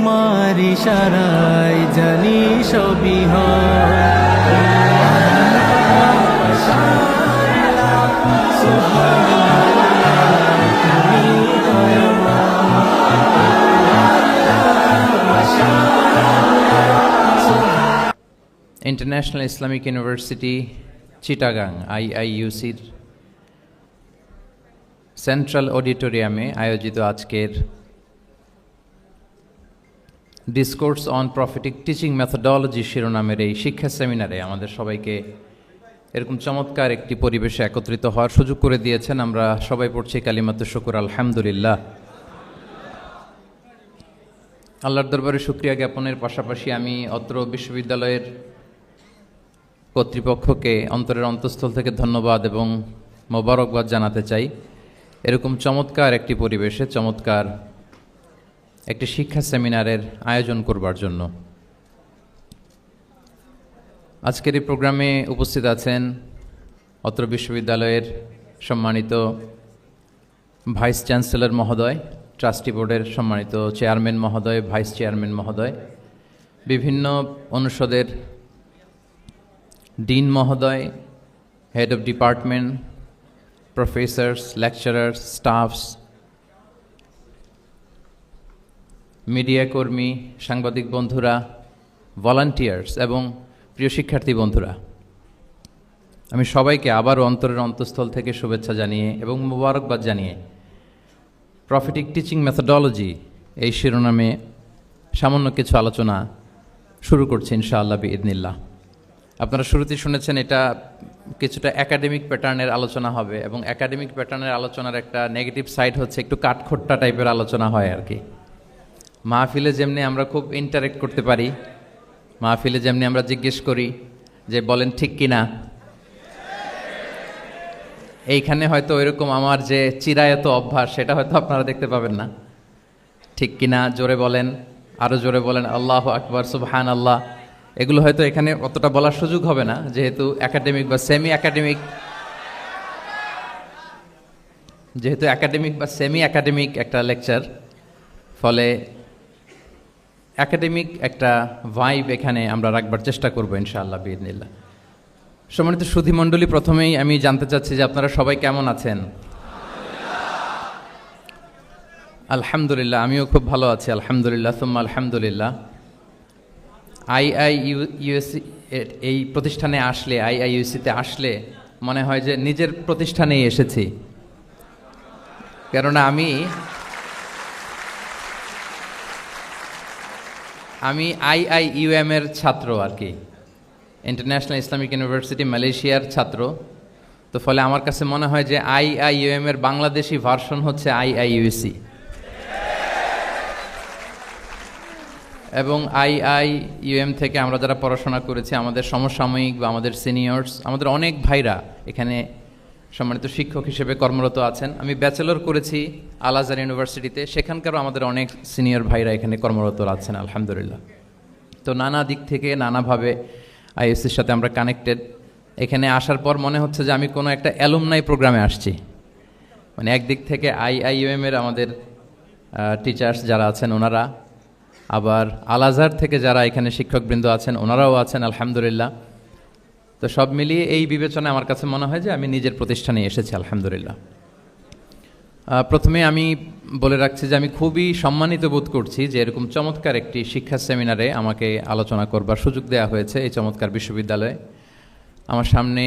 তোমার ইশারায় জানি সবই হয়। ইন্টারন্যাশনাল ইসলামিক ইউনিভার্সিটি চিটাগাং IIUCর সেন্ট্রাল অডিটোরিয়ামে আয়োজিত আজকের discourse on prophetic teaching methodology শিরোনামের এই শিক্ষা সেমিনারে আমাদের সবাইকে এরকম চমৎকার একটি পরিবেশে একত্রিত হওয়ার সুযোগ করে দিয়েছেন। আমরা সবাই পড়ছি কালিমাতুশ শুকর আলহামদুলিল্লাহ। আল্লাহর দরবারে শুকরিয়া জ্ঞাপনের পাশাপাশি আমি অত্র বিশ্ববিদ্যালয়ের কর্তৃপক্ষকে অন্তরের অন্তঃস্থল থেকে ধন্যবাদ এবং মোবারকবাদ জানাতে চাই এরকম চমৎকার একটি পরিবেশে চমৎকার একটি শিক্ষা সেমিনারের আয়োজন করবার জন্য। আজকের এই প্রোগ্রামে উপস্থিত আছেন অত্র বিশ্ববিদ্যালয়ের সম্মানিত ভাইস চ্যান্সেলর মহোদয়, ট্রাস্টি বোর্ডের সম্মানিত চেয়ারম্যান মহোদয়, ভাইস চেয়ারম্যান মহোদয়, বিভিন্ন অনুষদের ডিন মহোদয়, head of department, Professor's, lecturers, stuffs, media কর্মী, সাংবাদিক বন্ধুরা, ভলান্টিয়ার্স এবং প্রিয় শিক্ষার্থী বন্ধুরা, আমি সবাইকে আবারও অন্তরের অন্তঃস্থল থেকে শুভেচ্ছা জানিয়ে এবং মোবারকবাদ জানিয়ে প্রফেটিক টিচিং মেথোডোলজি এই শিরোনামে সামান্য কিছু আলোচনা শুরু করছি ইনশাআল্লাহ বিইذনিল্লাহ। আপনারা শুরুতেই শুনেছেন এটা কিছুটা একাডেমিক প্যাটার্নের আলোচনা হবে এবং একাডেমিক প্যাটার্নের আলোচনার একটা নেগেটিভ সাইড হচ্ছে একটু কাঠখোট্টা টাইপের আলোচনা হয় আর কি। মাহফিলে যেমনি আমরা খুব ইন্টারেক্ট করতে পারি, মাহফিলে যেমনি আমরা জিজ্ঞেস করি যে বলেন ঠিক কিনা, এইখানে হয়তো ওইরকম আমার যে চিরায়ত অভ্যাস সেটা হয়তো আপনারা দেখতে পাবেন না। ঠিক কিনা জোরে বলেন, আরও জোরে বলেন, আল্লাহু আকবার, সুবহান আল্লাহ, এগুলো হয়তো এখানে অতটা বলার সুযোগ হবে না যেহেতু একাডেমিক বা সেমি একাডেমিক একটা লেকচার, ফলে একাডেমিক একটা ভাইব এখানে আমরা রাখবার চেষ্টা করবো ইনশাআল্লাহ বিইذনিল্লাহ। সম্মানিত সুধীমণ্ডলী, প্রথমেই আমি জানতে চাচ্ছি যে আপনারা সবাই কেমন আছেন? আলহামদুলিল্লাহ, আমিও খুব ভালো আছি আলহামদুলিল্লাহ, সুম্মা আলহামদুলিল্লাহ। IIUC এই প্রতিষ্ঠানে আসলে, IIUCতে আসলে মনে হয় যে নিজের প্রতিষ্ঠানেই এসেছি, কেননা আমি IIUM এর ছাত্র আর কি, ইন্টারন্যাশনাল ইসলামিক ইউনিভার্সিটি মালয়েশিয়ার ছাত্র। তো ফলে আমার কাছে মনে হয় যে IIUM এর বাংলাদেশি ভার্সন হচ্ছে IIUC, এবং IIUM থেকে আমরা যারা পড়াশোনা করেছি, আমাদের সমসাময়িক বা আমাদের সিনিয়র্স, আমাদের অনেক ভাইরা এখানে সম্মানিত শিক্ষক হিসেবে কর্মরত আছেন। আমি ব্যাচেলর করেছি আল আজহার ইউনিভার্সিটিতে, সেখানকারও আমাদের অনেক সিনিয়র ভাইরা এখানে কর্মরত আছেন আলহামদুলিল্লাহ। তো নানা দিক থেকে নানাভাবে IIUCর সাথে আমরা কানেক্টেড। এখানে আসার পর মনে হচ্ছে যে আমি কোনো একটা অ্যালুমনাই প্রোগ্রামে আসছি, মানে একদিক থেকে IIUM এর আমাদের টিচার্স যারা আছেন ওনারা, আবার আল আজহার থেকে যারা এখানে শিক্ষকবৃন্দ আছেন ওনারাও আছেন আলহামদুলিল্লাহ। তো সব মিলিয়ে এই বিবেচনায় আমার কাছে মনে হয় যে আমি নিজের প্রতিষ্ঠানে এসেছি আলহামদুলিল্লাহ। প্রথমে আমি বলে রাখছি যে আমি খুবই সম্মানিত বোধ করছি যে এরকম চমৎকার একটি শিক্ষা সেমিনারে আমাকে আলোচনা করবার সুযোগ দেওয়া হয়েছে এই চমৎকার বিশ্ববিদ্যালয়ে। আমার সামনে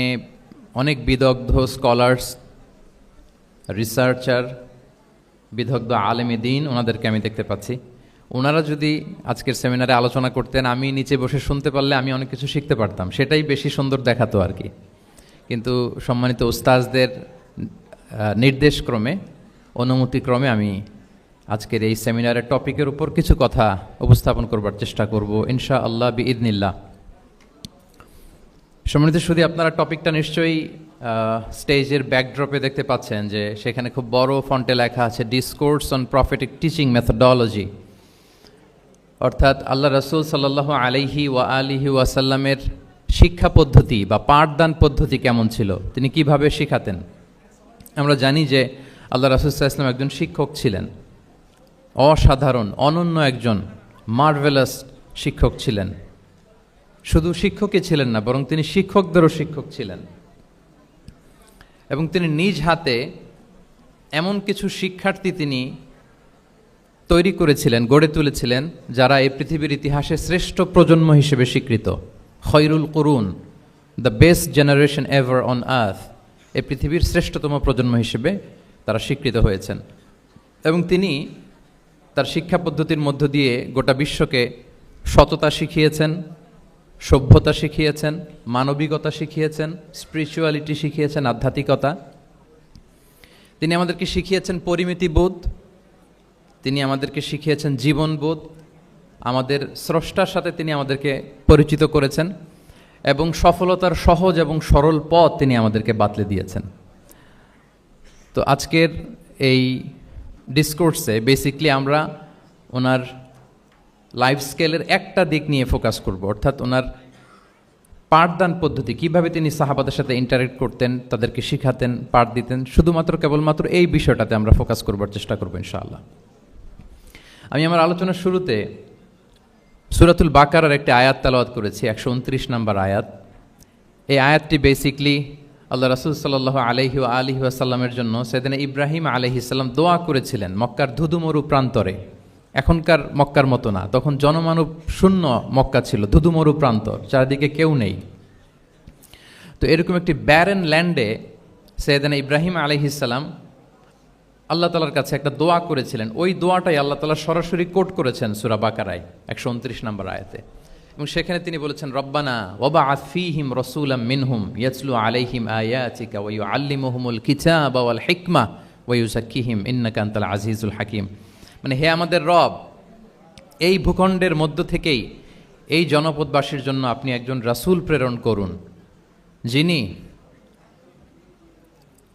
অনেক বিদগ্ধ স্কলার্স, রিসার্চার, বিদগ্ধ আলেমে দ্বীন, ওনাদেরকে আমি দেখতে পাচ্ছি। ওনারা যদি আজকের সেমিনারে আলোচনা করতেন, আমি নিচে বসে শুনতে পারলে আমি অনেক কিছু শিখতে পারতাম, সেটাই বেশি সুন্দর দেখাতো আর কি। কিন্তু সম্মানিত উস্তাজদের নির্দেশক্রমে, অনুমতিক্রমে আমি আজকের এই সেমিনারের টপিকের উপর কিছু কথা উপস্থাপন করবার চেষ্টা করব ইনশাআল্লাহ বিইذনিল্লাহ। সম্মানিত শুধু আপনারা টপিকটা নিশ্চয়ই স্টেজের ব্যাকড্রপে দেখতে পাচ্ছেন যে সেখানে খুব বড় ফন্টে লেখা আছে discourse on prophetic teaching methodology, অর্থাৎ আল্লাহ রাসূল সাল্লাল্লাহু আলাইহি ওয়া আলিহি ওয়াসাল্লামের শিক্ষা পদ্ধতি বা পাঠদান পদ্ধতি কেমন ছিল, তিনি কিভাবে শেখাতেন। আমরা জানি যে আল্লাহ রাসূল সাল্লাল্লাহু আলাইহি ওয়াসাল্লাম একজন শিক্ষক ছিলেন, অসাধারণ অনন্য একজন মার্ভেলাস শিক্ষক ছিলেন। শুধু শিক্ষকই ছিলেন না, বরং তিনি শিক্ষকদেরও শিক্ষক ছিলেন। এবং তিনি নিজ হাতে এমন কিছু শিক্ষার্থী তিনি তৈরি করেছিলেন, গড়ে তুলেছিলেন, যারা এই পৃথিবীর ইতিহাসে শ্রেষ্ঠ প্রজন্ম হিসেবে স্বীকৃত। খয়রুল কুরুন, the best generation ever on earth, এই পৃথিবীর শ্রেষ্ঠতম প্রজন্ম হিসেবে তারা স্বীকৃত হয়েছেন। এবং তিনি তার শিক্ষা পদ্ধতির মধ্য দিয়ে গোটা বিশ্বকে সততা শিখিয়েছেন, সভ্যতা শিখিয়েছেন, মানবিকতা শিখিয়েছেন, স্পিরিচুয়ালিটি শিখিয়েছেন, আধ্যাত্মিকতা। তিনি আমাদেরকে শিখিয়েছেন পরিমিতিবোধ, তিনি আমাদেরকে শিখিয়েছেন জীবনবোধ, আমাদের স্রষ্টার সাথে তিনি আমাদেরকে পরিচিত করেছেন, এবং সফলতার সহজ এবং সরল পথ তিনি আমাদেরকে বাতলে দিয়েছেন। তো আজকের এই ডিসকোর্সে বেসিকলি আমরা ওনার লাইফ স্কেলের একটা দিক নিয়ে ফোকাস করব, অর্থাৎ ওনার পাঠদান পদ্ধতি, কিভাবে তিনি সাহাবাদের সাথে ইন্টারেক্ট করতেন, তাদেরকে শিখাতেন, পাঠ দিতেন, শুধুমাত্র কেবলমাত্র এই বিষয়টাতে আমরা ফোকাস করবার চেষ্টা করব ইনশাআল্লাহ। আমি আমার আলোচনার শুরুতে সূরাতুল বাকারার একটি আয়াত তেলাওয়াত করেছি, 129 নম্বর আয়াত। এই আয়াতটি বেসিকলি আল্লাহ রাসূল সাল্লাল্লাহু আলাইহি ওয়া আলিহি ওয়াসাল্লামের জন্য সাইয়েদনা ইব্রাহিম আলাইহিস সালাম দোয়া করেছিলেন মক্কার ধুধুমরু প্রান্তরে। এখনকার মক্কার মতো না, তখন জনমানব শূন্য মক্কা ছিল, ধুধুমরু প্রান্তর, চারিদিকে কেউ নেই। তো এরকম একটি ব্যারেন ল্যান্ডে সাইয়েদনা ইব্রাহিম আলাইহিস সালাম আল্লাহ তাআলার কাছে একটা দোয়া করেছিলেন। ওই দোয়াটাই আল্লাহ তাআলা সরাসরি কোট করেছেন সূরা বাকারায় 129 নম্বর আয়াতে। এবং সেখানে তিনি বলেছেন, রব্বানা ওয়াবআথ ফীহিম রাসূলাম মিনহুম ইয়াতলু আলাইহিম আয়াতিকা ওয়া ইউআল্লিমুহুমুল কিতাবা ওয়াল হিকমা ওয়া ইউযাক্কিহিম ইন্নাকা আনতাল আজিজুল হাকীম। মানে হে আমাদের রব, এই ভূখণ্ডের মধ্য থেকেই এই জনপদবাসীর জন্য আপনি একজন রাসূল প্রেরণ করুন, যিনি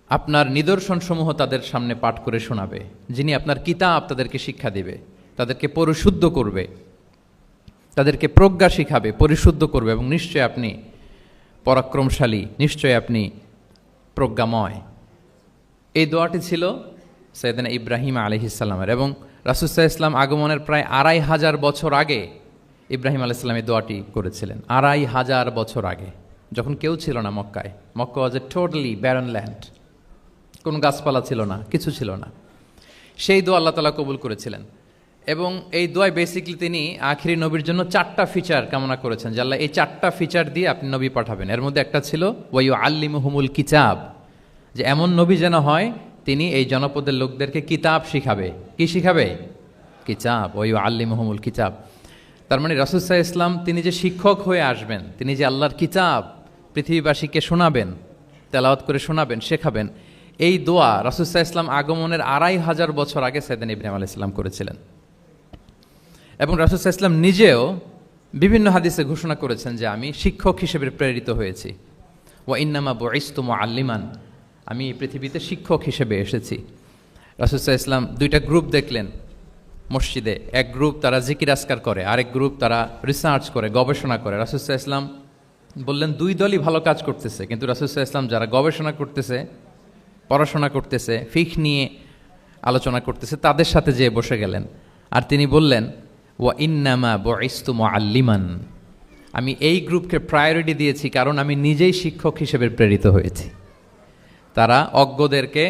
আপনার নিদর্শনসমূহ তাদের সামনে পাঠ করে শোনাবে, যিনি আপনার কিতাব তাদেরকে শিক্ষা দিবে, তাদেরকে পরিশুদ্ধ করবে, তাদেরকে প্রজ্ঞা শিখাবে, পরিশুদ্ধ করবে, এবং নিশ্চয় আপনি পরাক্রমশালী, নিশ্চয় আপনি প্রজ্ঞাময়। এই দোয়াটি ছিল সাইয়েদনা ইব্রাহিম আলাইহিস সালামের। এবং রাসূল সাল্লাল্লাহু আলাইহি ওয়াসাল্লাম আগমনের প্রায় 2500 বছর আগে ইব্রাহিম আলাইহিস সালাম এই দোয়াটি করেছিলেন। 2500 বছর আগে, যখন কেউ ছিল না মক্কায়। মক্কা ওয়াজ এ টোটালি ব্যারন ল্যান্ড, কোনো গাছপালা ছিল না, কিছু ছিল না। সেই দোয়া আল্লাহ তাআলা কবুল করেছিলেন। এবং এই দোয়ায় বেসিকলি তিনি আখিরি নবীর জন্য 4টা ফিচার কামনা করেছেন, যে আল্লাহ এই 4টা ফিচার দিয়ে আপনি নবী পাঠাবেন। এর মধ্যে একটা ছিল ওয়া ইউআল্লিমুহুমুল কিতাব, যে এমন নবী যেন হয় তিনি এই জনপদের লোকদেরকে কিতাব শিখাবে। কি শিখাবে? কিতাব। ওয়া ইউআল্লিমুহুমুল কিতাব। তার মানে রাসূল সাল্লাল্লাহু আলাইহি ওয়াসাল্লাম তিনি যে শিক্ষক হয়ে আসবেন, তিনি যে আল্লাহর কিতাব পৃথিবীবাসীকে শোনাবেন, তেলাওয়াত করে শোনাবেন, শেখাবেন, এই দোয়া রাসূল সাল্লাল্লাহু আলাইহি ওয়াসাল্লাম আগমনের 2500 বছর আগে সাইয়েদনা ইব্রাহিম আলাইহিস সালাম করেছিলেন। এবং রাসূল সাল্লাল্লাহু আলাইহি ওয়াসাল্লাম নিজেও বিভিন্ন হাদিসে ঘোষণা করেছেন যে আমি শিক্ষক হিসেবে প্রেরিত হয়েছি। ওয়া ইন্নামা বুইসতু মুআল্লিমান, আমি এই পৃথিবীতে শিক্ষক হিসেবে এসেছি। রাসূল সাল্লাল্লাহু আলাইহি ওয়াসাল্লাম 2টা গ্রুপ দেখলেন মসজিদে। এক গ্রুপ তারা জিকির আজকার করে, আরেক গ্রুপ তারা রিসার্চ করে, গবেষণা করে। রাসূল সাল্লাল্লাহু আলাইহি ওয়াসাল্লাম বললেন 2 দলই ভালো কাজ করতেছে, কিন্তু রাসূল সাল্লাল্লাহু আলাইহি ওয়াসাল্লাম যারা গবেষণা করতেছে, পড়াশোনা করতেছে, ফিকহ নিয়ে আলোচনা করতেছে, তাদের সাথে যেয়ে বসে গেলেন। আর তিনি বললেন ওয়া ইন্নামা বুইসতু মুআল্লিমান, আমি এই গ্রুপকে প্রায়োরিটি দিয়েছি কারণ আমি নিজেই শিক্ষক হিসেবে প্রেরিত হয়েছি। তারা অজ্ঞদেরকে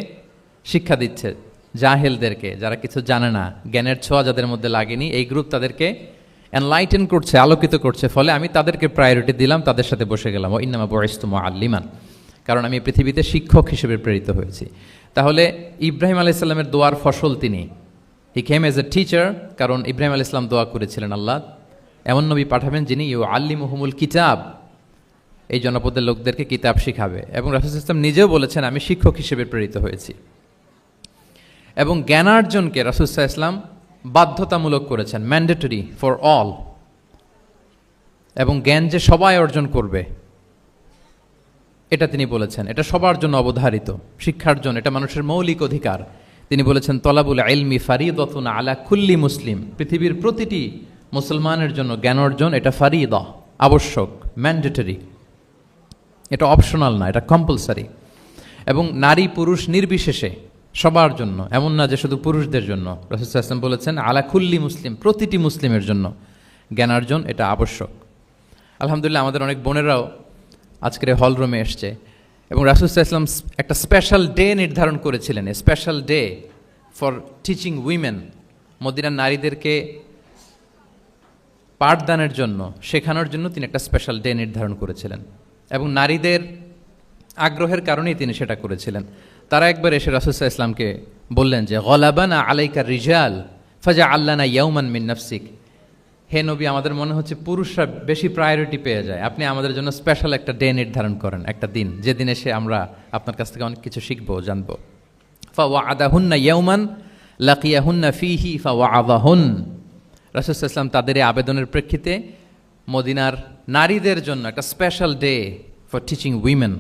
শিক্ষা দিচ্ছে, জাহেলদেরকে, যারা কিছু জানে না, জ্ঞানের ছোঁয়া যাদের মধ্যে লাগেনি, এই গ্রুপ তাদেরকে এনলাইটেন করছে, আলোকিত করছে। ফলে আমি তাদেরকে প্রায়োরিটি দিলাম, তাদের সাথে বসে গেলাম। ওয়া ইন্নামা বুইসতু মুআল্লিমান, কারণ আমি পৃথিবীতে শিক্ষক হিসেবে প্রেরিত হয়েছি। তাহলে ইব্রাহিম আলাইহিস সালামের দোয়ার ফসল তিনি, হি কেম এজ এ টিচার, কারণ ইব্রাহিম আলাইহিস সালাম দোয়া করেছিলেন আল্লাহ এমন নবী পাঠাবেন যিনি ইউআল্লিমুহুমুল কিতাব, এই জনপদের লোকদেরকে কিতাব শিখাবে। এবং রাসূল সাল্লাল্লাহু আলাইহি ওয়াসাল্লাম নিজেও বলেছেন আমি শিক্ষক হিসেবে প্রেরিত হয়েছি। এবং জ্ঞানার্জনকে রাসূল সাল্লাল্লাহু আলাইহি ওয়াসাল্লাম বাধ্যতামূলক করেছেন, ম্যান্ডেটরি ফর অল। এবং জ্ঞান যে সবাই অর্জন করবে এটা তিনি বলেছেন, এটা সবার জন্য অবধারিত, শিক্ষার জন্য এটা মানুষের মৌলিক অধিকার। তিনি বলেছেন তলাবুল ইলমি ফারিদাতুন আলা কুল্লি মুসলিম, পৃথিবীর প্রতিটি মুসলমানের জন্য জ্ঞান অর্জন এটা ফারিদা, আবশ্যক, ম্যান্ডেটরি, এটা অপশনাল না, এটা কম্পালসারি। এবং নারী পুরুষ নির্বিশেষে সবার জন্য, এমন না যে শুধু পুরুষদের জন্য। রাসূল সাল্লাল্লাহু আলাইহি ওয়াসাল্লাম বলেছেন আলা কুল্লি মুসলিম, প্রতিটি মুসলিমের জন্য জ্ঞানার্জন এটা আবশ্যক। আলহামদুলিল্লাহ আমাদের অনেক বোনেরাও আজকের হল রুমে এসছে এবং রাসূল সাল্লাল্লাহু আলাইহি ওয়াসাল্লাম একটা স্পেশাল ডে নির্ধারণ করেছিলেন, a special day for teaching women. মদিনার নারীদেরকে পাঠদানের জন্য, শেখানোর জন্য তিনি একটা স্পেশাল ডে নির্ধারণ করেছিলেন এবং নারীদের আগ্রহের কারণেই তিনি সেটা করেছিলেন। তারা একবার এসে রাসূল সাল্লাল্লাহু আলাইহি ওয়াসাল্লামকে বললেন যে গলাবানা আলাইকা রিজাল ফাজা আল্লানা ইয়াউমান মিন নাফসিক, হে নবী আমাদের মনে হচ্ছে পুরুষরা বেশি প্রায়োরিটি পেয়ে যায়, আপনি আমাদের জন্য স্পেশাল একটা ডে নির্ধারণ করেন, একটা দিন যে দিনে এসে আমরা আপনার কাছ থেকে অনেক কিছু শিখবো, জানবো। ফাওয়াআদাহুন্না ইয়াউমান লাকিয়াহুন্না ফীহি ফাওয়াআযাহুন। রাসূল সাল্লাল্লাহু আলাইহি ওয়াসাল্লাম তাদের এই আবেদনের প্রেক্ষিতে মদিনার নারীদের জন্য একটা special day for teaching women,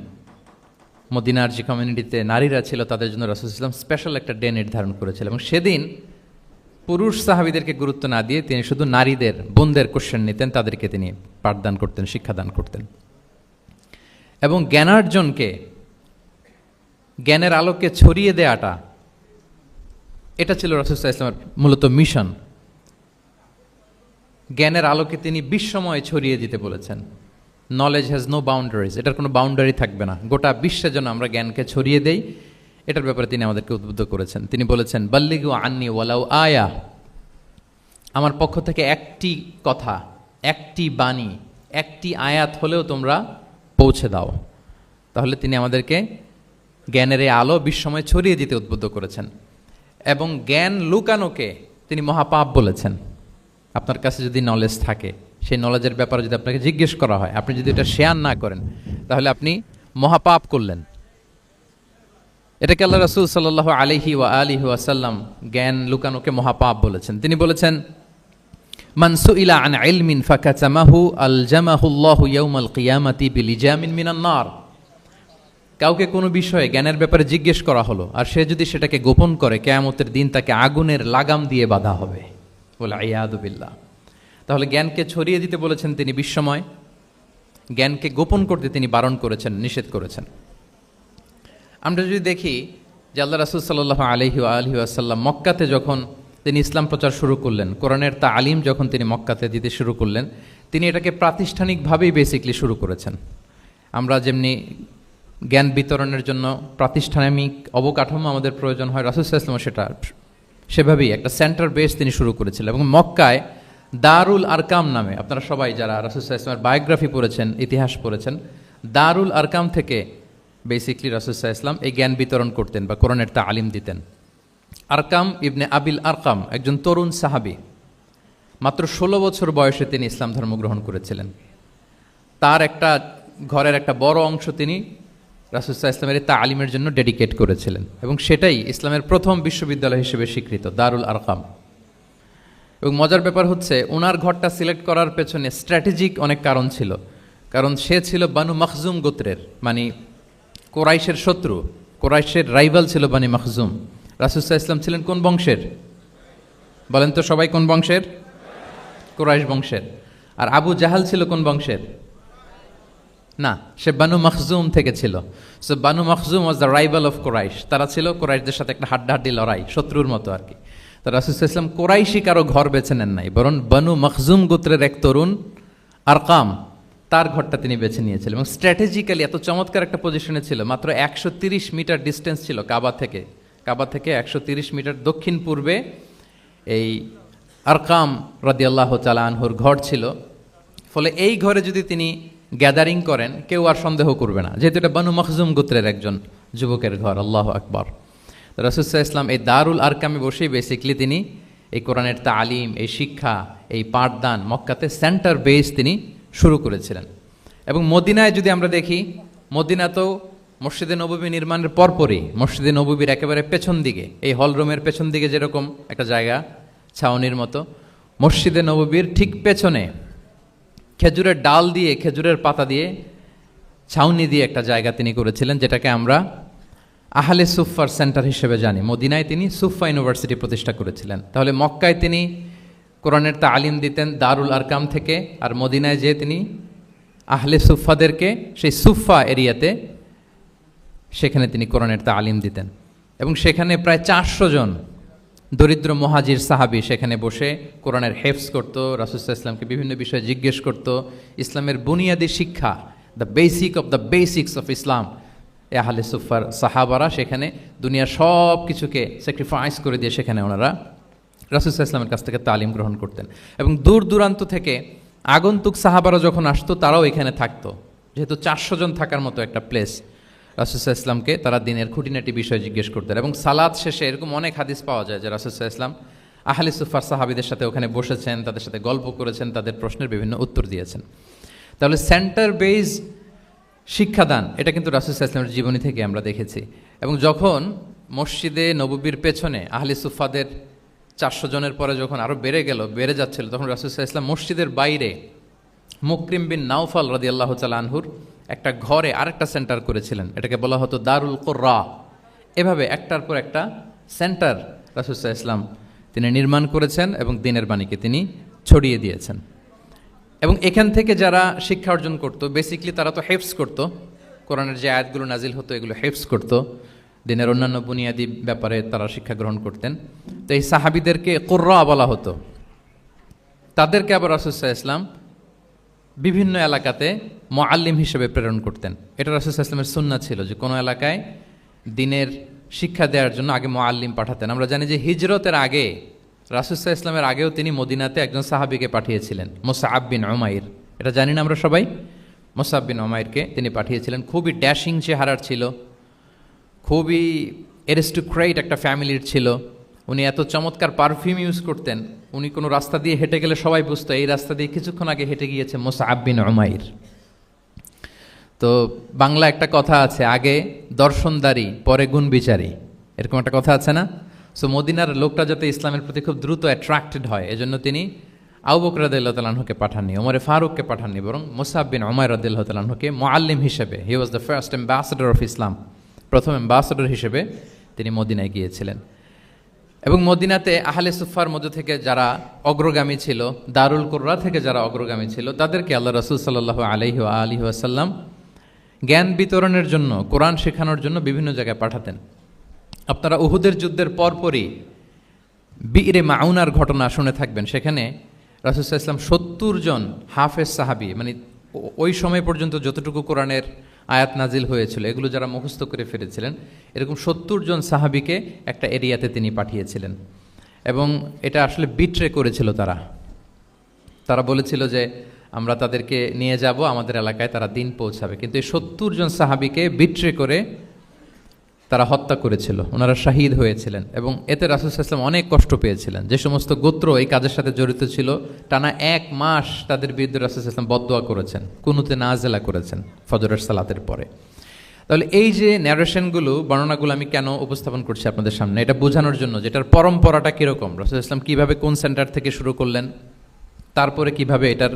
মদিনার যে কমিউনিটিতে নারীরা ছিল তাদের জন্য রাসূল সাল্লাল্লাহু আলাইহি ওয়াসাল্লাম স্পেশাল একটা ডে নির্ধারণ করেছিলেন এবং সেদিন পুরুষ সাহাবীদেরকে গুরুত্ব না দিয়ে তিনি শুধু নারীদের বোনদের কোশ্চেন নিতেন, তাদেরকে তিনি পাঠদান করতেন, শিক্ষাদান করতেন। এবং জ্ঞানার্জনকে, জ্ঞানের আলোকে ছড়িয়ে দেয়াটা, এটা ছিল রাসূল সাল্লাল্লাহু আলাইহি ওয়াসাল্লামের মূলত মিশন। জ্ঞানের আলোকে তিনি বিশ্বময় ছড়িয়ে দিতে বলেছেন। নলেজ হ্যাজ নো বাউন্ডারিজ, এটার কোনো বাউন্ডারি থাকবে না, গোটা বিশ্বের জন্য আমরা জ্ঞানকে ছড়িয়ে দেই, এটার ব্যাপারে তিনি আমাদেরকে উদ্বুদ্ধ করেছেন। তিনি বলেছেন বাল্লিগু আন্নি ওয়ালাউ আয়া, আমার পক্ষ থেকে একটি কথা, একটি বাণী, একটি আয়াত হলেও তোমরা পৌঁছে দাও। তাহলে তিনি আমাদেরকে জ্ঞানের এই আলো বিশ্বময় ছড়িয়ে দিতে উদ্বুদ্ধ করেছেন এবং জ্ঞান লুকানোকে তিনি মহাপাপ বলেছেন। আপনার কাছে যদি নলেজ থাকে, সেই নলেজের ব্যাপারে যদি আপনাকে জিজ্ঞেস করা হয়, আপনি যদি এটা শেয়ার না করেন, তাহলে আপনি মহাপাপ করলেন। এটাকে আল্লাহ রাসূল সাল্লাল্লাহু আলাইহি ওয়া আলিহি ওয়াসাল্লাম জ্ঞান লুকানোকে মহাপাপ বলেছেন। তিনি বলেছেন মান সুইলা আন ইলমিন ফাকাতামাহু আলজামাহুল্লাহু ইয়াউমাল কিয়ামাতি বিলিজামিন মিনান নার। কাউকে কোনো বিষয়ে জ্ঞানের ব্যাপারে জিজ্ঞেস করা হলো আর সে যদি সেটাকে গোপন করে, কিয়ামতের দিন তাকে আগুনের লাগাম দিয়ে বাঁধা হবে, বলে আইয়াদু বিল্লাহ। তাহলে জ্ঞানকে ছড়িয়ে দিতে বলেছেন তিনি বিশ্বময়, জ্ঞানকে গোপন করতে তিনি বারণ করেছেন, নিষেধ করেছেন। আমরা যদি দেখি যে আল্লাহ রাসূল সাল্লাল্লাহু আলাইহি ওয়া আলিহি ওয়াসাল্লাম মক্কাতে যখন তিনি ইসলাম প্রচার শুরু করলেন, কোরআনের তালিম যখন তিনি মক্কাতে দিতে শুরু করলেন, তিনি এটাকে প্রাতিষ্ঠানিকভাবেই বেসিকলি শুরু করেছেন। আমরা যেমনি জ্ঞান বিতরণের জন্য প্রাতিষ্ঠানিক অবকাঠামো আমাদের প্রয়োজন হয়, রাসূল সাল্লাল্লাহু আলাইহি ওয়াসাল্লাম সেভাবেই একটা সেন্টার বেস তিনি শুরু করেছিলেন এবং মক্কায় দারুল আরকাম নামে, আপনারা সবাই যারা রাসূল সাল্লাল্লাহু আলাইহি ওয়াসাল্লামের বায়োগ্রাফি পড়েছেন, ইতিহাস পড়েছেন, দারুল আরকাম থেকে বেসিকলি রাসূল সাল্লাল্লাহু আলাইহি ওয়াসাল্লাম এই জ্ঞান বিতরণ করতেন বা কোরআনের তালিম দিতেন। আরকাম ইবনে আবিল আরকাম একজন তরুণ সাহাবী, মাত্র 16 বছর বয়সে তিনি ইসলাম ধর্ম গ্রহণ করেছিলেন। তার একটা ঘরের একটা বড় অংশ তিনি রাসূল সাল্লাল্লাহু আলাইহি ওয়াসাল্লামের তালিমের জন্য ডেডিকেট করেছিলেন এবং সেটাই ইসলামের প্রথম বিশ্ববিদ্যালয় হিসেবে স্বীকৃত, দারুল আরকাম। এবং মজার ব্যাপার হচ্ছে ওনার ঘরটা সিলেক্ট করার পেছনে স্ট্র্যাটেজিক অনেক কারণ ছিল, কারণ সে ছিল বানু মাখজুম গোত্রের, মানে কোরাইশের শত্রু, কোরাইশের রাইভাল ছিল বানি মাখজুম। রাসূল সাল্লাল্লাহু আলাইহি ওয়াসাল্লাম ছিলেন কোন বংশের? বলেন তো সবাই, কোন বংশের? কোরাইশ বংশের। আর আবু জাহাল ছিল কোন বংশের? না, সে বানু মাখজুম থেকে ছিল। So Banu Makhzum was the rival of Quraish. তারা ছিল কোরাইশদের সাথে একটা হাড্ডাহাড্ডি লড়াই, শত্রুর মতো আর কি। তো রাসূল সাল্লাল্লাহু আলাইহি ওয়াসাল্লাম কোরাইশি কারো ঘর বেছে নেন নাই, বরং বানু মাখজুম গোত্রের এক তরুণ আরকাম, তার ঘরটা তিনি বেছে নিয়েছিলেন এবং স্ট্র্যাটেজিক্যালি এত চমৎকার একটা পজিশনে ছিল। মাত্র 130 মিটার ডিস্টেন্স ছিল কাবা থেকে, কাবা থেকে 130 মিটার দক্ষিণ পূর্বে এই আরকাম রাদিয়াল্লাহু তাআলা আনহুর ঘর ছিল। ফলে এই ঘরে যদি তিনি গ্যাদারিং করেন, কেউ আর সন্দেহ করবে না, যেহেতু এটা বানু মাখজুম গোত্রের একজন যুবকের ঘর। আল্লাহু আকবার। রাসূল সাল্লাল্লাহু আলাইহি ওয়াসাল্লাম এই দারুল আরকামে বসেই বেসিকলি তিনি এই কোরআনের তালিম, এই শিক্ষা, এই পাঠদান মক্কাতে সেন্টার বেস তিনি শুরু করেছিলেন। এবং মদিনায় যদি আমরা দেখি, মদিনাতেও মসজিদে নববী নির্মাণের পরপরই মসজিদে নববীর একেবারে পেছন দিকে, এই হলরুমের পেছন দিকে যেরকম একটা জায়গা ছাউনির মতো, মসজিদে নববীর ঠিক পেছনে খেজুরের ডাল দিয়ে, খেজুরের পাতা দিয়ে ছাউনি দিয়ে একটা জায়গা তিনি করেছিলেন, যেটাকে আমরা আহলে সুফার সেন্টার হিসেবে জানি। মদিনায় তিনি সুফা ইউনিভার্সিটি প্রতিষ্ঠা করেছিলেন। তাহলে মক্কায় তিনি কোরআনের তালিম দিতেন দারুল আরকাম থেকে, আর মদিনায় যেয়ে তিনি আহলে সুফাদেরকে সেই সুফা এরিয়াতে, সেখানে তিনি কোরআনের তালিম দিতেন। এবং সেখানে প্রায় 400 জন দরিদ্র মুহাজির সাহাবী সেখানে বসে কোরআনের হেফজ করত, রাসূল সাল্লাল্লাহু আলাইহি ওয়াসাল্লামকে বিভিন্ন বিষয়ে জিজ্ঞেস করত। ইসলামের বুনিয়াদি শিক্ষা, the basic of the basics of Islam, আহলে সুফার সাহাবারা সেখানে দুনিয়ার সব কিছুকে স্যাক্রিফাইস করে দিয়ে সেখানে ওনারা রাসূল সাল্লাল্লাহু আলাইহি ওয়াসাল্লামের কাছ থেকে তালিম গ্রহণ করতেন। এবং দূর দূরান্ত থেকে আগন্তুক সাহাবারা যখন আসতো তারাও এখানে থাকতো, যেহেতু 400 জন থাকার মতো একটা প্লেস। রাসূল সাল্লাল্লাহু আলাইহি ওয়াসাল্লামকে তারা দিনের খুঁটিনাটি বিষয় জিজ্ঞেস করতেন। এবং সালাত শেষে এরকম অনেক হাদিস পাওয়া যায় যে রাসূল সাল্লাল্লাহু আলাইহি ওয়াসাল্লাম আহলে সুফার সাহাবীদের সাথে ওখানে বসেছেন, তাদের সাথে গল্প করেছেন, তাদের প্রশ্নের বিভিন্ন উত্তর দিয়েছেন। তাহলে সেন্টার বেজ শিক্ষাদান এটা কিন্তু রাসূল সাল্লাল্লাহু আলাইহি ওয়াসাল্লামের জীবনী থেকে আমরা দেখেছি। এবং যখন মসজিদে নববীর পেছনে আহলে সুফাদের 400 জনের পরে যখন আরও বেড়ে যাচ্ছিল, তখন রাসূল সাল্লাল্লাহু আলাইহি ওয়াসাল্লাম মসজিদের বাইরে মুকরিম বিন নাওফাল রাদিয়াল্লাহু তাআলা আনহুর একটা ঘরে আরেকটা সেন্টার করেছিলেন, এটাকে বলা হতো দারুল কুররা। এভাবে একটার পর একটা সেন্টার রাসূল সাল্লাল্লাহু আলাইহি ওয়াসাল্লাম তিনি নির্মাণ করেছেন এবং দ্বীনের বাণীকে তিনি ছড়িয়ে দিয়েছেন। এবং এখান থেকে যারা শিক্ষা অর্জন করতো, বেসিকলি তারা তো হেফজ করতো, কোরআনের যে আয়াতগুলো নাজিল হতো এগুলো হেফজ করতো, দিনের অন্যান্য বুনিয়াদি ব্যাপারে তারা শিক্ষা গ্রহণ করতেন। তো এই সাহাবীদেরকে কুররা বলা হতো। তাদেরকে আবার রাসূল সাল্লাল্লাহু আলাইহি ওয়াসাল্লাম বিভিন্ন এলাকাতে মুআল্লিম হিসেবে প্রেরণ করতেন। এটা রাসূল সাল্লাল্লাহু আলাইহি ওয়াসাল্লামের সুন্নাত ছিল যে কোনো এলাকায় দিনের শিক্ষা দেওয়ার জন্য আগে মুআল্লিম পাঠাতেন। আমরা জানি যে হিজরতের আগে রাসূল সাল্লাল্লাহু আলাইহি ওয়াসাল্লামের আগেও তিনি মদিনাতে একজন সাহাবীকে পাঠিয়েছিলেন, মুসআব বিন উমাইর। এটা জানি না আমরা সবাই, মুসআব বিন উমাইরকে তিনি পাঠিয়েছিলেন। খুবই ড্যাশিং চেহারার ছিল, খুবই অ্যারিস্টোক্রেট একটা ফ্যামিলির ছিল। উনি এত চমৎকার পারফিউম ইউজ করতেন, উনি কোনো রাস্তা দিয়ে হেঁটে গেলে সবাই বুঝতো এই রাস্তা দিয়ে কিছুক্ষণ আগে হেঁটে গিয়েছে মুসআব বিন উমাইর। তো বাংলা একটা কথা আছে, আগে দর্শনদারি পরে গুণ বিচারী, এরকম একটা কথা আছে না? সো মদিনার লোকটা যাতে ইসলামের প্রতি খুব দ্রুত অ্যাট্রাক্টেড হয়, এজন্য তিনি আবু বকর রাদিয়াল্লাহু তাআলা আনহুকে পাঠাননি, ওমরে ফারুককে পাঠাননি, বরং মুসআব বিন উমাইর রাদিয়াল্লাহু তাআলা আনহুকে মুআল্লিম হিসেবে, he was the first ambassador of Islam, প্রথম অ্যাম্বাসেডর হিসেবে তিনি মদিনায় গিয়েছিলেন। এবং মদিনাতে আহলে সুফার মধ্য থেকে যারা অগ্রগামী ছিল, দারুল কুররা থেকে যারা অগ্রগামী ছিল, তাদেরকে আল্লাহ রাসূল সাল্লাল্লাহু আলাইহি ওয়া আলিহি ওয়াসাল্লাম জ্ঞান বিতরণের জন্য, কোরআন শেখানোর জন্য বিভিন্ন জায়গায় পাঠাতেন। আপনারা উহুদের যুদ্ধের পরপরই বিরে মাউনার ঘটনা শুনে থাকবেন। সেখানে রাসূল সাল্লাল্লাহু আলাইহি ওয়াসাল্লাম 70 জন হাফেজ সাহাবী, মানে ওই সময় পর্যন্ত যতটুকু কোরআনের আয়াত নাজিল হয়েছিল এগুলো যারা মুখস্থ করে ফেলেছিলেন, এরকম 70 জন সাহাবীকে একটা এরিয়াতে তিনি পাঠিয়েছিলেন। এবং এটা আসলে বিট্রে করেছিল তারা বলেছিল যে আমরা তাদেরকে নিয়ে যাব আমাদের এলাকায়, তারা দিন পৌঁছাবে। কিন্তু এই 70 জন সাহাবীকে বিট্রে করে তারা হত্যা করেছিল, ওনারা শাহীদ হয়েছিলেন। এবং এতে রাসূল সাল্লাল্লাহু আলাইহি ওয়াসাল্লাম অনেক কষ্ট পেয়েছিলেন। যে সমস্ত গোত্র এই কাজের সাথে জড়িত ছিল, টানা 1 মাস তাদের বিরুদ্ধে রাসূল সাল্লাল্লাহু আলাইহি ওয়াসাল্লাম বদদোয়া করেছেন, কুনুতে নাজেলা করেছেন ফজরের সালাতের পরে। তাহলে এই যে ন্যারেশনগুলো, বর্ণনাগুলো আমি কেন উপস্থাপন করছি আপনাদের সামনে, এটা বোঝানোর জন্য যেটার পরম্পরাটা কীরকম, রাসূল সাল্লাল্লাহু আলাইহি ওয়াসাল্লাম কীভাবে কোন সেন্টার থেকে শুরু করলেন, তারপরে কিভাবে এটার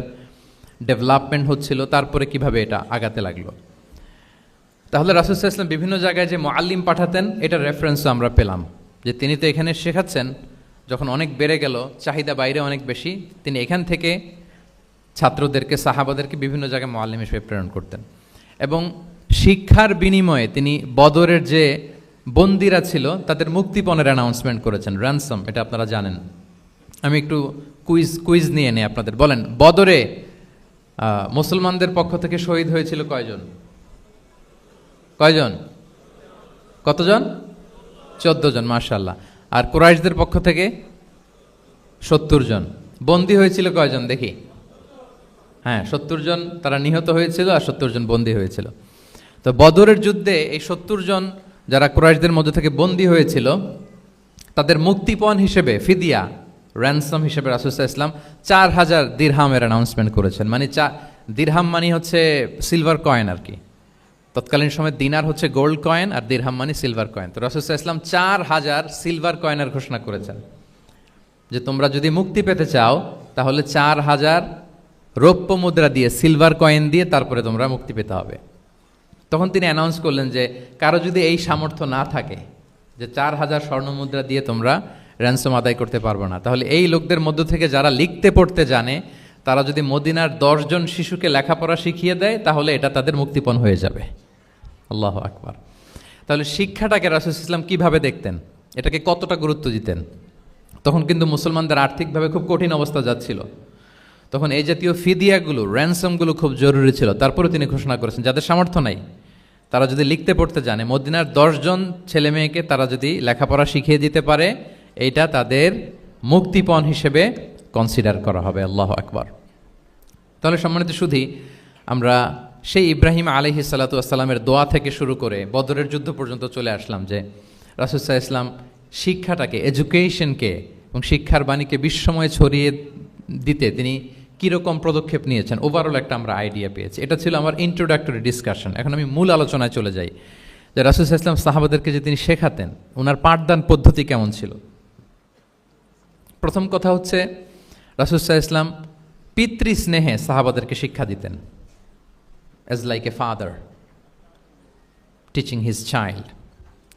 ডেভেলপমেন্ট হচ্ছিল, তারপরে কিভাবে এটা আগাতে লাগলো। তাহলে রাসূল সাল্লাল্লাহু আলাইহি ওয়াসাল্লাম বিভিন্ন জায়গায় যে মুআল্লিম পাঠাতেন, এটার রেফারেন্সও আমরা পেলাম যে তিনি তো এখানে শেখাচ্ছেন, যখন অনেক বেড়ে গেল, চাহিদা বাইরে অনেক বেশি, তিনি এখান থেকে ছাত্রদেরকে, সাহাবাদেরকে বিভিন্ন জায়গায় মুআল্লিম হিসেবে প্রেরণ করতেন। এবং শিক্ষার বিনিময়ে তিনি বদরের যে বন্দীরা ছিল তাদের মুক্তিপণের অ্যানাউন্সমেন্ট করেছেন, র্যানসম, এটা আপনারা জানেন। আমি একটু কুইজ নিয়ে নেই আপনাদের। বলেন, বদরে মুসলমানদের পক্ষ থেকে শহীদ হয়েছিল কয়জন? কতজন? 14 জন, মাশাআল্লাহ। আর কুরাইশদের পক্ষ থেকে 70 জন। বন্দী হয়েছিল কয়জন দেখি? হ্যাঁ, 70 জন তারা নিহত হয়েছিল আর 70 জন বন্দী হয়েছিল। তো বদরের যুদ্ধে এই 70 জন যারা কুরাইশদের মধ্যে থেকে বন্দী হয়েছিল, তাদের মুক্তিপণ হিসেবে ফিদিয়া, র্যানসম হিসেবে রাসূল সাল্লাল্লাহু আলাইহি ওয়াসাল্লাম 4000 দিরহামের অ্যানাউন্সমেন্ট করেছেন। মানে দিরহাম মানে হচ্ছে সিলভার কয়েন আর কি। তৎকালীন সময় দিনার হচ্ছে গোল্ড কয়েন আর দিরহাম মানে সিলভার কয়েন। তো রাসূল সাল্লাল্লাহু আলাইহি ওয়াসাল্লাম 4000 সিলভার কয়েনের ঘোষণা করেছেন যে তোমরা যদি মুক্তি পেতে চাও তাহলে 4000 রৌপ্য মুদ্রা দিয়ে, সিলভার কয়েন দিয়ে তারপরে তোমরা মুক্তি পেতে হবে। তখন তিনি অ্যানাউন্স করলেন যে কারো যদি এই সামর্থ্য না থাকে যে 4000 স্বর্ণ মুদ্রা দিয়ে তোমরা র্যানসম আদায় করতে পারবো না, তাহলে এই লোকদের মধ্য থেকে যারা লিখতে পড়তে জানে তারা যদি মদিনার 10 জন শিশুকে লেখাপড়া শিখিয়ে দেয় তাহলে এটা তাদের মুক্তিপণ হয়ে যাবে। আল্লাহু আকবার। তাহলে শিক্ষাটাকে রাসূল ইসলাম কিভাবে দেখতেন, এটাকে কতটা গুরুত্ব দিতেন? তখন কিন্তু মুসলমানদের আর্থিকভাবে খুব কঠিন অবস্থা যাচ্ছিল। তখন এই জাতীয় ফিদিয়াগুলো, র্যানসমগুলো খুব জরুরি ছিল। তারপরে তিনি ঘোষণা করেছেন যাদের সামর্থ্য নাই তারা যদি লিখতে পড়তে জানে, মদিনার 10 জন ছেলে মেয়েকে তারা যদি লেখাপড়া শিখিয়ে দিতে পারে, এইটা তাদের মুক্তিপণ হিসেবে কনসিডার করা হবে। আল্লাহু আকবার। তাহলে সম্মানিত শুধু আমরা সেই ইব্রাহিম আলাইহিস সালাতু ওয়াস সালামের দোয়া থেকে শুরু করে বদরের যুদ্ধ পর্যন্ত চলে আসলাম যে রাসূল সাল্লাল্লাহু আলাইহি ওয়াসাল্লাম শিক্ষাটাকে, এডুকেশনকে এবং শিক্ষার বাণীকে বিশ্বময় ছড়িয়ে দিতে তিনি কীরকম পদক্ষেপ নিয়েছেন, ওভারঅল একটা আমরা আইডিয়া পেয়েছি। এটা ছিল আমার ইন্ট্রোডাক্টরি ডিসকাশন। এখন আমি মূল আলোচনায় চলে যাই যে রাসূল সাল্লাল্লাহু আলাইহি ওয়াসাল্লাম সাহাবাদেরকে যে তিনি শেখাতেন, ওনার পাঠদান পদ্ধতি কেমন ছিল। প্রথম কথা হচ্ছে রাসূল সাল্লাল্লাহু আলাইহি ওয়াসাল্লাম পিতৃস্নেহে সাহাবাদেরকে শিক্ষা দিতেন, as like a father teaching his child,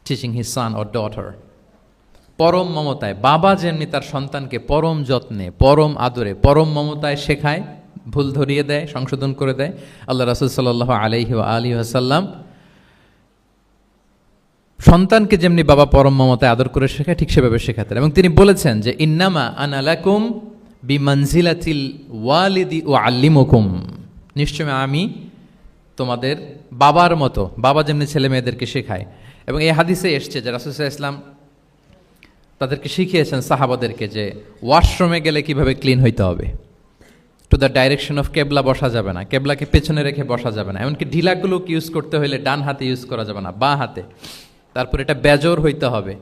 teaching his son or daughter. পরম মমতায় বাবা যেমনি তার সন্তানকে পরম যত্নে, পরম আদরে, পরম মমতায় শেখায়, ভুল ধরিয়ে দেয়, সংশোধন করে দেয়, আল্লাহ রাসূল সাল্লাল্লাহু আলাইহি ওয়া আলিহি ওয়াসাল্লাম সন্তানকে যেমনি বাবা পরম মমতায় আদর করে শেখায়, ঠিক সেভাবে শেখাতেন। এবং তিনি বলেছেন যে ইন্নামা আনা লাকুম বিমানজিলাতিল ওয়ালিদি উআল্লিমুকুম, নিশ্চয় আমি তোমাদের বাবার মতো, বাবা যেমনি ছেলে মেয়েদেরকে শেখায়। এবং এই হাদিসে এসছে যে রাসূল সাল্লাল্লাহু আলাইহি ওয়াসাল্লাম তাদেরকে শিখিয়েছেন সাহাবাদেরকে যে ওয়াশরুমে গেলে কিভাবে ক্লিন হইতে হবে, টু দ্য ডাইরেকশন অফ কেবলা বসা যাবে না, কেবলাকে পেছনে রেখে বসা যাবে না, এমনকি ঢিলাগুলো ইউজ করতে হলে ডান হাতে ইউজ করা যাবে না, বাঁ হাতে। তারপর এটা বেজোর হইতে হবে।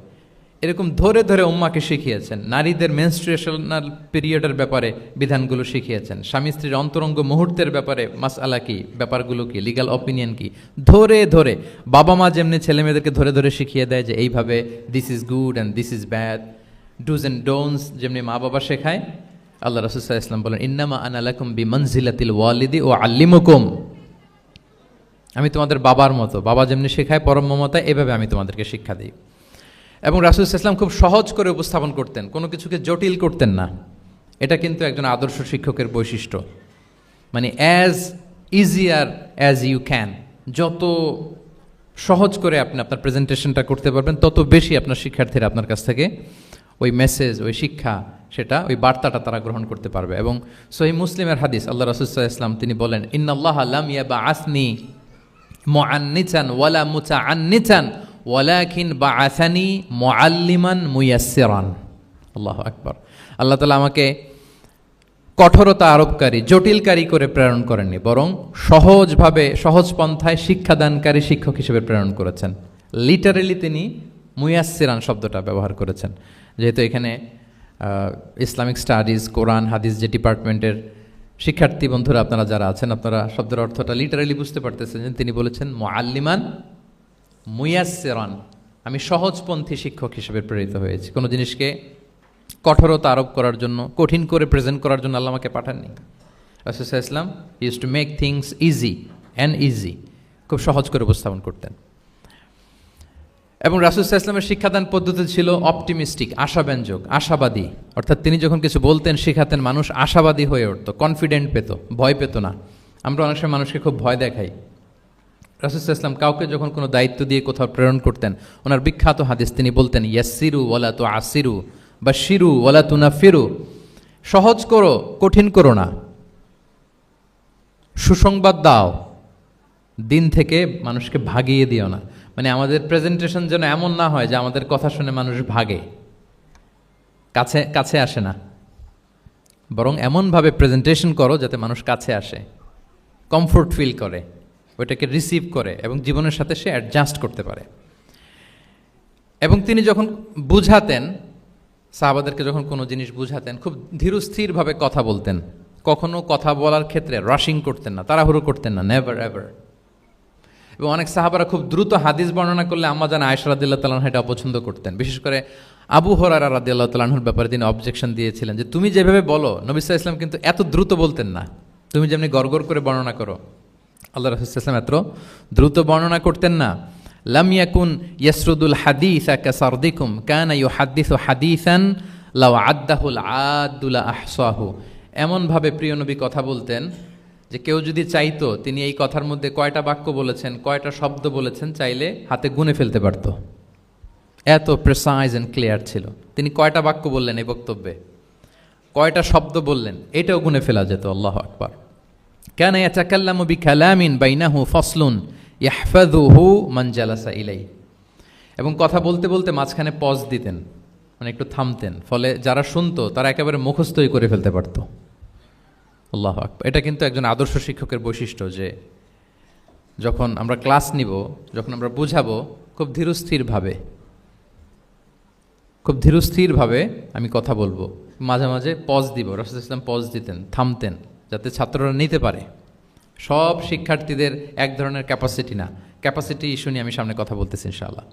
এরকম ধরে ধরে উম্মাকে শিখিয়েছেন। নারীদের মেনস্ট্রুয়েশনাল পিরিয়ডের ব্যাপারে বিধানগুলো শিখিয়েছেন। স্বামী স্ত্রীর অন্তরঙ্গ মুহূর্তের ব্যাপারে মাসআলা কি, ব্যাপারগুলো কি, লিগ্যাল অপিনিয়ন কি, ধরে ধরে বাবা মা যেমনি ছেলে মেয়েদেরকে ধরে ধরে শিখিয়ে দেয় যে এইভাবে this is good and this is bad, dos and don'ts যেমনি মা বাবা শেখায়, আল্লাহ রাসূল সাল্লাল্লাহু আলাইহি ওয়াসাল্লাম বলেন ইন্নামা আনা লাকুম বিমানজিলাতিল ওয়ালিদি ওয়া আল্লিমুকুম, আমি তোমাদের বাবার মতো, বাবা যেমনি শেখায় পরম মমতায়, এভাবে আমি তোমাদেরকে শিক্ষা দিই। এবং রাসূল সাল্লাল্লাহু আলাইহি ওয়াসাল্লাম খুব সহজ করে উপস্থাপন করতেন, কোনো কিছুকে জটিল করতেন না। এটা কিন্তু একজন আদর্শ শিক্ষকের বৈশিষ্ট্য। মানে as easier as you can, যত সহজ করে আপনি আপনার প্রেজেন্টেশনটা করতে পারবেন, তত বেশি আপনার শিক্ষার্থীরা আপনার কাছ থেকে ওই মেসেজ, ওই শিক্ষা, সেটা ওই বার্তাটা তারা গ্রহণ করতে পারবে। এবং সহিহ মুসলিমের হাদিস, আল্লাহ রাসূল সাল্লাল্লাহু আলাইহি ওয়াসাল্লাম তিনি বলেন ইন্নাল্লাহা লাম ইয়াবআসনি মুআন্নিতান ওয়ালা মুতাআন্নিতান ওয়ালাকিন বাআসানি মুআল্লিমান মুয়াসসিরান। আল্লাহু আকবার। আল্লাহ তাআলা আমাকে কঠোরতা আরোপকারী, জটিলকারী করে প্রেরণ করেননি, বরং সহজভাবে, সহজ পন্থায় শিক্ষাদানকারী শিক্ষক হিসেবে প্রেরণ করেছেন। লিটারেলি তিনি মুয়াসসিরান শব্দটা ব্যবহার করেছেন। যেহেতু এখানে ইসলামিক স্টাডিজ, কোরআন, হাদিস যে ডিপার্টমেন্টের শিক্ষার্থী বন্ধুরা আপনারা যারা আছেন, আপনারা শব্দের অর্থটা লিটারেলি বুঝতে পারতেছেন। তিনি বলেছেন মুআল্লিমান মুয়াসসিরান, আমি সহজপন্থী শিক্ষক হিসেবে প্রেরিত হয়েছি। কোনো জিনিসকে কঠোরতা আরোপ করার জন্য, কঠিন করে প্রেজেন্ট করার জন্য আল্লাহ আমাকে পাঠাননি। রাসূল সাল্লাল্লাহু আলাইহি ওয়াসাল্লাম use to make things easy and easy, খুব সহজ করে উপস্থাপন করতেন। এবং রাসূল সাল্লাল্লাহু আলাইহি ওয়াসাল্লামের শিক্ষাদান পদ্ধতি ছিল অপটিমিস্টিক, আশাব্যঞ্জক, আশাবাদী। অর্থাৎ তিনি যখন কিছু বলতেন, শেখাতেন, মানুষ আশাবাদী হয়ে উঠত, কনফিডেন্ট পেত, ভয় পেত না। আমরা অনেক সময় মানুষকে খুব ভয় দেখাই। রাসূল সাল্লাল্লাহু আলাইহি ওয়াসাল্লাম কাউকে যখন কোনো দায়িত্ব দিয়ে কোথাও প্রেরণ করতেন, ওনার বিখ্যাত হাদিস তিনি বলতেন ইয়াসসিরু ওয়ালা তুআসসিরু বাশশিরু ওয়ালা তুনাফিরু, সহজ করো, কঠিন করো না, সুসংবাদ দাও, দিন থেকে মানুষকে ভাগিয়ে দিও না। মানে আমাদের প্রেজেন্টেশন যেন এমন না হয় যে আমাদের কথা শুনে মানুষ ভাগে, কাছে কাছে আসে না, বরং এমনভাবে প্রেজেন্টেশন করো যাতে মানুষ কাছে আসে, কমফোর্ট ফিল করে, ওইটাকে রিসিভ করে এবং জীবনের সাথে সে অ্যাডজাস্ট করতে পারে। এবং তিনি যখন বুঝাতেন, সাহাবাদেরকে যখন কোনো জিনিস বুঝাতেন, খুব ধীরস্থিরভাবে কথা বলতেন। কখনো কথা বলার ক্ষেত্রে রাশিং করতেন না, তাড়াহুড়ো করতেন না, নেভার এভার। এবং অনেক সাহাবারা খুব দ্রুত হাদিস বর্ণনা করলে আম্মা জান আয়েশা রাদিয়াল্লাহু তাআলা আনহা এটা অপছন্দ করতেন। বিশেষ করে আবু হুরায়রা রাদিয়াল্লাহু তাআলা আনহুর ব্যাপারে তিনি অবজেকশন দিয়েছিলেন যে তুমি যেভাবে বলো, নবী সাল্লাল্লাহু আলাইহি ওয়াসাল্লাম কিন্তু এত দ্রুত বলতেন না, তুমি যেমনি গড়গড় করে বর্ণনা করো, আল্লাহ রাসূল সাল্লাল্লাহু আলাইহি ওয়াসাল্লাম এত দ্রুত বর্ণনা করতেন না। লাম ইয়াকুন ইয়াসরুদুল হাদিসা কাসারদিকুম কানা ইউহাদ্দিসু হাদিসান লাউ আদ্দাহুল আদ্দুলা আহসাহু, এমনভাবে প্রিয় নবী কথা বলতেন যে কেউ যদি চাইতো তিনি এই কথার মধ্যে কয়টা বাক্য বলেছেন, কয়টা শব্দ বলেছেন, চাইলে হাতে গুনে ফেলতে পারত। এত প্রেসাইজ অ্যান্ড ক্লিয়ার ছিল। তিনি কয়টা বাক্য বললেন এই বক্তব্যে, কয়টা শব্দ বললেন, এটাও গুনে ফেলা যেত। আল্লাহু আকবার। কানা ইয়াতাকাল্লামু বিকালামিন বাইনাহু ফাসলুন ইয়াহফাযুহু মান জালাসা ইলাই। এবং কথা বলতে বলতে মাঝখানে পজ দিতেন, মানে একটু থামতেন, ফলে যারা শুনতো তারা একেবারে মুখস্থই করে ফেলতে পারত। আল্লাহু আকবার। এটা কিন্তু একজন আদর্শ শিক্ষকের বৈশিষ্ট্য, যে যখন আমরা ক্লাস নিব, যখন আমরা বুঝাবো, খুব ধীরস্থিরভাবে আমি কথা বলবো, মাঝে মাঝে পজ দিব। রাসূল সাল্লাল্লাহু আলাইহি ওয়াসাল্লাম পজ দিতেন, থামতেন, যাতে ছাত্ররা নিতে পারে। সব শিক্ষার্থীদের এক ধরনের ক্যাপাসিটি না, ক্যাপাসিটি ইস্যু নিয়ে আমি সামনে কথা বলতেছি ইনশাআল্লাহ।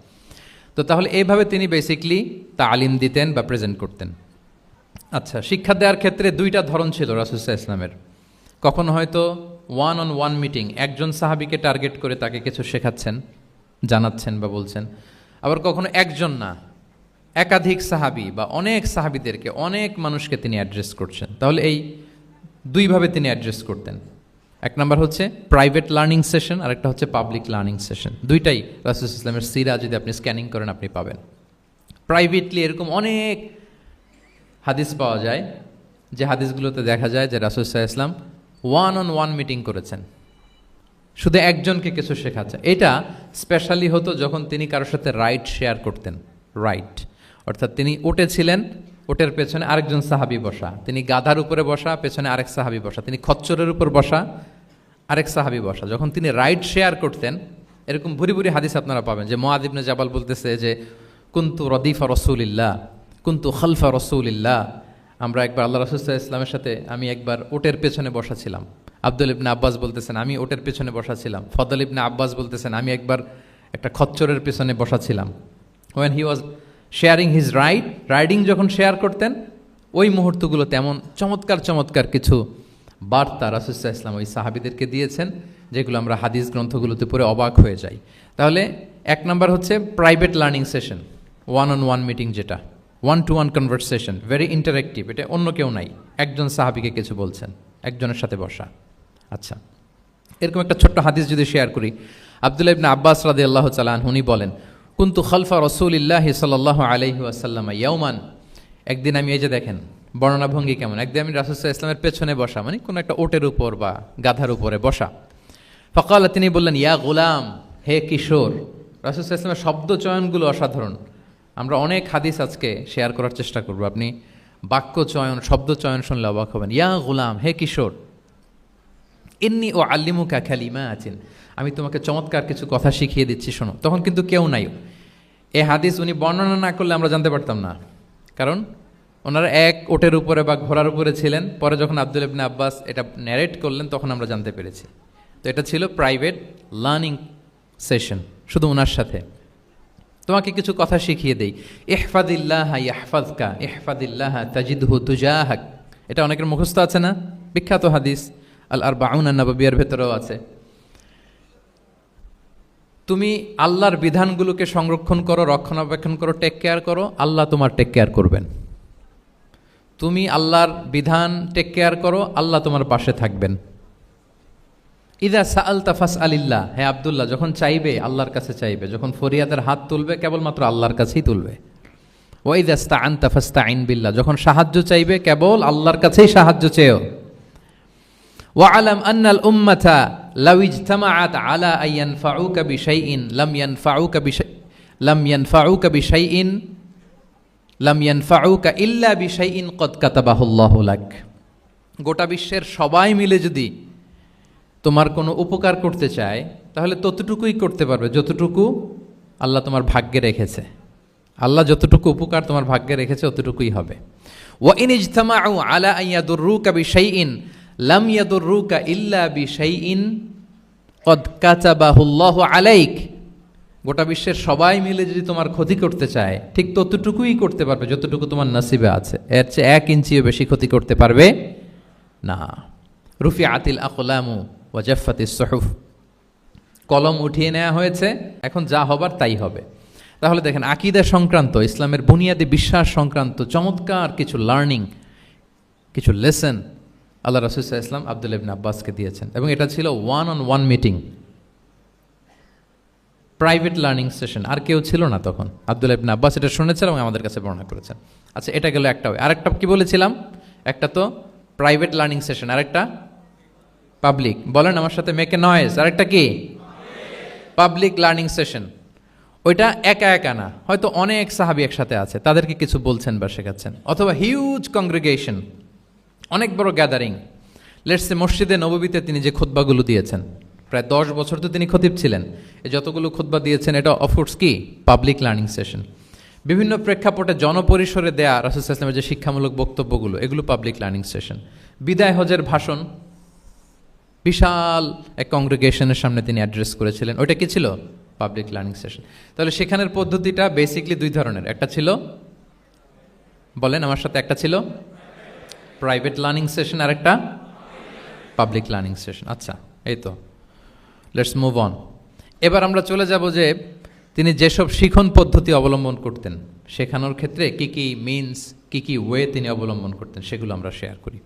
তো তাহলে এইভাবে তিনি বেসিকলি তালিম দিতেন বা প্রেজেন্ট করতেন। আচ্ছা, শিক্ষা দেওয়ার ক্ষেত্রে দুইটা ধরন ছিল রাসূল সাল্লাল্লাহু আলাইহি ওয়াসাল্লামের। কখনো হয়তো 1-on-1 মিটিং, একজন সাহাবীকে টার্গেট করে তাকে কিছু শেখাচ্ছেন, জানাচ্ছেন বা বলছেন। আবার কখনো একজন না, একাধিক সাহাবী বা অনেক সাহাবীদেরকে, অনেক মানুষকে তিনি অ্যাড্রেস করছেন। তাহলে এই দুইভাবে তিনি অ্যাড্রেস করতেন। এক নাম্বার হচ্ছে প্রাইভেট লার্নিং সেশন, আর একটা হচ্ছে পাবলিক লার্নিং সেশন। দুইটাই রাসূল সাল্লাল্লাহু আলাইহি ওয়াসাল্লামের সিরা যদি আপনি স্ক্যানিং করেন আপনি পাবেন। প্রাইভেটলি এরকম অনেক হাদিস পাওয়া যায়, যে হাদিসগুলোতে দেখা যায় যে রাসূল সাল্লাল্লাহু আলাইহি ওয়াসাল্লাম 1-on-1 মিটিং করেছেন, শুধু একজনকে কিছু শেখাচ্ছে। এটা স্পেশালি হতো যখন তিনি কারোর সাথে রাইড শেয়ার করতেন। রাইড অর্থাৎ তিনি উঠেছিলেন, ওটের পেছনে আরেকজন সাহাবী বসা, তিনি গাধার উপরে বসা, পেছনে আরেক সাহাবী বসা, তিনি খচ্চরের উপর বসা, আরেক সাহাবী বসা। যখন তিনি রাইড শেয়ার করতেন, এরকম ভুরি ভুরি হাদিস আপনারা পাবেন, যে মুআয ইবনে জাবাল বলতেছে যে কুনতু রদিফা রাসূলিল্লাহ, কুনতু খালফা রাসূলিল্লাহ। আমরা একবার আল্লাহ রাসূল সাল্লাল্লাহু আলাইহি ওয়াসাল্লামের সাথে আমি একবার ওটের পেছনে বসা ছিলাম। আব্দুল ইবনে আব্বাস বলতেছেন আমি ওটের পেছনে বসা ছিলাম। ফদল ইবনে আব্বাস বলতেছেন আমি একবার একটা খচ্চরের পেছনে বসা ছিলাম। When he was sharing his riding যখন শেয়ার করতেন, ওই মুহূর্তগুলো তেমন চমৎকার চমৎকার কিছু বার্তা রাসূল সাল্লাল্লাহু আলাইহি ওয়াসাল্লাম ওই সাহাবীদেরকে দিয়েছেন, যেগুলো আমরা হাদিস গ্রন্থগুলোতে পড়ে অবাক হয়ে যাই। তাহলে এক নাম্বার হচ্ছে private learning session, 1-on-1 meeting, যেটা 1-to-1 কনভারসেশন, ভেরি ইন্টারেক্টিভ। এটা অন্য কেউ নাই, একজন সাহাবীকে কিছু বলছেন, একজনের সাথে বসা। আচ্ছা, এরকম একটা ছোট্ট হাদিস যদি শেয়ার করি, আব্দুল্লাহ ইবনে আব্বাস রাদিয়াল্লাহু তাআলা আনহু উনি বলেন, কুনতু খালফা রাসূলিল্লাহি সাল্লাল্লাহু আলাইহি ওয়াসাল্লাম ইয়াওমান। একদিন আমি, এই যে দেখেন বর্ণনা ভঙ্গি কেমন, একদিন আমি রাসূল সাল্লাল্লাহু আলাইহি ওয়াসাল্লামের পেছনে বসা, মানে কোনো একটা ওটের উপর বা গাধার উপরে বসা। ফাকালা, তিনি বললেন, ইয়া গুলাম, হে কিশোর। রাসূল সাল্লাল্লাহু আলাইহি ওয়াসাল্লামের শব্দ চয়নগুলো অসাধারণ। আমরা অনেক হাদিস আজকে শেয়ার করার চেষ্টা করব, আপনি বাক্য চয়ন, শব্দ চয়ন শুনলে অবাক হবেন। ইয়া গুলাম, হে কিশোর, ইন্নী ও আল্লিমুকা কালিমাতিন, আমি তোমাকে চমৎকার কিছু কথা শিখিয়ে দিচ্ছি, শোনো। তখন কিন্তু কেউ নাই। এই হাদিস উনি বর্ণনা না করলে আমরা জানতে পারতাম না, কারণ ওনারা এক ওটের উপরে বা ঘোড়ার উপরে ছিলেন। পরে যখন আব্দুল ইবনে আব্বাস এটা ন্যারেট করলেন, তখন আমরা জানতে পেরেছি। তো এটা ছিল প্রাইভেট লার্নিং সেশন, শুধু ওনার সাথে। তোমাকে কিছু কথা শিখিয়ে দেই। ইহফাদিল্লাহ ইয়াহফাযকা, ইহফাদিল্লাহ তাজিদহু তুজাহাক। এটা অনেকের মুখস্থ আছে না, বিখ্যাত হাদিস, আল আরবাউন আন-নববিয়ার ভেতরেও আছে। তুমি আল্লাহর বিধানগুলোকে সংরক্ষণ করো, রক্ষণাবেক্ষণ করো, টেক কেয়ার করো, আল্লাহ তোমার টেক কেয়ার করবেন। তুমি আল্লাহর বিধান টেক কেয়ার করো, আল্লাহ তোমার পাশে থাকবেন। ইদা সাআলতা ফাসআলিল্লাহ, হে আব্দুল্লাহ, যখন চাইবে আল্লাহর কাছে চাইবে, যখন ফরিয়াদের হাত তুলবে কেবলমাত্র আল্লাহর কাছেই তুলবে। ওয়া ইদা ইসতাআনতা ফাসতাঈন বিল্লাহ, যখন সাহায্য চাইবে কেবল আল্লাহর কাছেই সাহায্য চেয়েও। ওয়া আলাম আন্নাল উম্মাতা লাউ ইজতামাআত আলা আন ইয়ানফাউকা বিশাইইন লাম ইয়ানফাউকা ইল্লা বিশাইইন কদ কাতাবাহুল্লাহু লাক। গোটা বিশ্বের সবাই মিলে যদি তোমার কোনো উপকার করতে চায়, তাহলে ততটুকুই করতে পারবে যতটুকু আল্লাহ তোমার ভাগ্যে রেখেছে। আল্লাহ যতটুকু উপকার তোমার ভাগ্যে রেখেছে অতটুকুই হবে। ওয়া ইন ইজতামাউ আলা আন ইয়াদুররুকা বিশাইইন লাম ইয়াদুররুকা ইল্লা বিশাইইন কদ কাতাবাহুল্লাহু আলাইক। গোটা বিশ্বের সবাই মিলে যদি তোমার ক্ষতি করতে চায়, ঠিক ততটুকুই করতে পারবে যতটুকু তোমার নসিবে আছে। এর চেয়ে 1 ইঞ্চিও বেশি ক্ষতি করতে পারবে না। রুফিআতিল আকলামু ওয়া জাফফাতিস সুহুফ, কলম উঠিয়ে নেওয়া হয়েছে, এখন যা হবার তাই হবে। তাহলে দেখেন, আকীদা সংক্রান্ত, ইসলামের বুনিয়াদি বিশ্বাস সংক্রান্ত চমৎকার কিছু লার্নিং, কিছু লেসন আল্লাহ রাসূল সাল্লাল্লাহু আলাইহি ওয়াসাল্লাম আব্দুল্লাহ ইবনে আব্বাসকে দিয়েছেন, এবং এটা ছিল 1-on-1 meeting, private learning session. আর কেউ ছিল না তখন। আব্দুল্লাহ ইবনে আব্বাস এটা শুনেছেন এবং আমাদের কাছে বর্ণনা করেছেন। আচ্ছা, এটা গেল একটা ওয়ে। আরেকটা কি বলেছিলাম? একটা তো প্রাইভেট লার্নিং সেশন, আরেকটা পাবলিক। বলেন আমার সাথে, মেক এ নয়েজ। আরেকটা কি? Public learning session. ওইটা একা একা না, হয়তো অনেক সাহাবী একসাথে আছে, তাদেরকে কিছু বলছেন বা শেখাচ্ছেন, অথবা হিউজ কংগ্রেগেশন, অনেক বড় গ্যাদারিং। লেটস সে মসজিদে নববীতে তিনি যে খুতবাগুলো দিয়েছেন, প্রায় 10 বছর তো তিনি খতিব ছিলেন, এই যতগুলো খুতবা দিয়েছেন এটা অফকোর্স কি পাবলিক লার্নিং সেশন। বিভিন্ন প্রেক্ষাপটে জনপরিসরে দেয়া রাসূল সাল্লাল্লাহু আলাইহি ওয়াসাল্লামের যে শিক্ষামূলক বক্তব্যগুলো, এগুলো পাবলিক লার্নিং সেশন। বিদায় হজের ভাষণ বিশাল এক কংগ্রেগেশনের সামনে তিনি অ্যাড্রেস করেছিলেন, ওইটা কি ছিল? Public learning session. তাহলে সেখানের পদ্ধতিটা বেসিকলি দুই ধরনের। একটা ছিল, বলেন আমার সাথে, একটা ছিল প্রাইভেট লার্নিং সেশন, আর একটা পাবলিক লার্নিং সেশন। আচ্ছা, এই তো, লেটস মুভ অন। এবার আমরা চলে যাব যে তিনি যেসব শিখন পদ্ধতি অবলম্বন করতেন, শেখানোর ক্ষেত্রে কি কি মিনস, কি কি ওয়ে তিনি অবলম্বন করতেন, সেগুলো আমরা শেয়ার করি।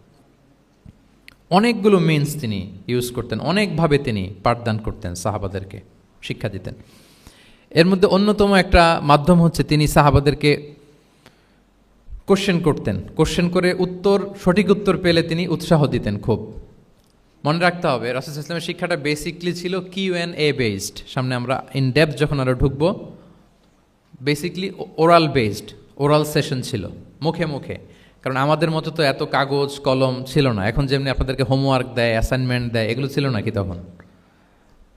অনেকগুলো মিনস তিনি ইউজ করতেন, অনেকভাবে তিনি পাঠদান করতেন, সাহাবাদেরকে শিক্ষা দিতেন। এর মধ্যে অন্যতম একটা মাধ্যম হচ্ছে তিনি সাহাবাদেরকে কোশ্চেন করতেন, কোশ্চেন করে সঠিক উত্তর পেলে তিনি উৎসাহ দিতেন খুব। মনে রাখতে হবে রাসূল সাল্লাল্লাহু আলাইহি ওয়াসাল্লামের শিক্ষাটা বেসিকলি ছিল Q&A বেসড। সামনে আমরা ইন ডেপথ যখন আরও ঢুকবো, basically oral based, oral session ছিল, মুখে মুখে। কারণ আমাদের মতো তো এত কাগজ কলম ছিল না। এখন যেমনি আপনাদেরকে হোমওয়ার্ক দেয়, অ্যাসাইনমেন্ট দেয়, এগুলো ছিল নাকি তখন?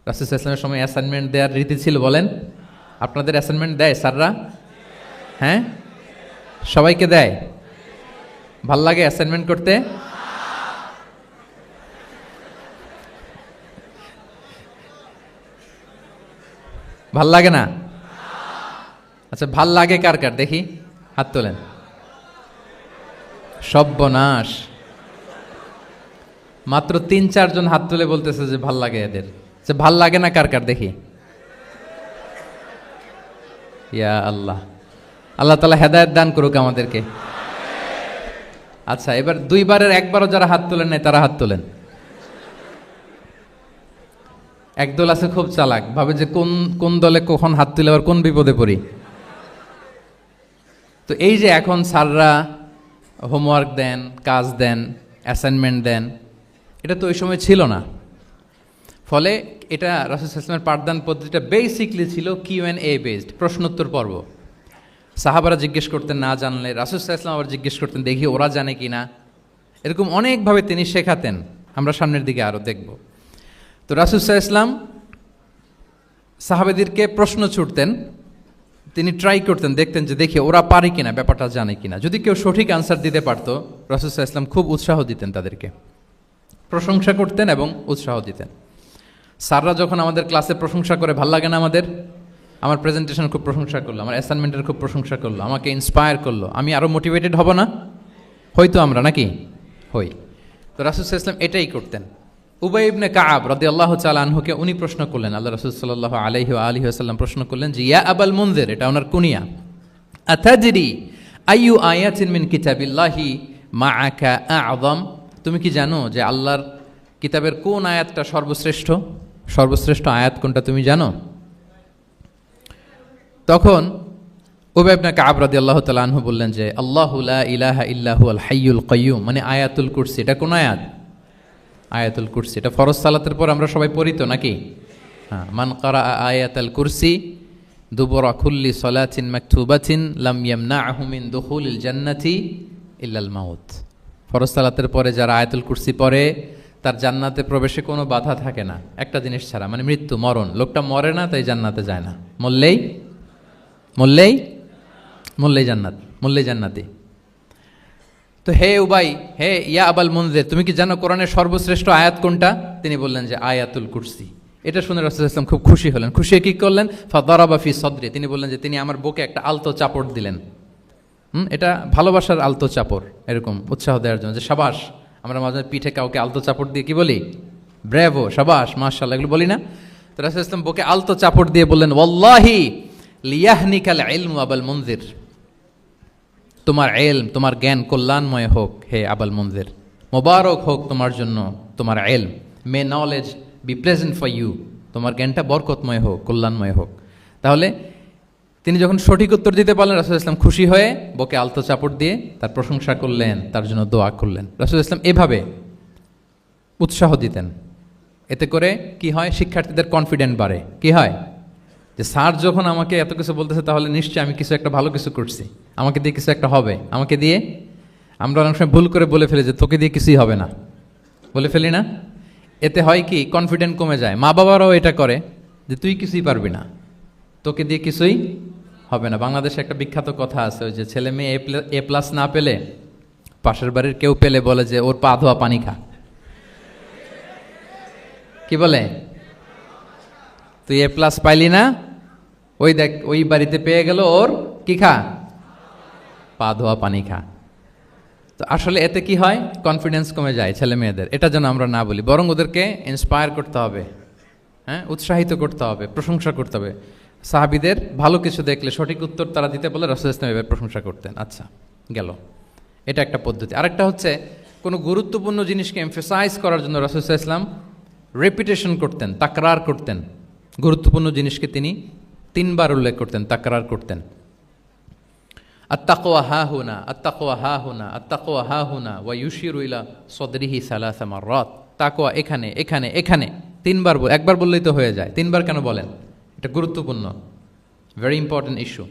রাসূল সাল্লাল্লাহু আলাইহি ওয়াসাল্লামের সময় অ্যাসাইনমেন্ট দেওয়ার রীতি ছিল? বলেন, আপনাদের অ্যাসাইনমেন্ট দেয় স্যাররা? হ্যাঁ, সবাইকে দেয়? ভাল লাগে অ্যাসাইনমেন্ট করতে? ভাল লাগে না? আচ্ছা, ভাল লাগে কার কার দেখি, হাত তোলেন। সর্বনাশ, মাত্র 3-4 জন হাত তুলে বলতেছে যে ভাল লাগে এদের। আচ্ছা, ভাল লাগে না কার কার দেখি? ইয়া আল্লাহ, আল্লাহ তাআলা হেদায়েত দান করুক আমাদেরকে। আচ্ছা, এবার 2 বারের একবারও যারা হাত তোলেন নাই তারা হাত তোলেন। একদল আছে খুব চালাক, ভাবে যে কোন দলে কখন হাত তুলে আবার কোন বিপদে পড়ি। তো এই যে এখন স্যাররা হোমওয়ার্ক দেন, কাজ দেন, অ্যাসাইনমেন্ট দেন, এটা তো ওই সময় ছিল না। ফলে এটা রাসূল সাল্লাল্লাহু আলাইহি ওয়াসাল্লামের পাঠদান পদ্ধতিটা বেসিকলি ছিল Q&A বেসড, প্রশ্নোত্তর পর্ব। সাহাবারা জিজ্ঞেস করতেন, না জানলে রাসূল সাল্লাল্লাহু আলাইহি ওয়াসাল্লাম আবার জিজ্ঞেস করতেন, দেখি ওরা জানে কি না। এরকম অনেকভাবে তিনি শেখাতেন, আমরা সামনের দিকে আরও দেখব। তো রাসূল সাল্লাল্লাহু আলাইহি ওয়াসাল্লাম সাহাবাদেরকে প্রশ্ন ছুড়তেন, তিনি ট্রাই করতেন, দেখতেন যে দেখি ওরা পারে কিনা, ব্যাপারটা জানে কিনা। যদি কেউ সঠিক আনসার দিতে পারতো, রাসূল সাল্লাল্লাহু আলাইহি ওয়াসাল্লাম খুব উৎসাহ দিতেন, তাদেরকে প্রশংসা করতেন এবং উৎসাহ দিতেন। স্যাররা যখন আমাদের ক্লাসে প্রশংসা করে, ভাল লাগে না আমাদের? আমার প্রেজেন্টেশন খুব প্রশংসা করলো, আমার অ্যাসাইনমেন্টের খুব প্রশংসা করলো, আমাকে ইন্সপায়ার করলো, আমি আরও মোটিভেটেড হব না? হয়তো আমরা নাকি হই। তো রাসূল সাল্লাল্লাহু আলাইহি ওয়াসাল্লাম এটাই করতেন। উবাই ইবনে কাআব রাদিয়াল্লাহু তাআলা আনহুকে উনি প্রশ্ন করলেন, আল্লাহ রাসূল সাল্লাল্লাহু আলাইহি ওয়া আলিহি ওয়াসাল্লাম প্রশ্ন করলেন যে, ইয়া আবাল মুনজির, এটা ওনার কুনিয়া, আতাদরি আইয়ু আয়াতিন মিন কিতাবিল্লাহি মাআকা আ'যাম, তুমি কি জানো যে আল্লাহর কিতাবের কোন আয়াতটা সর্বশ্রেষ্ঠ? সর্বশ্রেষ্ঠ আয়াত কোনটা তুমি জানো? তখন উবাই ইবনে কাআব রাদিয়াল্লাহু তাআলা আনহু বললেন যে, আল্লাহু লা ইলাহা ইল্লা হুয়াল হাইয়ুল কাইয়্যুম, মানে আয়াতুল কুরসি। এটা কোন আয়াত? আয়াতুল কুরসি। এটা ফরজ সালাতের পর আমরা সবাই পড়ি তো নাকি? হ্যাঁ, মান কারা আয়াতুল কুরসি দুবরা কুল্লি সালাতিন মাকতুবাতিন লাম ইয়ামনাহু মিন দুখুলিল জান্নাতি ইল্লাল মাউত। ফরজ সালাতের পরে যারা আয়াতুল কুরসি পড়ে, তার জান্নাতে প্রবেশে কোনো বাধা থাকে না, একটা জিনিস ছাড়া, মানে মৃত্যু, মরণ। লোকটা মরে না, তাই জান্নাতে যায় না। মরলেই জান্নাতি। তো হে উবাই, হে ইয়া আবাল মুনজির, তুমি কি জানো কোরআনের সর্বশ্রেষ্ঠ আয়াত কোনটা? তিনি বললেন যে আয়াতুল কুরসি। এটা শুনে রাসূল সাল্লাল্লাহু আলাইহি ওয়াসাল্লাম খুব খুশি হলেন। খুশি কি করলেন? ফাদারাবা ফি সদরি, তিনি বললেন যে তিনি আমার বুকে একটা আলতো চাপড় দিলেন। এটা ভালোবাসার আলতো চাপড়, এরকম উৎসাহ দেওয়ার জন্য, যে সাবাস। আমরা মাঝে পিঠে কাউকে আলতো চাপড় দিয়ে কি বলি? ব্রেভো, সাবাস, মাশাআল্লাহ, এগুলো বলি না? তো রাসূল সাল্লাল্লাহু আলাইহি ওয়াসাল্লাম বুকে আলতো চাপড় দিয়ে বললেন, ওয়াল্লাহি লিয়াহনিকাল ইলমু আবাল মুনজির, তোমার ইলম, তোমার জ্ঞান কল্যাণময় হোক হে আবাল মুনজির। মোবারক হোক তোমার জন্য তোমার ইলম, may knowledge be pleasant for you, তোমার জ্ঞানটা বরকতময় হোক, কল্যাণময় হোক। তাহলে তিনি যখন সঠিক উত্তর দিতে পারলেন, রাসূল ইসলাম খুশি হয়ে বকে আলতো চাপড় দিয়ে তার প্রশংসা করলেন, তার জন্য দোয়া করলেন। রাসূল ইসলাম এভাবে উৎসাহ দিতেন। এতে করে কি হয়, শিক্ষার্থীদের কনফিডেন্ট বাড়ে। কি হয় যে স্যার যখন আমাকে এত কিছু বলতেছে, তাহলে নিশ্চয়ই আমি কিছু একটা ভালো কিছু করছি, আমাকে দিয়ে কিছু একটা হবে। আমাকে দিয়ে, আমরা অনেক সময় ভুল করে বলে ফেলি যে তোকে দিয়ে কিছুই হবে না, বলে ফেলি না? এতে হয় কি, কনফিডেন্ট কমে যায়। মা বাবারাও এটা করে যে তুই কিছুই পারবি না, তোকে দিয়ে কিছুই হবে না। বাংলাদেশে একটা বিখ্যাত কথা আছে, ওই যে ছেলে মেয়ে এ প্লাস না পেলে পাশের বাড়ির কেউ পেলে বলে যে ওর পা ধোয়া পানি খা। কি বলে, তুই এ প্লাস পাইলি না, ওই দেখ ওই বাড়িতে পেয়ে গেল, ওর কি খা, পা ধোয়া পানি খা। তো আসলে এতে কি হয়, কনফিডেন্স কমে যায় ছেলে মেয়েদের। এটা যেন আমরা না বলি, বরং ওদেরকে ইন্সপায়ার করতে হবে, হ্যাঁ, উৎসাহিত করতে হবে, প্রশংসা করতে হবে। সাহাবীদের ভালো কিছু দেখলে সঠিক উত্তর তারা দিতে বলে রাসূল ইসলাম এভাবে প্রশংসা করতেন। আচ্ছা, গেল, এটা একটা পদ্ধতি। আরেকটা হচ্ছে, কোনো গুরুত্বপূর্ণ জিনিসকে এমফেসাইজ করার জন্য রাসূল ইসলাম রেপিটেশন করতেন, তাকরার করতেন। গুরুত্বপূর্ণ জিনিসকে তিনি 3 বার উল্লেখ করতেন, তাকরার করতেন। আত্তাকওয়া হা হুনা, আত্তাকওয়া হা হুনা, আত্তাকওয়া হা হুনা, ওয়া ইউশিরু ইলা সদরিহি সালাসা মাররাত। তাকওয়া এখানে, এখানে, এখানে 3 বার। একবার বললেই তো হয়ে যায়, 3 বার কেন বলেন? এটা গুরুত্বপূর্ণ, ভেরি ইম্পর্টেন্ট ইস্যু।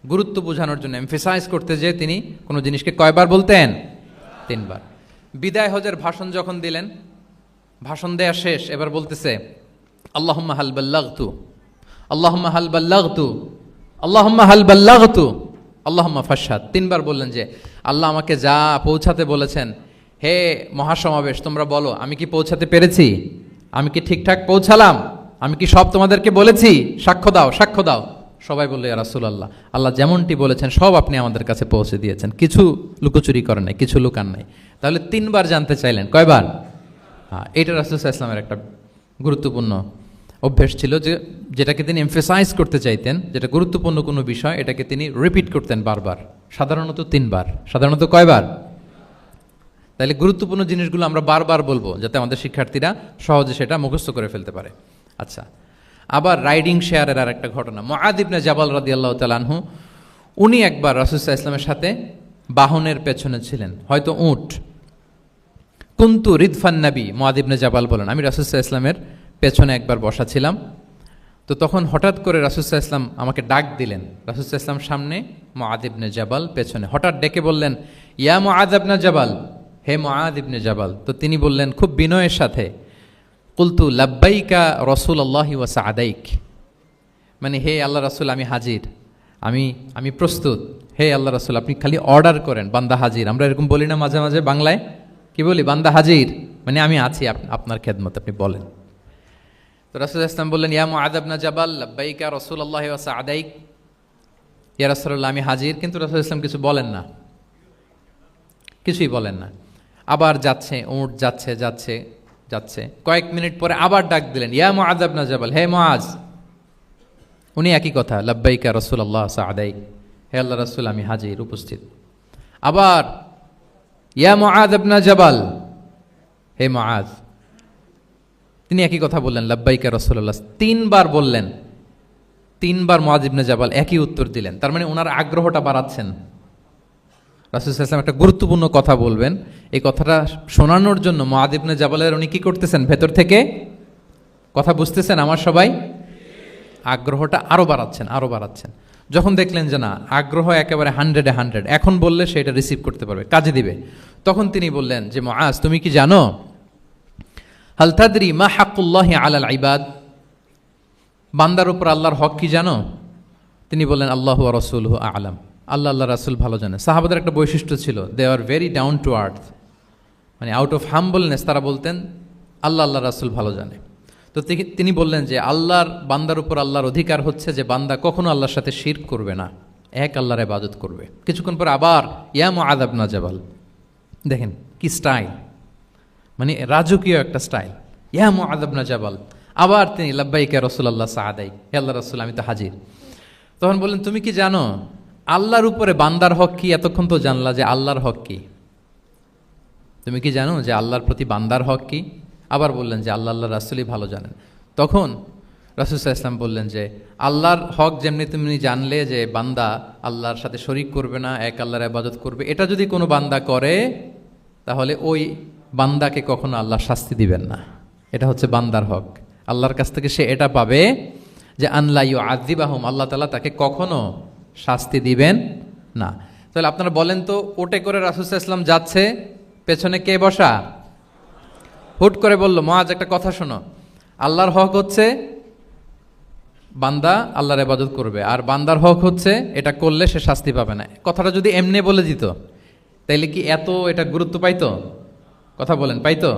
গুরুত্ব বোঝানোর জন্য, এমফেসাইজ করতে যে তিনি কোনো জিনিসকে কয়বার বলতেন? 3 বার। বিদায় হজের ভাষণ যখন দিলেন, ভাষণ দেয়া শেষ, এবার বলতেছে আল্লাহুম্মা হাল বাল্লাগতু, আল্লাহুম্মা হাল বাল্লাগতু, আল্লাহুম্মা হাল বাল্লাগতু, আল্লাহুম্মা ফাশহাদ। 3 বার বললেন যে আল্লাহ আমাকে যা পৌঁছাতে বলেছেন, হে মহাসমাবেশ তোমরা বলো আমি কি পৌঁছাতে পেরেছি? আমি কি ঠিকঠাক পৌঁছালাম? আমি কি সব তোমাদেরকে বলেছি? সাক্ষ্য দাও, সাক্ষ্য দাও। সবাই বললো ইয়া রাসূলুল্লাহ, আল্লাহ যেমনটি বলেছেন সব আপনি আমাদের কাছে পৌঁছে দিয়েছেন, কিছু লুকোচুরি করেন নাই, কিছু লুকান নাই। তাহলে 3 বার জানতে চাইলেন, কয়বার? হ্যাঁ, এটা রাসূল সাল্লাল্লাহু আলাইহি ওয়াসাল্লামের একটা গুরুত্বপূর্ণ অভ্যেস ছিল, যে যেটাকে তিনি এমফেসাইজ করতে চাইতেন, যেটা গুরুত্বপূর্ণ কোনো বিষয়, এটাকে তিনি রিপিট করতেন বারবার, সাধারণত 3 বার। সাধারণত কয়বার? তাহলে গুরুত্বপূর্ণ জিনিসগুলো আমরা বারবার বলবো, যাতে আমাদের শিক্ষার্থীরা সহজে সেটা মুখস্থ করে ফেলতে পারে। আচ্ছা, আবার রাইডিং শেয়ারের আর একটা ঘটনা। মুআয ইবনে জাবাল রাদিয়াল্লাহু তাআলা আনহু, উনি একবার রাসূল সাল্লাল্লাহু আলাইহি ওয়াসাল্লামের সাথে বাহনের পেছনে ছিলেন, হয়তো উট। কুনতু রিদফান নবী, মুআয ইবনে জাবাল বলেন, আমি রাসূল সাল্লাল্লাহু আলাইহি ওয়াসাল্লামের পেছনে একবার বসা ছিলাম। তো তখন হঠাৎ করে রাসূল সাল্লাল্লাহু আলাইহি ওয়াসাল্লাম আমাকে ডাক দিলেন। রাসূল সাল্লাল্লাহু আলাইহি ওয়াসাল্লাম সামনে, মুআয ইবনে জাবাল পেছনে। হঠাৎ ডেকে বললেন, ইয়া মুআয ইবনে জাবাল, হে মুআয ইবনে জাবাল। তো তিনি বললেন খুব বিনয়ের সাথে, কুলতু লাব্বাইকা রাসূলুল্লাহি ওয়া সাআদাইক, মানে হে আল্লাহ রাসূল আমি হাজির, আমি প্রস্তুত। হে আল্লাহ রাসূল আপনি খালি অর্ডার করেন, বান্দা হাজির। আমরা এরকম বলি না মাঝে মাঝে বাংলায়, কি বলি? বান্দা হাজির, মানে আমি আছি আপনার খেদমত, আপনি বলেন। তো রাসূল সাল্লাল্লাহু আলাইহি ওয়াসাল্লাম বললেন, ইয়া মুআয ইবনে জাবাল লাব্বাইকা রাসূলুল্লাহি ওয়া সাআদাইক, ইয়া রাসূলুল্লাহ আমি হাজির। কিন্তু রাসূল সাল্লাল্লাহু আলাইহি ওয়াসাল্লাম কিছু বলেন না, কিছুই বলেন না। আবার যাচ্ছে, উট যাচ্ছে যাচ্ছে যাচ্ছে, কয়েক মিনিট পরে আবার ডাক দিলেন, ইয়া মুআয ইবনে জাবাল, হে মুআয। উনি একই কথা, লাব্বাইকা রাসূলুল্লাহ সাআদাইক, হে আল্লাহ রাসূল আমি হাজির, উপস্থিত। আবার ইয়া মুআয ইবনে জাবাল, হে মুআয। তিনি একই কথা বললেন, লাব্বাইকা রাসূলুল্লাহ। 3 বার বললেন, 3 বার মুআয ইবনে জাবাল একই উত্তর দিলেন। তার মানে ওনার আগ্রহটা বাড়াচ্ছেন। রাসূল সাল্লাল্লাহু আলাইহি ওয়াসাল্লাম একটা গুরুত্বপূর্ণ কথা বলবেন, এই কথাটা শোনানোর জন্য মুআয ইবনে জাবালের উনি কি করতেছেন? ভেতর থেকে কথা বুঝতেছেন আমার সবাই? আগ্রহটা আরো বাড়াচ্ছেন, আরো বাড়াচ্ছেন। যখন দেখলেন যে না, আগ্রহ একেবারে 100-এ 100, এখন বললে সেটা রিসিভ করতে পারবে, কাজে দিবে, তখন তিনি বললেন যে মুআয তুমি কি জানো, হাল তাদরি মা হাক্কুল্লাহি আলাল ইবাদ, বান্দার উপর আল্লাহর হক কি জানো? তিনি বললেন আল্লাহু ওয়া রাসূলুহু আ'লাম, আল্লাহ আল্লাহ রাসূল ভালো জানে। সাহাবাদের একটা বৈশিষ্ট্য ছিল, they are very down to earth, মানে আউট অফ হাম্বলনেস তারা বলতেন আল্লাহ আল্লাহ রাসূল ভালো জানে। তো তিনি বললেন যে আল্লাহর, বান্দার উপর আল্লাহর অধিকার হচ্ছে যে বান্দা কখনো আল্লাহর সাথে শিরক করবে না, এক আল্লাহর ইবাদত করবে। কিছুক্ষণ পর আবার ইয়া মুআয ইবনে জাবাল, দেখেন কি স্টাইল, মানে রাজকীয় একটা স্টাইল, ইয়া মুআয ইবনে জাবাল। আবার তিনি লাব্বাইকা রাসূলুল্লাহ সাআদাইক, হে আল্লাহ রাসূল আমি তো হাজির। তখন বললেন তুমি কি জানো আল্লাহর উপরে বান্দার হক কি? এতক্ষণ তো জানলা যে আল্লাহর হক কি। তুমি কি জানো যে আল্লাহর প্রতি বান্দার হক কি? আবার বললেন যে আল্লাহ রাসূলই ভালো জানেন। তখন রাসূল সাল্লাল্লাহু আলাইহি ওয়াসাল্লাম বললেন যে আল্লাহর হক যেমনি তুমি জানলে যে বান্দা আল্লাহর সাথে শরীক করবে না, এক আল্লাহর ইবাদত করবে, এটা যদি কোনো বান্দা করে তাহলে ওই বান্দাকে কখনো আল্লাহ শাস্তি দিবেন না। এটা হচ্ছে বান্দার হক। আল্লাহর কাছ থেকে সে এটা পাবে যে আনলা ইউআযিবাহুম, আল্লাহ তাআলা তাকে কখনো শাস্তি দিবেন না। তাহলে আপনারা বলেন তো, ওটে করে রাসূল সাল্লাল্লাহু আলাইহি ওয়াসাল্লাম যাচ্ছে, পেছনে কে বসা? হুট করে বলল, মুআজ একটা কথা শোনো, আল্লাহর হক হচ্ছে বান্দা আল্লাহর ইবাদত করবে, আর বান্দার হক হচ্ছে এটা করলে সে শাস্তি পাবে না। কথাটা যদি এমনি বলে দিত তাইলে কি এত এটা গুরুত্ব পাইতো? কথা বলেন, পাইতো?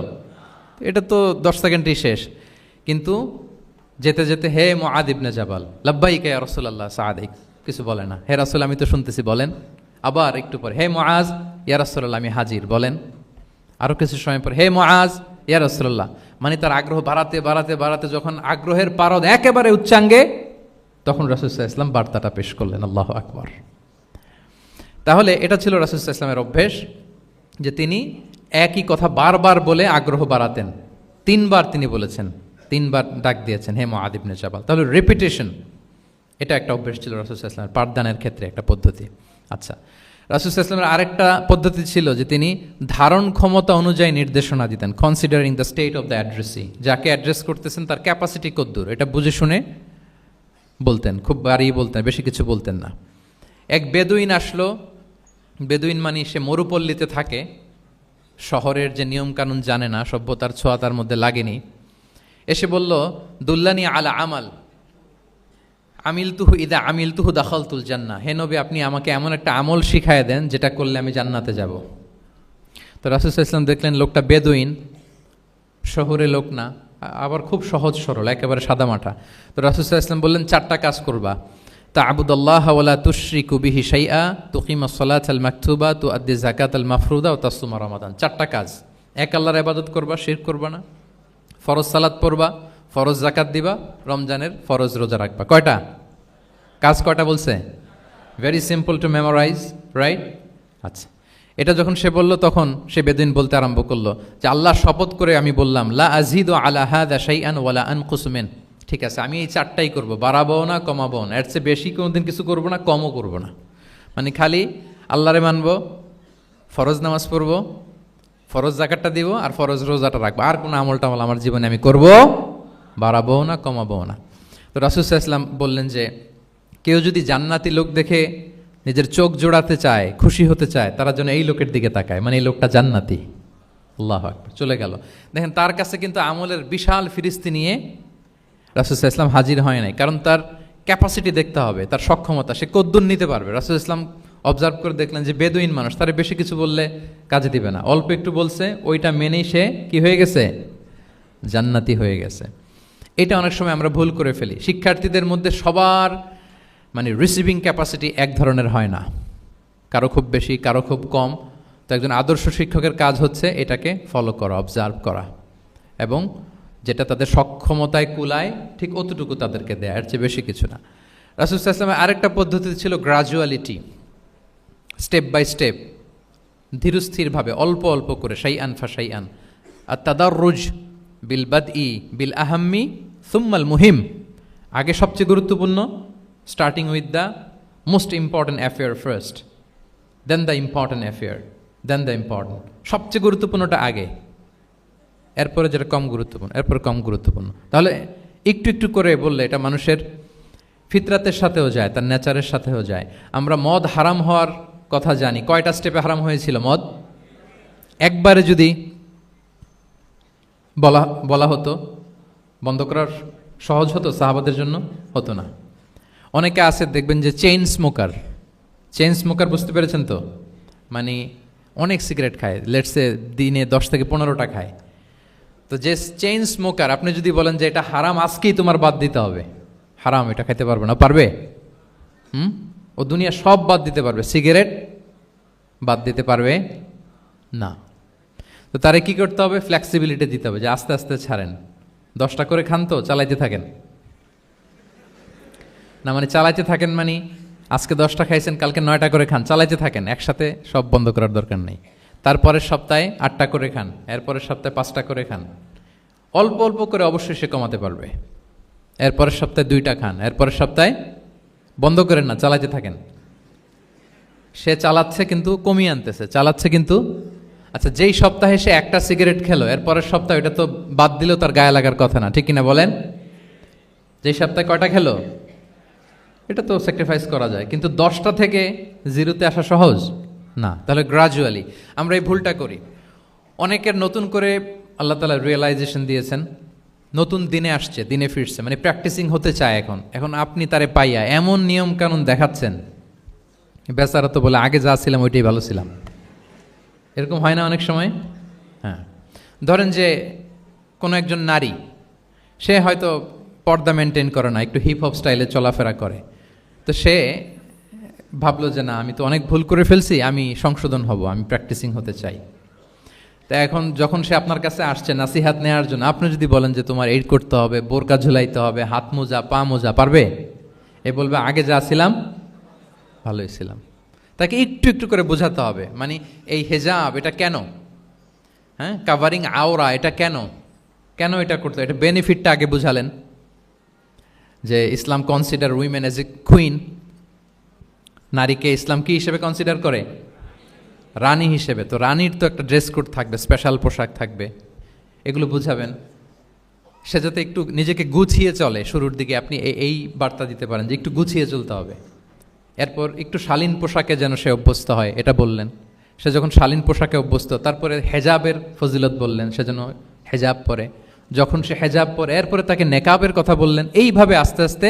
এটা তো 10 সেকেন্ডেই শেষ। কিন্তু যেতে যেতে, হে মুআদ ইবনে জাবাল, লাব্বাইকা ইয়া রাসূলুল্লাহ, সাদিক কিছু বলে না, হে রাসূল আমি তো শুনতেছি, বলেন। আবার একটু পরে, হে মুআজ ইয়া রাসূলুল্লাহ আমি হাজির, বলেন। আরও কিছু সময় পরে, হে মুআজ ইয়া রাসূলুল্লাহ। মানে তার আগ্রহ বাড়াতে বাড়াতে বাড়াতে যখন আগ্রহের পারদ একেবারে উচ্চাঙ্গে, তখন রাসূল সাল্লাল্লাহু আলাইহি ওয়াসাল্লাম বার্তাটা পেশ করলেন। আল্লাহু আকবার। তাহলে এটা ছিল রাসূল সাল্লাল্লাহু আলাইহি ওয়াসাল্লামের অভ্যেস যে তিনি একই কথা বারবার বলে আগ্রহ বাড়াতেন। 3 বার তিনি বলেছেন, 3 বার ডাক দিয়েছেন, হে মুআদ ইবনে জাবাল। তাহলে রিপিটেশন, এটা একটা অভ্যেস ছিল রাসূল সাল্লাল্লাহু আলাইহি ওয়াসাল্লামের, পাঠদানের ক্ষেত্রে একটা পদ্ধতি। আচ্ছা, রাসূল সাল্লাল্লাহু আলাইহি ওয়াসাল্লামের আরেকটা পদ্ধতি ছিল যে তিনি ধারণ ক্ষমতা অনুযায়ী নির্দেশনা দিতেন, considering the state of the addressee. যাকে অ্যাড্রেস করতেছেন তার ক্যাপাসিটি কতদূর, এটা বুঝে শুনে বলতেন, খুব বাড়িয়ে বলতেন, বেশি কিছু বলতেন না। এক বেদুইন আসলো, বেদুইন মানে সে মরুপল্লীতে থাকে, শহরের যে নিয়মকানুন জানে না, সভ্যতার ছোঁয়া তার মধ্যে লাগেনি। এসে বলল, দুল্লানি আলা আমাল আমিলতুহু ইদা আমিলতুহু দাখালতুল জান্নাহ। হে নবী, আপনি আমাকে এমন একটা আমল শিখায় দেন যেটা করলে আমি জান্নাতে যাব। তো রাসূল সাল্লাল্লাহু আলাইহি ওয়াসাল্লাম দেখলেন লোকটা বেদুইন, শহরে লোক না, আবার খুব সহজ সরল, একেবারে সাদামাটা। তো রাসূল সাল্লাল্লাহু আলাইহি ওয়াসাল্লাম বললেন, 4টা কাজ করবা। তা'বুদাল্লাহ ওয়া লা তুশরিকু বিহি শাইআ, তুকিমাস সালাতাল মাকতুবা, তুআদ্দি যাকাতাল মাফরুদা ওয়া তাসুমা রমাদান। 4টা কাজ। এক আল্লাহর ইবাদত করবা, শিরক করবা না, ফরজ সালাত পড়বা, ফরজ যাকাত দিবা, রমজানের ফরজ রোজা রাখবা। কয়টা কাজ? কয়টা বলছে? Very simple to memorize, right? আচ্ছা, এটা যখন সে বলল তখন সে বেদুইন বলতে আরম্ভ করলো যে আল্লাহর শপথ করে আমি বললাম, লা আযীদু আলা হাযা শাইআন ওয়া লা আনকুসু মিন। ঠিক আছে, আমি এই 4টাই করব, বাড়াবো না কমাবো না, এর চেয়ে বেশি কোনোদিন কিছু করব না, কমও করব না। মানে খালি আল্লাহরে মানবো, ফরজ নামাজ পড়বো, ফরজ যাকাতটা দিব, আর ফরজ রোজাটা রাখবো, আর কোনো আমল টামল আমার জীবনে আমি করব, বাড়াবো না কমাবো না। তো রাসূল সাল্লাল্লাহু আলাইহি ওয়াসাল্লাম বললেন যে কেউ যদি জান্নাতি লোক দেখে নিজের চোখ জোড়াতে চায়, খুশি হতে চায়, তারা যেন এই লোকের দিকে তাকায়, মানে এই লোকটা জান্নাতি। আল্লাহু আকবার। চলে গেল। দেখেন, তার কাছে কিন্তু আমলের বিশাল ফিরিস্তি নিয়ে রাসূল সাল্লাল্লাহু আলাইহি ওয়াসাল্লাম হাজির হয় নাই, কারণ তার ক্যাপাসিটি দেখতে হবে, তার সক্ষমতা, সে কদ্দুর নিতে পারবে। রাসূল সাল্লাল্লাহু আলাইহি ওয়াসাল্লাম অবজার্ভ করে দেখলেন যে বেদুইন মানুষ, তারে বেশি কিছু বললে কাজে দিবে না, অল্প একটু বলছে, ওইটা মেনেই সে কি হয়ে গেছে? জান্নাতি হয়ে গেছে। এটা অনেক সময় আমরা ভুল করে ফেলি। শিক্ষার্থীদের মধ্যে সবার মানে রিসিভিং ক্যাপাসিটি এক ধরনের হয় না, কারো খুব বেশি, কারো খুব কম। তো একজন আদর্শ শিক্ষকের কাজ হচ্ছে এটাকে ফলো করা, অবজার্ভ করা, এবং যেটা তাদের সক্ষমতায় কুলায় ঠিক অতটুকু তাদেরকে দেয়, এর চেয়ে বেশি কিছু না। রাসূল সাল্লাল্লাহু আলাইহি ওয়াসাল্লামের আরেকটা পদ্ধতি ছিল গ্রাজুয়ালিটি, স্টেপ বাই স্টেপ, ধীরস্থিরভাবে, অল্প অল্প করে, শাইআন ফাশাইআন। আর তাদাররুজ বিল বাদই বিল আহাম্মি সুম্মাল মুহিম। আগে সবচেয়ে গুরুত্বপূর্ণ, starting with the most important affair first, then the important affair, then the important. সবচেয়ে গুরুত্বপূর্ণটা আগে, এরপরে যেটা কম গুরুত্বপূর্ণ, এরপরে কম গুরুত্বপূর্ণ। তাহলে একটু একটু করে বললে এটা মানুষের ফিতরাতের সাথেও যায়, তার নেচারের সাথেও যায়। আমরা মদ হারাম হওয়ার কথা জানি, কয়টা স্টেপে হারাম হয়েছিল মদ? একবারে যদি বলা হতো বন্ধ করার সহজ হতো সাহাবাদের জন্য? হতো না। অনেকে আছে দেখবেন যে চেইন স্মোকার, চেইন স্মোকার বুঝতে পেরেছেন তো? মানে অনেক সিগারেট খায়, লেটসে দিনে 10 থেকে 15টা খায়। তো যে চেইন স্মোকার, আপনি যদি বলেন যে এটা হারাম, আজকেই তোমার বাদ দিতে হবে, হারাম, এটা খাইতে পারবে না, পারবে? ও দুনিয়া সব বাদ দিতে পারবে, সিগারেট বাদ দিতে পারবে না। তো তারে কি করতে হবে? ফ্লেক্সিবিলিটি দিতে হবে, যে আস্তে আস্তে ছাড়েন, 10টা করে খান, তো চালাইতে থাকেন না, মানে চালাইতে থাকেন মানে আজকে 10টা খাইছেন, কালকে 9টা করে খান, চালাইতে থাকেন, একসাথে সব বন্ধ করার দরকার নেই। তারপরের সপ্তাহে 8টা করে খান, এরপরের সপ্তাহে 5টা করে খান। অল্প অল্প করে অবশ্যই সে কমাতে পারবে। এরপরের সপ্তাহে 2টা খান, এরপরের সপ্তাহে বন্ধ করেন না, চালাতে থাকেন। সে চালাচ্ছে কিন্তু কমিয়ে আনতেছে, চালাচ্ছে কিন্তু। আচ্ছা, যেই সপ্তাহে সে একটা সিগারেট খেলো, এরপরের সপ্তাহে এটা তো বাদ দিলেও তার গায়ে লাগার কথা না, ঠিক কিনা বলেন? যেই সপ্তাহে কয়টা খেলো এটা তো স্যাক্রিফাইস করা যায়, কিন্তু 10টা থেকে 0-তে আসা সহজ না। তাহলে গ্রাজুয়ালি আমরা এই ভুলটা করি। অনেকের নতুন করে আল্লাহ তাআলা রিয়েলাইজেশন দিয়েছেন, নতুন দিনে আসছে, দিনে ফিরছে, মানে প্র্যাকটিসিং হতে চায়। এখন আপনি তারে পাইয়া এমন নিয়ম কানুন দেখাচ্ছেন, বেচারা তো বলে আগে যা ছিলাম ওইটাই ভালো ছিলাম। এরকম হয় না অনেক সময়? হ্যাঁ, ধরেন যে কোনো একজন নারী, সে হয়তো পর্দা মেনটেন করে না, একটু হিপ হপ স্টাইলে চলাফেরা করে, তো সে ভাবলো যে না, আমি তো অনেক ভুল করে ফেলছি, আমি সংশোধন হব, আমি প্র্যাকটিসিং হতে চাই। তা এখন যখন সে আপনার কাছে আসছে নাসিহাত নেওয়ার জন্য, আপনি যদি বলেন যে তোমার এই করতে হবে, বোরকা ঝুলাইতে হবে, হাত মোজা পা মোজা, পারবে? এ বলবে আগে যা ছিলাম ভালোই ছিলাম। তাকে একটু একটু করে বোঝাতে হবে, মানে এই হেজাব এটা কেন, হ্যাঁ, কাভারিং আওরা এটা কেন, কেন এটা করতে, এটা বেনিফিটটা আগে বুঝালেন। যে Islam consider women as a queen, নারীকে ইসলাম কি হিসেবে কনসিডার করে? রানী হিসেবে। তো রানীর তো একটা ড্রেস কোড থাকবে, স্পেশাল পোশাক থাকবে, এগুলো বুঝাবেন। সে যাতে একটু নিজেকে গুছিয়ে চলে, শুরুর দিকে আপনি এই বার্তা দিতে পারেন যে একটু গুছিয়ে চলতে হবে। এরপর একটু শালীন পোশাকে যেন সে অভ্যস্ত হয়, এটা বললেন। সে যখন শালীন পোশাকে অভ্যস্ত, তারপরে হেজাবের ফজিলত বললেন, সে যেন হেজাব পরে। যখন সে হেজাব পরে, এরপরে তাকে নেকাবের কথা বললেন। এইভাবে আস্তে আস্তে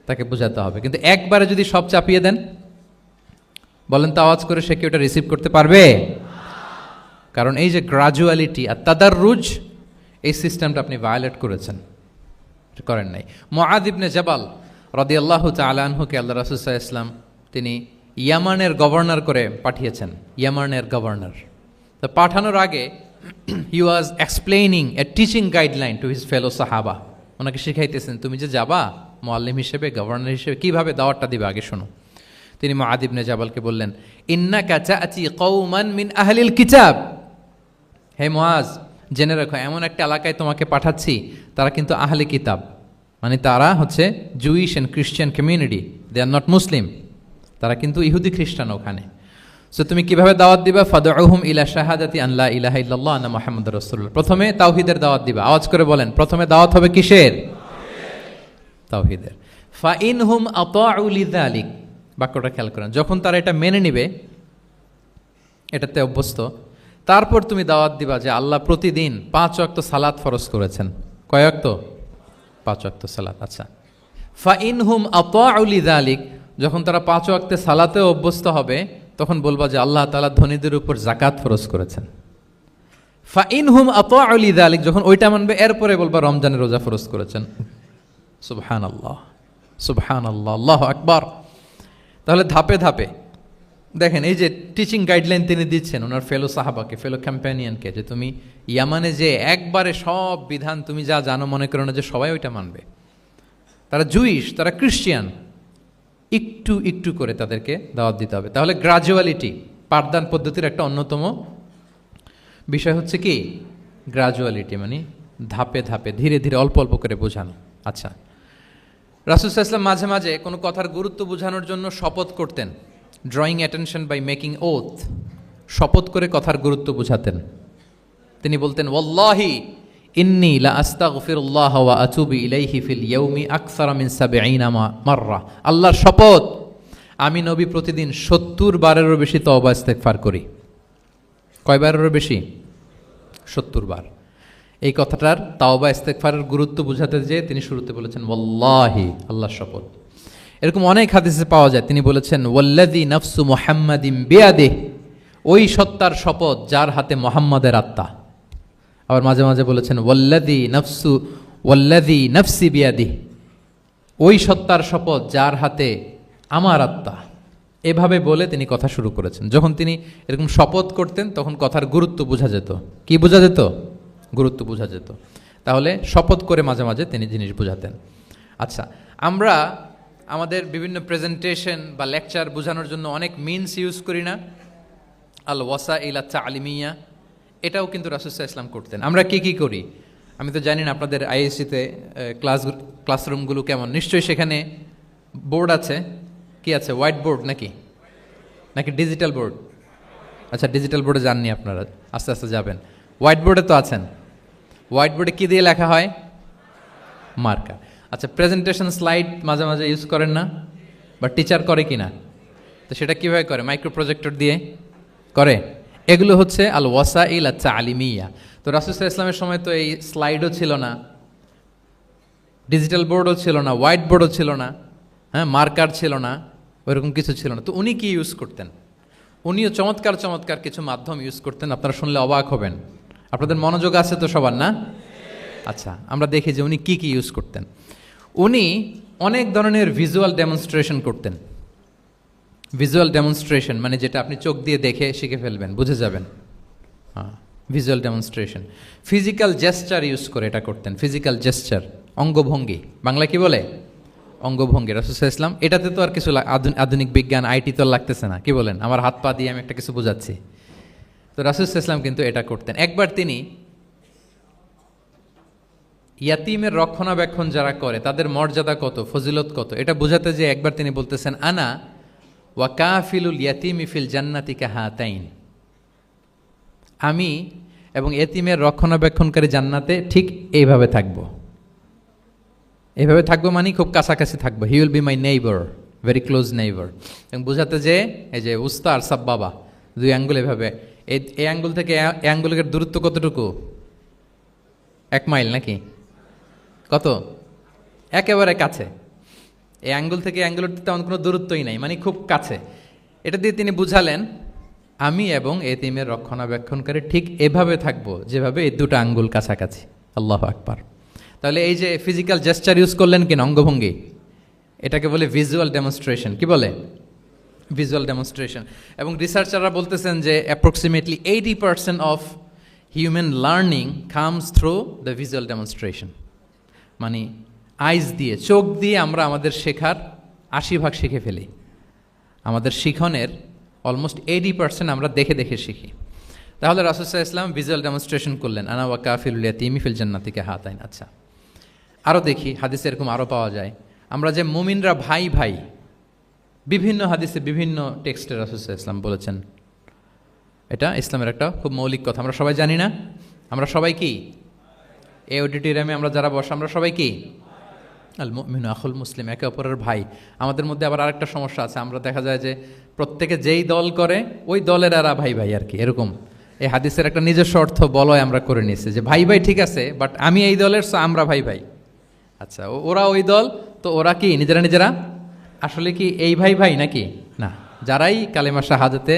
তাকে বোঝাতে হবে। কিন্তু একবারে যদি সব চাপিয়ে দেন, বলেন তো আওয়াজ করে, সে কি ওটা রিসিভ করতে পারবে? কারণ এই যে গ্রাজুয়ালিটি আর তাদাররুজ, এই সিস্টেমটা আপনি ভায়োলেট করেছেন, করেন নাই। মুআয ইবনে জাবাল রাদিয়াল্লাহু তাআলা আনহুকে আল্লাহ রাসূল সাল্লাল্লাহু আলাইহি ওয়াসাল্লাম তিনি ইয়ামানের গভর্নর করে পাঠিয়েছেন, ইয়ামানের গভর্নর। তো পাঠানোর আগে he was explaining a teaching guideline to his fellow সাহাবা। ওনাকে শিখাইতেছেন, তুমি যে যাবা মুআল্লিম হিসেবে, গভর্নর হিসেবে, কিভাবে দাওয়াতটা দিবে আগে শোনো। তিনি মুআয ইবনে জাবালকে বললেন, ইন্নাকা তা'তি কওমান মিন আহলিল কিতাব। হে মুআয, জেনে রাখো, এমন একটা এলাকায় তোমাকে পাঠাচ্ছি, তারা কিন্তু আহলে কিতাব, মানে তারা হচ্ছে Jewish and Christian community, they are not Muslim, তারা কিন্তু ইহুদি খ্রিস্টান ওখানে। সো তুমি কিভাবে দাওয়াত দিবা? ফাদউহুম ইলা শাহাদাতি আন লা ইলাহা ইল্লাল্লাহ আন্না মুহাম্মাদুর রাসূলুল্লাহ। প্রথমে তাওহীদের দাওয়াত দিবা। আওয়াজ করে বলেন, প্রথমে দাওয়াত হবে কিসের? তাওহীদের। ফাইনহুম আতাউ লিযালিক, বাক্যটা খেয়াল করেন। যখন তারা এটা মেনে নিবে, এটাতে অভ্যস্ত, তারপর তুমি দাওয়াত দিবা যে আল্লাহ প্রতিদিন 5 ওয়াক্ত সালাত ফরজ করেছেন। কয় ওয়াক্ত? 5 ওয়াক্ত সালাত। আচ্ছা, ফাইনহুম আতাউ লিযালিক, যখন তারা 5 ওয়াক্তে সালাতে অভ্যস্ত হবে, তখন বলবা যে আল্লাহ তাআলা ধনীদের উপর যাকাত ফরজ করেছেন। ফাইনহুম আতাউ লিযালিক, যখন ওইটা মানবে, এরপরে বলবা রমজানের রোজা ফরজ করেছেন। সুবহানাল্লাহ, সুবহানাল্লাহ, আল্লাহু আকবার। তাহলে ধাপে ধাপে দেখেন, এই যে টিচিং গাইডলাইন তিনি দিচ্ছেন ওনার ফেলো সাহাবাকে, ফেলো ক্যাম্পেনিয়নকে, যে তুমি ইয়ামানে যে একবারে সব বিধান তুমি যা জানো, মনে করো না যে সবাই ওইটা মানবে। তারা জুইশ, তারা ক্রিশ্চিয়ান, একটু একটু করে তাদেরকে দাওয়াত দিতে হবে। তাহলে গ্রাজুয়ালিটি, পাঠদান পদ্ধতির একটা অন্যতম বিষয় হচ্ছে কি গ্রাজুয়ালিটি, মানে ধাপে ধাপে, ধীরে ধীরে, অল্প অল্প করে বোঝানো। আচ্ছা, রাসূল সাল্লাল্লাহু আলাইহি ওয়াসাল্লাম মাঝে মাঝে কোনো কথার গুরুত্ব বোঝানোর জন্য শপথ করতেন, drawing attention by making oath, শপথ করে কথার গুরুত্ব বোঝাতেন। তিনি বলতেন, ওয়াল্লাহি ইন্নী লা আস্তাগফিরুল্লাহ ওয়া আতুবু ইলাইহি ফিল ইয়াউমি আকসারা মিন ৭০ মাররা। আল্লাহর শপথ, আমি নবী প্রতিদিন ৭০ বারেরও বেশি তওবা ইস্তেগফার করি। কয়বারেরও বেশি? ৭০ বার। এই কথাটার তাওবা ইস্তেগফারের গুরুত্ব বোঝাতে যেয়ে তিনি শুরুতে বলেছেন ওয়াল্লাহি, আল্লাহর শপথ। এরকম অনেক হাদিসে পাওয়া যায়, তিনি বলেছেন ওয়াল্লাযী নাফসু মুহাম্মাদিন বিয়াদিহি, ওই সত্তার শপথ যার হাতে মুহাম্মাদের আত্মা। আবার মাঝে মাঝে বলেছেন ওয়াল্লাযী নাফসি বিয়াদিহি, ওই সত্তার শপথ যার হাতে আমার আত্মা। এভাবে বলে তিনি কথা শুরু করেছেন। যখন তিনি এরকম শপথ করতেন, তখন কথার গুরুত্ব বোঝা যেত। কি বোঝা যেত? গুরুত্ব বোঝা যেত। তাহলে শপথ করে মাঝে মাঝে তিনি জিনিস বোঝাতেন। আচ্ছা, আমরা আমাদের বিভিন্ন প্রেজেন্টেশন বা লেকচার বোঝানোর জন্য অনেক মিনস ইউজ করি না? আল ওয়াসাইল তালিমিয়া, এটাও কিন্তু রাসূল সাল্লাল্লাহু আলাইহি ওয়াসাল্লাম করতেন। আমরা কি করি আমি তো জানি না আপনাদের আইএসসিতে ক্লাসরুমগুলো কেমন, নিশ্চয়ই সেখানে বোর্ড আছে। কি আছে, হোয়াইট বোর্ড নাকি নাকি ডিজিটাল বোর্ড? আচ্ছা, ডিজিটাল বোর্ডে যাননি আপনারা, আস্তে আস্তে যাবেন। হোয়াইট বোর্ডে তো আছেন। হোয়াইট বোর্ডে কী দিয়ে লেখা হয়? মার্কার। আচ্ছা, প্রেজেন্টেশন স্লাইড মাঝে মাঝে ইউজ করেন না, বা টিচার করে কি না? তো সেটা কীভাবে করে? মাইক্রো প্রজেক্টর দিয়ে করে। এগুলো হচ্ছে আল ওয়াসাইল তালিমিয়া। তো রাসূল সাল্লাল্লাহু আলাইহি ওয়াসাল্লামের সময় তো এই স্লাইডও ছিল না, ডিজিটাল বোর্ডও ছিল না, হোয়াইট বোর্ডও ছিল না, হ্যাঁ, মার্কার ছিল না, ওইরকম কিছু ছিল না। তো উনি কি ইউজ করতেন? উনিও চমৎকার চমৎকার কিছু মাধ্যম ইউজ করতেন, আপনারা শুনলে অবাক হবেন। আপনাদের মনোযোগ আছে তো সবার, না? আচ্ছা, আমরা দেখি যে উনি কি ইউজ করতেন। উনি অনেক ধরনের ভিজুয়াল ডেমনস্ট্রেশন করতেন। ভিজুয়াল ডেমনস্ট্রেশন মানে যেটা আপনি চোখ দিয়ে দেখে শিখে ফেলবেন, বুঝে যাবেন। হ্যাঁ, visual demonstration. Physical gesture use করে এটা করতেন। ফিজিক্যাল জেস্চার, অঙ্গভঙ্গি, বাংলা কি বলে? অঙ্গভঙ্গি। রাসূল সাল্লাল্লাহু আলাইহি ওয়াসাল্লাম, এটাতে তো আর কিছু আধুনিক বিজ্ঞান আইটি তো লাগতেছে না, কি বলেন? আমার হাত পা দিয়ে আমি একটা কিছু বোঝাচ্ছি। তো রাসূল সাল্লাল্লাহু আলাইহি ওয়াসাল্লাম কিন্তু এটা করতেন। একবার তিনি ইয়াতিমের রক্ষণাবেক্ষণ যারা করে তাদের মর্যাদা কত, ফজিলত কত, এটা বোঝাতে যে একবার তিনি বলতেছেন, আনা ওয়া কাফিলুল ইয়াতিমি ফিল জান্নাতি কাহাতাইন, আমি এবং এতিমের রক্ষণাবেক্ষণকারী জান্নাতে ঠিক এইভাবে থাকবো। এইভাবে থাকবো মানে খুব কাছাকাছি থাকবো। He will be my neighbour, very close neighbour. এবং বোঝাতে যে এই যে উস্তা আর সাব্বাবা, দুই আঙ্গুল এভাবে, এই আঙ্গুল থেকে এই আঙ্গুলের দূরত্ব কতটুকু? 1 মাইল নাকি কত? একেবারে কাছে। এই আঙ্গুল থেকে আঙ্গুলের তেমন কোনো দূরত্বই নাই, মানে খুব কাছে। এটা দিয়ে তিনি বুঝালেন, আমি এবং এতিমের রক্ষণাবেক্ষণকারী ঠিক এভাবে থাকবো যেভাবে এই দুটো আঙ্গুল কাছাকাছি। আল্লাহু আকবার। তাহলে এই যে ফিজিক্যাল জেস্চার ইউজ করলেন কিনা, অঙ্গভঙ্গি, এটাকে বলে ভিজুয়াল ডেমনস্ট্রেশন। কি বলে? Visual demonstration. এবং রিসার্চাররা বলতেছেন যে approximately 80% of human learning comes through the visual demonstration. মানে আইজ দিয়ে, চোখ দিয়ে আমরা আমাদের শেখার 80% শিখে ফেলি। আমাদের শিখনের অলমোস্ট 80% আমরা দেখে দেখে শিখি। তাহলে রাসূল সাল্লাল্লাহু আলাইহি ওয়াসাল্লাম ভিজুয়াল ডেমনস্ট্রেশন করলেন, আনা ওয়া কাফিলুল ইয়াতিমি ফিল জান্নাতি কাহাতাইন। আচ্ছা, আরও দেখি হাদিসে এরকম আরও পাওয়া যায়। আমরা যে মুমিনরা ভাই ভাই, বিভিন্ন হাদিসে বিভিন্ন টেক্সটে রাসূল সাল্লাল্লাহু আলাইহি ওয়াসাল্লাম বলেছেন। এটা ইসলামের একটা খুব মৌলিক কথা, আমরা সবাই জানি না? আমরা সবাই কি? এই অডিটোরিয়ামে আমরা যারা বসে আমরা সবাই কি? আল মুমিনু আখুল মুসলিম, একে অপরের ভাই। আমাদের মধ্যে আবার আরেকটা সমস্যা আছে, আমরা দেখা যায় যে প্রত্যেকে যেই দল করে ওই দলের এরা ভাই ভাই আর কি, এরকম। এই হাদিসের একটা নিজস্ব অর্থ বলয় আমরা করে নিয়েছি যে ভাই ভাই ঠিক আছে, বাট আমি এই দলের, সো আমরা ভাই ভাই। আচ্ছা, ওরা ওই দল, তো ওরা কি নিজেরা নিজেরা আসলে কি এই ভাই ভাই নাকি? না, যারাই কালেমা শাহাদাতে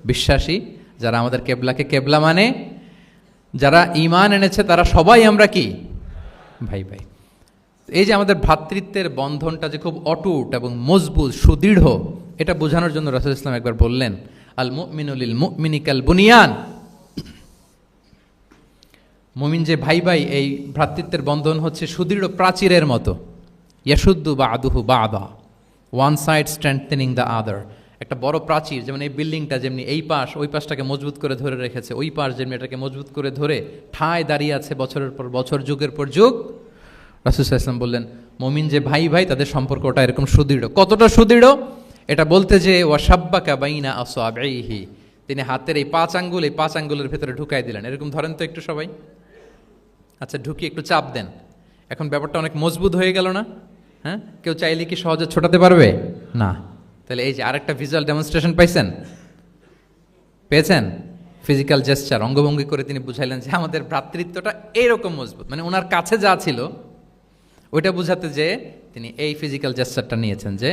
বিশ্বাসী, যারা আমাদের কেবলাকে কেবলা মানে, যারা ঈমান এনেছে, তারা সবাই আমরা কি? ভাই ভাই। এই যে আমাদের ভ্রাতৃত্বের বন্ধনটা যে খুব অটুট এবং মজবুত, সুদৃঢ়, এটা বোঝানোর জন্য রাসূল ইসলাম একবার বললেন, আল মুমিনু লিল মুমিনি কাল বুনিয়ান। মুমিন যে ভাই ভাই, এই ভ্রাতৃত্বের বন্ধন হচ্ছে সুদৃঢ় প্রাচীরের মতো। ইয়াশুদ্দু বা'দুহু বা'দা, one side strengthening the other. একটা বড় প্রাচীর, যেমন এই বিল্ডিংটা যেমনি এই পাশ ওই পাশটাকে মজবুত করে ধরে রেখেছে, ওই পাশ যেমনি এটাকে মজবুত করে ধরে ঠায় দাঁড়িয়ে আছে বছরের পর বছর, যুগের পর যুগ। রাসূল সাল্লাল্লাহু আলাইহি ওয়াসাল্লাম বললেন, মুমিন যে ভাই ভাই, তাদের সম্পর্কটা এরকম সুদৃঢ়। কতটা সুদৃঢ়? এটা বলতে যে ওয়াশাব্বাকা বাইনা আসওয়াবিহি, তিনি হাতের এই 5 আঙ্গুল, এই 5 আঙ্গুলের ভেতরে ঢুকাই দিলেন। এরকম ধরেন তো একটু সবাই। আচ্ছা, ঢুকিয়ে একটু চাপ দেন। এখন ব্যাপারটা অনেক মজবুত হয়ে গেল না? হ্যাঁ, কেউ চাইলে কি সহজে ছোটাতে পারবে? না। তাহলে এই যে আরেকটা ভিজুয়াল ডেমনস্ট্রেশন পাইছেন, পেয়েছেন? ফিজিক্যাল জেস্চার, অঙ্গভঙ্গি করে তিনি বুঝাইলেন যে আমাদের ভ্রাতৃত্বটা এইরকম মজবুত। মানে ওনার কাছে যা ছিল ওইটা বুঝাতে যে তিনি এই ফিজিক্যাল জেস্চারটা নিয়েছেন যে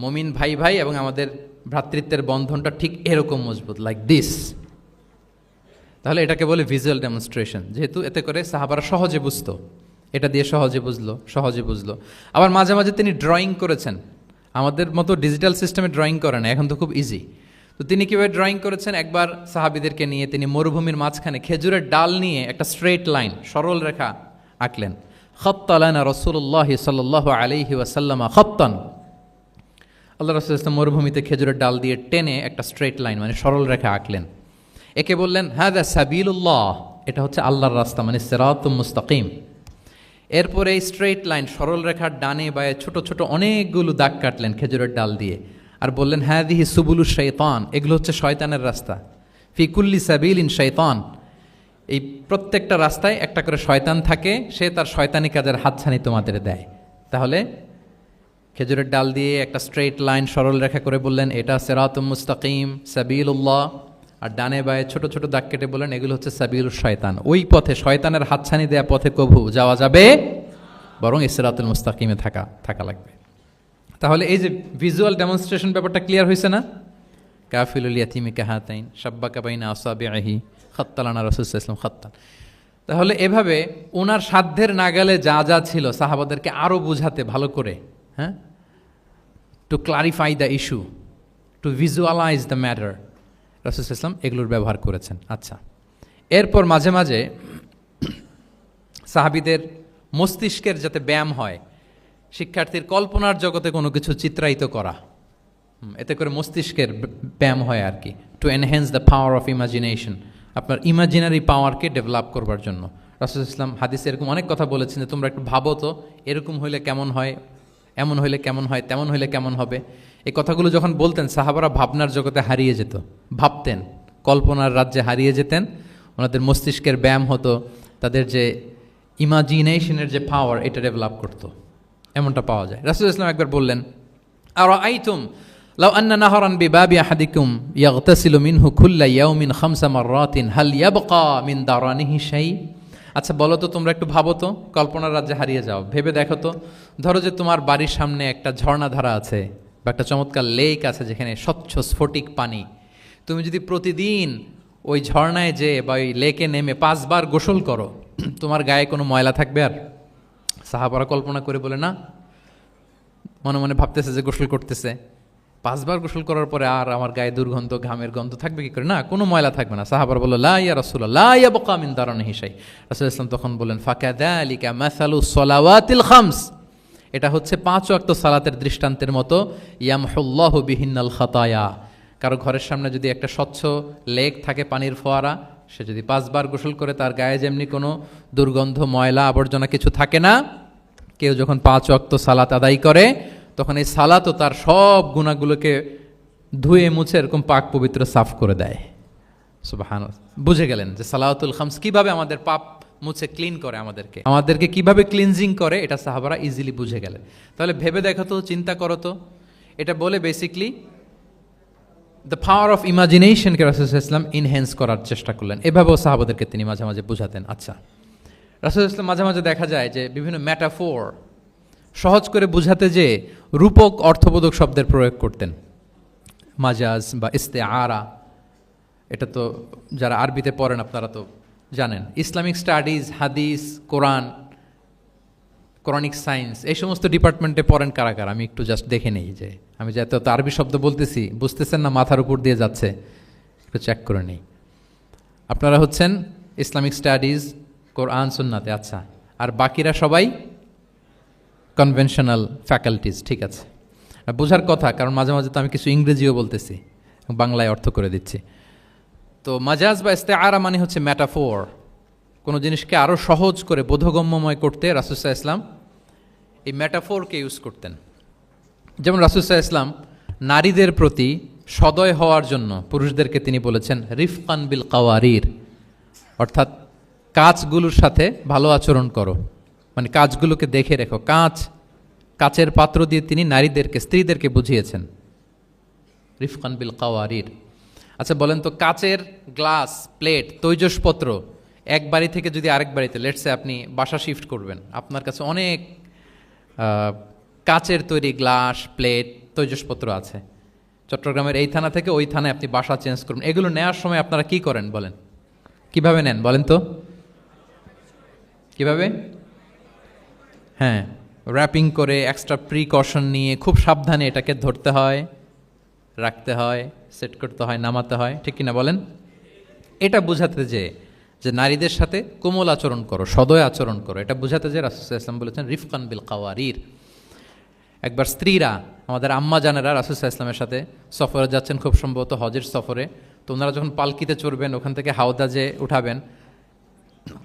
মুমিন ভাই ভাই এবং আমাদের ভ্রাতৃত্বের বন্ধনটা ঠিক এরকম মজবুত, লাইক দিস। তাহলে এটাকে বলে ভিজুয়াল ডেমনস্ট্রেশন, যেহেতু এতে করে সাহাবারা সহজে বুঝতো, এটা দিয়ে সহজে বুঝলো। আবার মাঝে মাঝে তিনি ড্রয়িং করেছেন। আমাদের মতো ডিজিটাল সিস্টেমে ড্রয়িং করে না, এখন তো খুব ইজি। তো তিনি কীভাবে ড্রয়িং করেছেন, একবার সাহাবিদেরকে নিয়ে তিনি মরুভূমির মাঝখানে খেজুরের ডাল নিয়ে একটা স্ট্রেট লাইন, সরল রেখা আঁকলেন। খাত্তা লানা রাসূলুল্লাহ সাল্লাল্লাহু আলাইহি ওয়াসাল্লাম খাত্তান, আল্লাহ রাসূল সাল্লাল্লাহু আলাইহি ওয়াসাল্লাম মরুভূমিতে খেজুরের ডাল দিয়ে টেনে একটা স্ট্রেট লাইন মানে সরল রেখা আঁকলেন। একে বললেন হাযা সাবিলুল্লাহ, এটা হচ্ছে আল্লাহর রাস্তা মানে সিরাতুম মুস্তাকিম। এরপরে এই স্ট্রেট লাইন সরল রেখার ডানে বায়ে ছোট ছোট অনেকগুলো দাগ কাটলেন খেজুরের ডাল দিয়ে, আর বললেন হাযিহি সুবুলুশ শাইতান, এগুলো হচ্ছে শয়তানের রাস্তা। ফি কুল্লি সাবিলিন শাইতান, এই প্রত্যেকটা রাস্তায় একটা করে শয়তান থাকে, সে তার শয়তানি কাজের হাতছানি তোমাদের দেয়। তাহলে খেজুরের ডাল দিয়ে একটা স্ট্রেট লাইন সরল রেখা করে বললেন এটা সিরাতুম মুস্তাকিম সাবিলুল্লাহ, আর ডানে বায়ে ছোট ছোট দাগ কেটে বললেন এগুলো হচ্ছে সাবিলুশ শয়তান। ওই পথে শয়তানের হাতছানি দেয়া পথে কভু যাওয়া যাবে, বরং এই সিরাতুল মুস্তাকিমে থাকা লাগবে। তাহলে এই যে ভিজুয়াল ডেমনস্ট্রেশন ব্যাপারটা ক্লিয়ার হয়েছে না? কাফিলুল ইয়াতিমি কাহাতাইন শাব্বাকা বাইনা আসাবিহি খাত্তালানা রাসূল সাল্লাল্লাহু আলাইহি ওয়াসাল্লাম খাত্তান। তাহলে এভাবে ওনার সাধ্যের নাগালে যা যা ছিল সাহাবাদেরকে আরও বুঝাতে ভালো করে, হ্যাঁ, to clarify the issue, to visualize the matter, রাসূল সাল্লাল্লাহু আলাইহি ওয়াসাল্লাম এগুলোর ব্যবহার করেছেন। আচ্ছা, এরপর মাঝে মাঝে সাহাবীদের মস্তিষ্কের যাতে ব্যায়াম হয়, শিক্ষার্থীর কল্পনার জগতে কোনো কিছু চিত্রায়িত করা, এতে করে মস্তিষ্কের ব্যায়াম হয় আর কি, to enhance the power of imagination, আপনার ইমাজিনারি পাওয়ারকে ডেভেলপ করবার জন্য। রাসূল ইসলাম হাদিসে এরকম অনেক কথা বলেছেন যে তোমরা একটু ভাবো তো, এরকম হইলে কেমন হয়, এমন হইলে কেমন হয়, তেমন হইলে কেমন হবে। এই কথাগুলো যখন বলতেন সাহাবারা ভাবনার জগতে হারিয়ে যেত, ভাবতেন, কল্পনার রাজ্যে হারিয়ে যেতেন, ওনাদের মস্তিষ্কের ব্যায়াম হতো, তাদের যে ইমাজিনেশনের যে পাওয়ার এটা ডেভেলপ করতো, এমনটা পাওয়া যায়। রাসূল ইসলাম একবার বললেন আরাআইতুম লাউ আন্না নাহরান বিবাবি আহাদিকুম ইয়াগতাসিলু মিনহু কুল্লা ইয়াউমিন খামসা মাররাতিন হাল ইয়াবকা মিন দারানিহি শাই। আচ্ছা বলো তো, তোমরা একটু ভাবো তো, কল্পনার রাজ্যে হারিয়ে যাও, ভেবে দেখো তো, ধরো যে তোমার বাড়ির সামনে একটা ঝর্ণাধারা আছে বা একটা চমৎকার লেক আছে যেখানে স্বচ্ছ স্ফটিক পানি, তুমি যদি প্রতিদিন ওই ঝর্ণায় যে বা ওই লেকে নেমে 5 বার গোসল করো, তোমার গায়ে কোনো ময়লা থাকবে আর? সাহাবারা কল্পনা করে বলে না, মনে মনে ভাবতেছে যে গোসল করতেছে, 5 বার গোসল করার পরে আর আমার গায়ে দুর্গন্ধ ঘামের গন্ধ থাকবে কি করে? না, কোনো ময়লা থাকবে না। সাহাবারা বলল লা ইয়া রাসূলুল্লাহ লা ইয়াবকা মিন দারানিহি শাই। রাসূল ইসলাম তখন বলেন ফাকাযালিকা মাসালুস সালাওয়াতিল খামস, এটা হচ্ছে 5 ওয়াক্ত সালাতের দৃষ্টান্তের মতো, ইয়ামহুল্লাহু বিহিন্নাল খাতায়া। কারো ঘরের সামনে যদি একটা স্বচ্ছ লেক থাকে, পানির ফোয়ারা, সে যদি 5 বার গোসল করে তার গায়ে যেমনি কোনো দুর্গন্ধ ময়লা আবর্জনা কিছু থাকে না, কেউ যখন 5 ওয়াক্ত সালাত আদায় করে তখন এই সালাতও তার সব গুনাহগুলোকে ধুয়ে মুছে এরকম পাক পবিত্র সাফ করে দেয়। সুবহানাল্লাহ। বুঝে গেলেন যে সালাওয়াতুল খামস কিভাবে আমাদের পাপ মুছে ক্লিন করে, আমাদেরকে কিভাবে ক্লিনজিং করে, এটা সাহাবারা ইজিলি বুঝে গেলেন। তাহলে ভেবে দেখো তো, চিন্তা করো তো, এটা বলে বেসিকলি দ্য পাওয়ার অফ ইমাজিনেশনকে রাসূল সাল্লাল্লাহু আলাইহি ওয়াসাল্লাম এনহ্যান্স করার চেষ্টা করলেন। এভাবেও সাহাবাদেরকে তিনি মাঝে মাঝে বুঝাতেন। আচ্ছা, রাসূল সাল্লাল্লাহু আলাইহি ওয়াসাল্লাম মাঝে মাঝে দেখা যায় যে বিভিন্ন ম্যাটাফোর, সহজ করে বুঝাতে যে রূপক অর্থবোধক শব্দের প্রয়োগ করতেন। মাজাজ বা ইস্তেআরা, এটা তো যারা আরবিতে পড়েন আপনারা তো জানেন। ইসলামিক স্টাডিজ, হাদিস, কোরআন, কোরআনিক সায়েন্স, এই সমস্ত ডিপার্টমেন্টে পড়েন কারা কারা? আমি একটু জাস্ট দেখে নেই যে আমি যে এত আরবি শব্দ বলতেছি বুঝতেছেন না, মাথার উপর দিয়ে যাচ্ছে, একটু চেক করে নেই। আপনারা হচ্ছেন ইসলামিক স্টাডিজ, কোরআন, সুন্নাতে। আচ্ছা, আর বাকিরা সবাই কনভেনশনাল ফ্যাকাল্টিজ। ঠিক আছে, বোঝার কথা, কারণ মাঝে মাঝে তো আমি কিছু ইংরেজিও বলতেছি, বাংলায় অর্থ করে দিচ্ছি। তো মাজাজ বা ইস্তেআরা মানে হচ্ছে ম্যাটাফোর, কোনো জিনিসকে আরও সহজ করে বোধগম্যময় করতে রাসূল সাল্লাল্লাহু আলাইহি ওয়াসাল্লাম এই ম্যাটাফোরকে ইউজ করতেন। যেমন রাসূল সাল্লাল্লাহু আলাইহি ওয়াসাল্লাম নারীদের প্রতি সদয় হওয়ার জন্য পুরুষদেরকে তিনি বলেছেন রিফকান বিল কাওয়ারির, অর্থাৎ কাঁচগুলোর সাথে ভালো আচরণ করো, মানে কাঁচগুলোকে দেখে রেখো। কাচের পাত্র দিয়ে তিনি নারীদেরকে, স্ত্রীদেরকে বুঝিয়েছেন রিফকান বিল কাওয়ারির। আচ্ছা বলেন তো, কাচের গ্লাস, প্লেট, তৈজসপত্র এক বাড়ি থেকে যদি আরেক বাড়িতে, লেটসে আপনি বাসা শিফট করবেন, আপনার কাছে অনেক কাচের তৈরি গ্লাস, প্লেট, তৈজসপত্র আছে, চট্টগ্রামের এই থানা থেকে ওই থানায় আপনি বাসা চেঞ্জ করবেন, এগুলো নেওয়ার সময় আপনারা কি করেন বলেন? কিভাবে নেন বলেন তো? কিভাবে? হ্যাঁ, র্যাপিং করে, এক্সট্রা প্রিকশন নিয়ে খুব সাবধানে এটাকে ধরতে হয়, রাখতে হয়, সেট করতে হয়, নামাতে হয়, ঠিক কিনা বলেন? এটা বোঝাতে যে নারীদের সাথে কোমল আচরণ করো, সদয় আচরণ করো, এটা বোঝাতে যে রাসূল সাল্লাল্লাহু আলাইহি ওয়াসাল্লাম বলেছেন রিফকান বিল কাওয়ারির। একবার স্ত্রীরা আমাদের আম্মা জানেরা রাসূল সাল্লাল্লাহু আলাইহি ওয়াসাল্লামের সাথে সফরে যাচ্ছেন, খুব সম্ভবত হজের সফরে। তো ওনারা যখন পালকিতে চড়বেন, ওখান থেকে হাওদাজে উঠাবেন,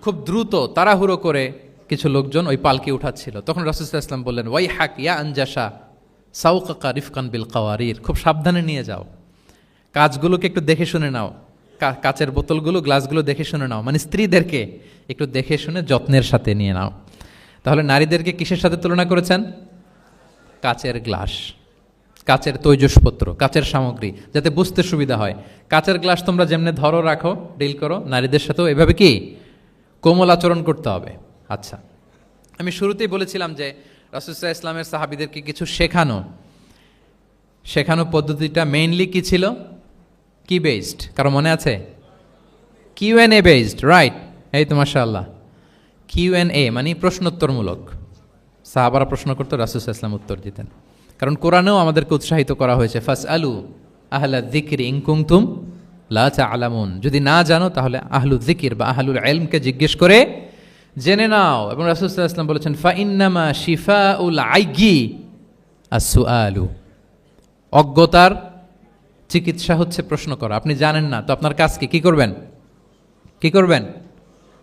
খুব দ্রুত তাড়াহুড়ো করে কিছু লোকজন ওই পালকি উঠাচ্ছিল। তখন রাসূল সাল্লাল্লাহু আলাইহি ওয়াসাল্লাম বললেন, ওয়াই হাক ইয়া আনজাসা সাউকাকা রিফকান বিল কাওয়ারির, খুব সাবধানে নিয়ে যাও, কাজগুলোকে একটু দেখে শুনে নাও, কাচের বোতলগুলো, গ্লাসগুলো দেখে শুনে নাও, মানে স্ত্রীদেরকে একটু দেখে শুনে যত্নের সাথে নিয়ে নাও। তাহলে নারীদেরকে কিসের সাথে তুলনা করেছেন? কাচের গ্লাস, কাচের তৈজসপত্র, কাচের সামগ্রী, যাতে বুঝতে সুবিধা হয়। কাচের গ্লাস তোমরা যেমনি ধরো, রাখো, ডিল করো, নারীদের সাথেও এভাবে কি কোমল আচরণ করতে হবে। আচ্ছা, আমি শুরুতেই বলেছিলাম যে রাসূল সাল্লাল্লাহু আলাইহি ওয়াসাল্লামের সাহাবীদেরকে কিছু শেখানো পদ্ধতিটা মেইনলি কি ছিল? কি বেসড? কারো মনে আছে? QnA based, right? এই তো মাশাআল্লাহ, কিউএনএ মানে প্রশ্নোত্তরমূলক। সাহাবারা প্রশ্ন করতো, রাসূল সাল্লাল্লাহু আলাইহি ওয়াসাল্লাম উত্তর দিতেন। কারণ কোরআনেও আমাদেরকে উৎসাহিত করা হয়েছে, ফাসআলু আহলা যিকরি ইন কুনতুম লা তা'লামুন, যদি না জানো তাহলে আহলু যিকির বা আহলুল ইলমকে জিজ্ঞেস করে জেনে নাও। এবং রাসূল সাল্লাল্লাহু আলাইহি ওয়াসাল্লাম বলেছেন, ফা ইন্নামা শিফাউল আইয়ি আস-সুআলু, অজ্ঞতার চিকিৎসা হচ্ছে প্রশ্ন করা। আপনি জানেন না তো আপনার কাজ কি করবেন?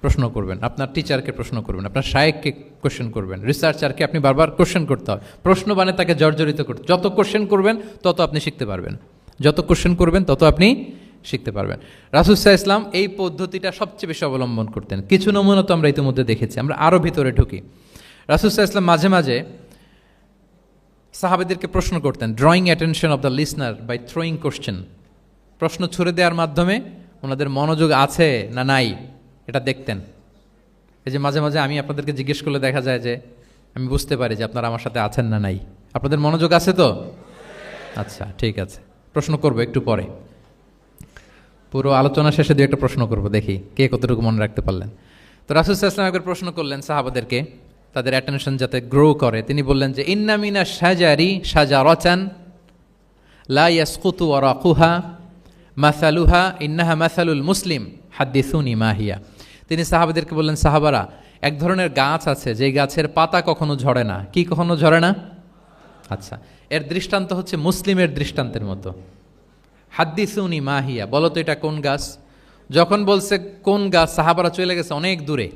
প্রশ্ন করবেন। আপনার টিচারকে প্রশ্ন করবেন, আপনার শায়েখকে কোশ্চেন করবেন, রিসার্চারকে আপনি বারবার কোশ্চেন করতে হবে। প্রশ্ন মানে তাকে জর্জরিত করতে, যত কোশ্চেন করবেন তত আপনি শিখতে পারবেন, যত কোশ্চেন করবেন তত আপনি শিখতে পারবেন। রাসূল সাল্লাল্লাহু আলাইহি ওয়াসাল্লাম এই পদ্ধতিটা সবচেয়ে বেশি অবলম্বন করতেন। কিছু নমুনা তো আমরা ইতিমধ্যে দেখেছি। আমরা আরও ভিতরে ঢুকি। রাসূল সাল্লাল্লাহু আলাইহি ওয়াসাল্লাম মাঝে মাঝে সাহাবাদেরকে প্রশ্ন করতেন, drawing attention of the listener by throwing question, প্রশ্ন ছুড়ে দেওয়ার মাধ্যমে ওনাদের মনোযোগ আছে না নাই এটা দেখতেন। এই যে মাঝে মাঝে আমি আপনাদেরকে জিজ্ঞেস করলে দেখা যায় যে আমি বুঝতে পারি যে আপনারা আমার সাথে আছেন না নাই। আপনাদের মনোযোগ আছে তো? আচ্ছা, ঠিক আছে, প্রশ্ন করব একটু পরে। পুরো আলোচনা শেষে দু একটা প্রশ্ন করব, দেখি কে কতটুকু মনে রাখতে পারলেন। তো রাসূল সাল্লাল্লাহু আলাইহি ওয়াসাল্লাম একবার প্রশ্ন করলেন সাহাবাদেরকে, তাদের অ্যাটেনশন যাতে গ্রো করে। তিনি বললেন যে ইন্না মিনা শাজারি শাজারাতান লা ইয়াসকুতু ওয়ারাকুহা মাসালুহা ইন্নাহা মাসালুল মুসলিম হাদ্দিসুনি মা হিয়া। তিনি সাহাবাদেরকে বললেন, সাহাবারা, এক ধরনের গাছ আছে যে গাছের পাতা কখনো ঝরে না। কি কখনো ঝরে না? আচ্ছা, এর দৃষ্টান্ত হচ্ছে মুসলিমের দৃষ্টান্তের মতো। হাদ্দিসুনি মা হিয়া, বলো তো এটা কোন গাছ? যখন বলছে কোন গাছ, সাহাবারা চলে গেছে অনেক দূরে।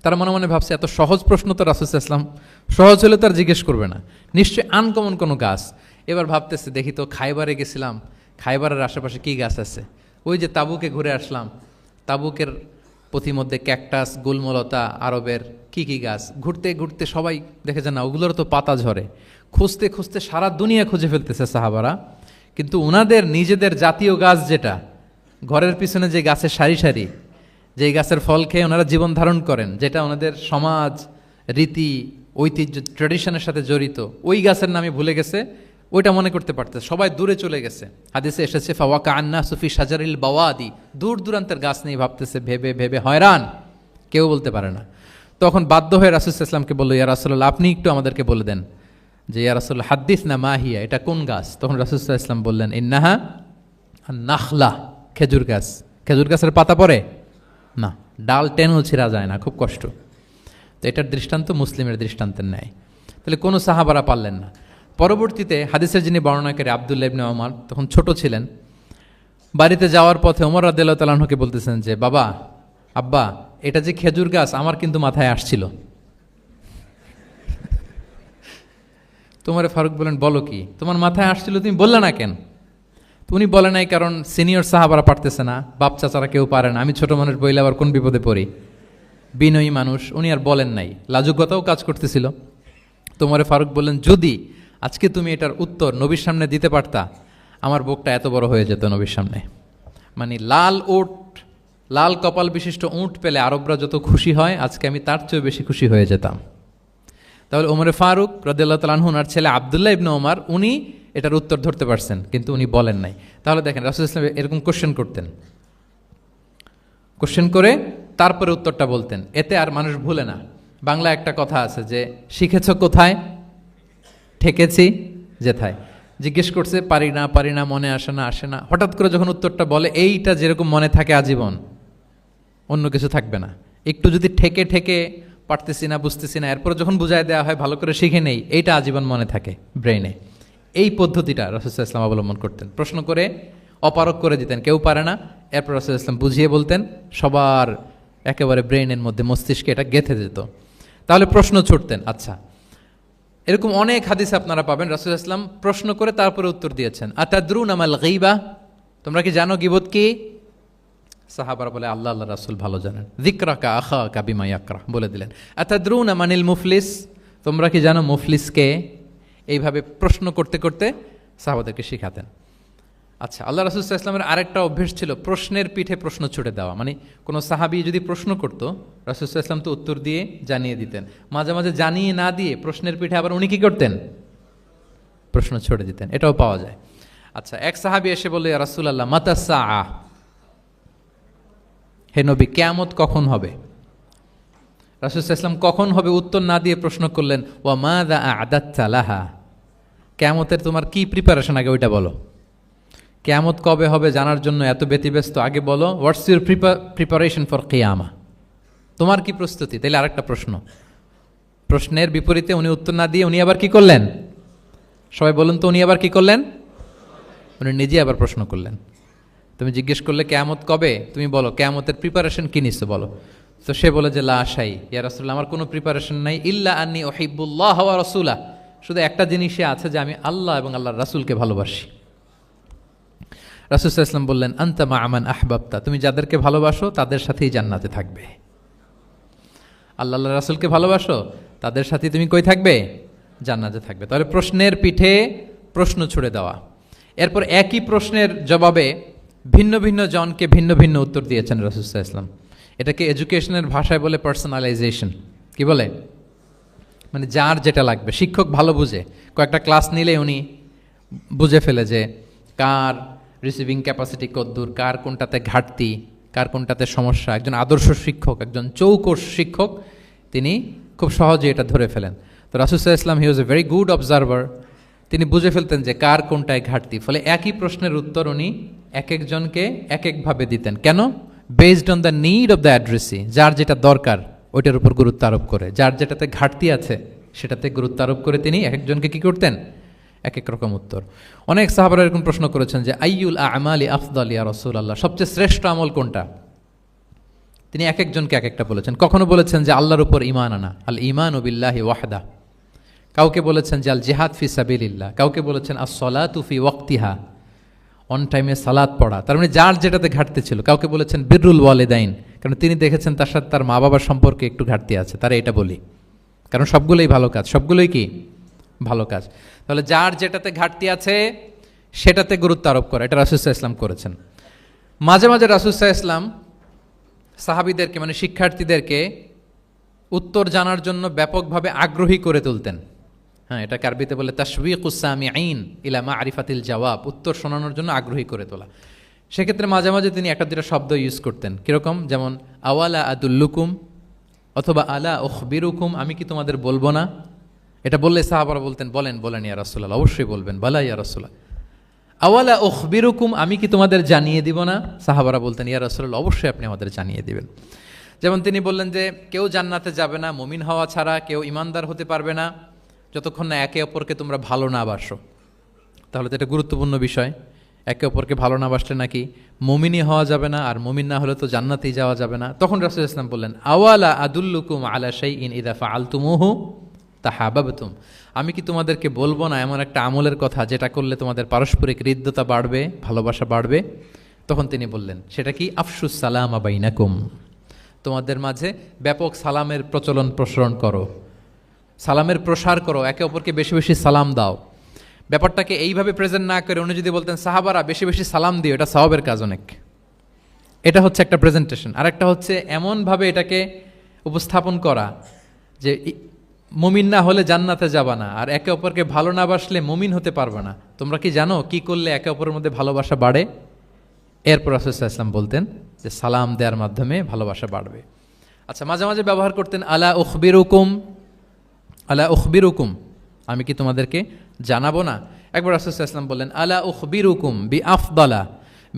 তারা মনে মনে ভাবছে এত সহজ প্রশ্ন তো রাসূল সাল্লাল্লাহু আলাইহি ওয়াসাল্লাম সহজ হলে তার জিজ্ঞেস করবে না, নিশ্চয়ই আনকমন কোনো গাছ। এবার ভাবতেছে, দেখি তো খাইবারে গেছিলাম, খাইবারের আশেপাশে কি গাছ আছে। ওই যে তাবুকে ঘুরে আসলাম, তাবুকের পথিমধ্যে ক্যাকটাস, গুলমলতা, আরবের কি কি গাছ। ঘুরতে ঘুরতে সবাই দেখেছে না ওগুলোর তো পাতা ঝরে। খুঁজতে খুঁজতে সারা দুনিয়া খুঁজে ফেলতেছে সাহাবারা, কিন্তু ওনাদের নিজেদের জাতীয় গাছ যেটা, ঘরের পিছনে যে গাছের সারি সারি, যেই গাছের ফল খেয়ে ওনারা জীবন ধারণ করেন, যেটা ওনাদের সমাজ, রীতি, ঐতিহ্য, ট্র্যাডিশনের সাথে জড়িত, ওই গাছের নামে ভুলে গেছে, ওইটা মনে করতে পারতেছে। সবাই দূরে চলে গেছে। হাদিসে এসেছে ফাওয়াকা আন্না সুফি শাজারিল বাওয়াদি, দূর দূরান্তের গাছ নিয়ে ভাবতেছে, ভেবে ভেবে হয়রান, কেউ বলতে পারে না। তখন বাধ্য হয়ে রাসূল সাল্লাল্লাহু আলাইহি ওয়াসাল্লামকে বলল, ইয়া রাসূলুল্লাহ, আপনি একটু আমাদেরকে বলে দেন যে ইয়া রাসূলুল্লাহ হাদ্দিস না মাহিয়া, এটা কোন গাছ? তখন রাসূল সাল্লাল্লাহু আলাইহি ওয়াসাল্লাম বললেন, ইন্নাহা নাখলা, খেজুর গাছ। খেজুর গাছের পাতা পড়ে না, ডাল টেনেও ছিঁড়া যায় না, খুব কষ্ট। তো এটার দৃষ্টান্ত মুসলিমের দৃষ্টান্তের ন্যায়। তাহলে কোনো সাহাবারা পারলেন না। পরবর্তীতে হাদিসের যিনি বর্ণনাকারী আব্দুল্লাহ ইবনে ওমর তখন ছোট ছিলেন, বাড়িতে যাওয়ার পথে ওমর রাদিয়াল্লাহু তাআলা আনহুকে বলতেছেন যে, বাবা, আব্বা, এটা যে খেজুর গাছ আমার কিন্তু মাথায় আসছিল। তোমারে ফারুক বলেন, বলো কি, তোমার মাথায় আসছিল, তুমি বললে না কেন? উনি বলে নাই কারণ সিনিয়র সাহাবারা পারতেছে না, বাপ চাচারা কেউ পারে না, আমি ছোট মানুষ বইলে আবার কোন বিপদে পড়ি, বিনয়ী মানুষ, উনি আর বলেন নাই, লাজুকতাও কাজ করতেছিল। তোমারে ফারুক বললেন, যদি আজকে তুমি এটার উত্তর নবীর সামনে দিতে পারতা, আমার বুকটা এত বড় হয়ে যেত নবীর সামনে। মানে লাল উট, লাল কপাল বিশিষ্ট উট পেলে আরবরা যত খুশি হয়, আজকে আমি তার চেয়েও বেশি খুশি হয়ে যেতাম। তাহলে ওমরে ফারুক রাদিয়াল্লাহু তাআলা আনহু, ওনার ছেলে আব্দুল্লাহ ইবনে ওমর, উনি এটার উত্তর ধরতে পারছেন, কিন্তু উনি বলেন নাই। তাহলে দেখেন রাসূল সাল্লাল্লাহু আলাইহি ওয়াসাল্লাম এরকম কোশ্চেন করতেন, কোশ্চেন করে তারপরে উত্তরটা বলতেন, এতে আর মানুষ ভুলে না। বাংলা একটা কথা আছে যে, শিখেছ কোথায়, ঠেকেছি যেথায়। জিজ্ঞেস করছে, পারি না, মনে আসে না, হঠাৎ করে যখন উত্তরটা বলে, এইটা যেরকম মনে থাকে আজীবন, অন্য কিছু থাকবে না। একটু যদি ঠেকে ঠেকে পারতেছি না, বুঝতেছি না, এরপর যখন বুঝায় দেওয়া হয়, ভালো করে শিখে নেই, এইটা আজীবন মনে থাকে ব্রেইনে। এই পদ্ধতিটা রাসূলুল্লাহ ইসলাম অবলম্বন করতেন। প্রশ্ন করে অপারগ করে দিতেন, কেউ পারে না, এরপর রাসূলুল্লাহ ইসলাম বুঝিয়ে বলতেন, সবার একেবারে ব্রেনের মধ্যে, মস্তিষ্কে এটা গেঁথে যেত। তাহলে প্রশ্ন ছুটতেন। আচ্ছা, এরকম অনেক হাদিস আপনারা পাবেন রাসূলুল্লাহ ইসলাম প্রশ্ন করে তারপরে উত্তর দিয়েছেন। আতাদরুনা মাল গীবা, তোমরা কি জানো গীবত কি? সাহাবারা বলে আল্লাহ আল্লাহ রাসূল ভালো জানেন। যিকরাকা আখাকা বিমা ইয়াকরা, বলে দিলেন। আতাদরুনা মানিল মুফলিস, তোমরা কি জানো মুফলিস কে? এইভাবে প্রশ্ন করতে করতে সাহাবাদেরকে শিখাতেন। আচ্ছা, আল্লাহ রাসূল সাল্লাল্লাহু আলাইহি ওয়াসাল্লামের আরেকটা অভ্যেস ছিল প্রশ্নের পিঠে প্রশ্ন ছুটে দেওয়া। মানে কোনো সাহাবী যদি প্রশ্ন করতো, রাসূল সাল্লাল্লাহু আলাইহি ওয়াসাল্লাম তো উত্তর দিয়ে জানিয়ে দিতেন। মাঝে মাঝে জানিয়ে না দিয়ে প্রশ্নের পিঠে আবার উনি কি করতেন? প্রশ্ন ছুড়ে দিতেন। এটাও পাওয়া যায়। আচ্ছা, এক সাহাবী এসে বলল, ইয়া রাসূলুল্লাহ মাতা সাআ, হে নবী কিয়ামত কখন হবে? রাসূল সাল্লাল্লাহু আলাইহি ওয়াসাল্লাম কখন হবে উত্তর না দিয়ে প্রশ্ন করলেন, ওয়া মাযা আ'দাত্তা লাহা, কিয়ামতের তোমার কি প্রিপারেশন আগে ওইটা বলো। কিয়ামত কবে হবে জানার জন্য এত ব্যতিব্যস্ত, আগে বলো হোয়াটস ইউর প্রিপারেশন ফর কিয়ামা, তোমার কি প্রস্তুতি। তাইলে আরেকটা প্রশ্ন, প্রশ্নের বিপরীতে উনি উত্তর না দিয়ে উনি আবার কি করলেন? সবাই বলুন তো, উনি আবার কি করলেন? উনি নিজে আবার প্রশ্ন করলেন। তুমি জিজ্ঞেস করলে কিয়ামত কবে, তুমি বলো কিয়ামতের প্রিপারেশন কি নিচ্ছ বলো। তো সে বলে যে লা শাই ইয়া রাসূলুল্লাহ, আমার কোনো প্রিপারেশন নাই, ইল্লা আন্নী উহিব্বুল্লাহ ওয়া রাসূলাহ, শুধু একটা জিনিসই আছে যে আমি আল্লাহ এবং আল্লাহর রাসূলকে ভালোবাসি। রাসূল সাল্লাল্লাহু আলাইহি ওয়াসাল্লাম বললেন, আনতা মা আমান আহবাবতা, তুমি যাদেরকে ভালোবাসো তাদের সাথেই জান্নাতে থাকবে। আল্লাহ আল্লাহ রাসূলকে ভালোবাসো, তাদের সাথে তুমি কই থাকবে? জান্নাতে থাকবে। তাহলে প্রশ্নের পিঠে প্রশ্ন ছুড়ে দেওয়া। এরপর একই প্রশ্নের জবাবে ভিন্ন ভিন্ন জনকে ভিন্ন ভিন্ন উত্তর দিয়েছেন রাসূল সাল্লাল্লাহু আলাইহি ওয়াসাল্লাম। এটাকে এডুকেশনের ভাষায় বলে পার্সোনালাইজেশন। কি বলে? মানে যার যেটা লাগবে। শিক্ষক ভালো বুঝে, কয়েকটা ক্লাস নিলে উনি বুঝে ফেলে যে কার রিসিভিং ক্যাপাসিটি কতদূর, কার কোনটাতে ঘাটতি, কার কোনটাতে সমস্যা। একজন আদর্শ শিক্ষক, একজন চৌকস শিক্ষক, তিনি খুব সহজে এটা ধরে ফেলেন। তো রাসূল সাল্লাল্লাহু আলাইহি ওয়াসাল্লাম he was a very good observer. তিনি বুঝে ফেলতেন যে কার কোনটায় ঘাটতি। ফলে একই প্রশ্নের উত্তর উনি এক একজনকে এক একভাবে দিতেন। কেন? Based on the need of the addressee, যার যেটা দরকার ওইটার উপর গুরুত্ব আরোপ করে, যার যেটাতে ঘাটতি আছে সেটাতে গুরুত্ব আরোপ করে তিনি এক একজনকে কী করতেন? এক এক রকম উত্তর। অনেক সাহাবারা এরকম প্রশ্ন করেছেন যে আইয়ুল আমালি আফদাল ইয়া রাসূলুল্লাহ, সবচেয়ে শ্রেষ্ঠ আমল কোনটা? তিনি এক একজনকে এক একটা বলেছেন। কখনো বলেছেন যে আল্লাহর উপর ঈমান আনা, আল ঈমানু বিল্লাহি ওয়াহদা। কাউকে বলেছেন যে আল জিহাদ ফি সাবিলিল্লাহ, কাউকে বলেছেন আস-সালাতু ফি ওয়াক্তিহা, অন টাইমে সালাত পড়া। তার মানে যার যেটাতে ঘাটতি ছিল। কাউকে বলেছেন বিররুল ওয়ালিদাইন, কারণ তিনি দেখেছেন তার সাথে তার মা বাবার সম্পর্কে একটু ঘাটতি আছে, তারা এটা বলি, কারণ সবগুলোই ভালো কাজ, সবগুলোই কি ভালো কাজ। তাহলে যার যেটাতে ঘাটতি আছে সেটাতে গুরুত্ব আরোপ করা, এটা রাসূল সাল্লাল্লাহু আলাইহি ওয়াসাল্লাম করেছেন। মাঝে মাঝে রাসূল সাল্লাল্লাহু আলাইহি ওয়াসাল্লাম সাহাবীদেরকে মানে শিক্ষার্থীদেরকে উত্তর জানার জন্য ব্যাপকভাবে আগ্রহী করে তুলতেন। হ্যাঁ, এটাকে আরবিতে বলে তাশওয়ীকুস সামিঈন ইলা মা'রিফাতিল জাওয়াব, উত্তর শোনানোর জন্য আগ্রহী করে তোলা। সেক্ষেত্রে মাঝে মাঝে তিনি একটা দুটা শব্দ ইউজ করতেন। কীরকম? যেমন আওয়ালা আদুল্লুকুম, অথবা আলা উখবিরুকুম, আমি কি তোমাদের বলবো না? এটা বললে সাহাবারা বলতেন, বলেন বলেন ইয়া রাসূলুল্লাহ, অবশ্যই বলবেন, বালা ইয়া রাসূলুল্লাহ। আওয়ালা উখবিরুকুম, আমি কি তোমাদের জানিয়ে দিব না? সাহাবারা বলতেন, ইয়া রাসূলুল্লাহ, অবশ্যই আপনি আমাদের জানিয়ে দিবেন। যেমন তিনি বললেন যে কেউ জান্নাতে যাবে না মুমিন হওয়া ছাড়া, কেউ ইমানদার হতে পারবে না যতক্ষণ না একে অপরকে তোমরা ভালো না বাসো। তাহলে তো এটা গুরুত্বপূর্ণ বিষয়। একে অপরকে ভালো না বাসলে নাকি মুমিনই হওয়া যাবে না, আর মুমিন না হলে তো জান্নাতেই যাওয়া যাবে না। তখন রাসূল সাল্লাল্লাহু আলাইহি ওয়াসাল্লাম বললেন, আওয়ালা আদুল্লুকুম আলা শাইইন ইযা ফাআলতুমুহু তাহাবাবতুম, আমি কি তোমাদেরকে বলবো না এমন একটা আমলের কথা যেটা করলে তোমাদের পারস্পরিক হৃদ্যতা বাড়বে, ভালোবাসা বাড়বে? তখন তিনি বললেন, সেটা কি? আফশুস সালামা বাইনাকুম, তোমাদের মাঝে ব্যাপক সালামের প্রসারণ করো, সালামের প্রসার করো, একে অপরকে বেশি বেশি সালাম দাও। ব্যাপারটাকে এইভাবে প্রেজেন্ট না করে উনি যদি বলতেন সাহাবারা বেশি বেশি সালাম দিও, এটা সওয়াবের কাজ অনেক। এটা হচ্ছে একটা প্রেজেন্টেশন। আর একটা হচ্ছে এমনভাবে এটাকে উপস্থাপন করা যে মুমিন না হলে জান্নাতে যাবা না, আর একে অপরকে ভালো না বাসলে মুমিন হতে পারবে না। তোমরা কি জানো কি করলে একে অপরের মধ্যে ভালোবাসা বাড়ে? এরপর রাসূল সাল্লাল্লাহু আলাইহি ওয়াসাল্লাম বলতেন যে সালাম দেওয়ার মাধ্যমে ভালোবাসা বাড়বে। আচ্ছা, মাঝে মাঝে ব্যবহার করতেন আলা উখবিরুকুম, আলা উখবিরুকুম, আমি কি তোমাদেরকে জানাবো না? একবার রাসূল সাল্লাল্লাহু আলাইহি ওয়াসাল্লাম বললেন, আলা উখবিরুকুম বিআফদালা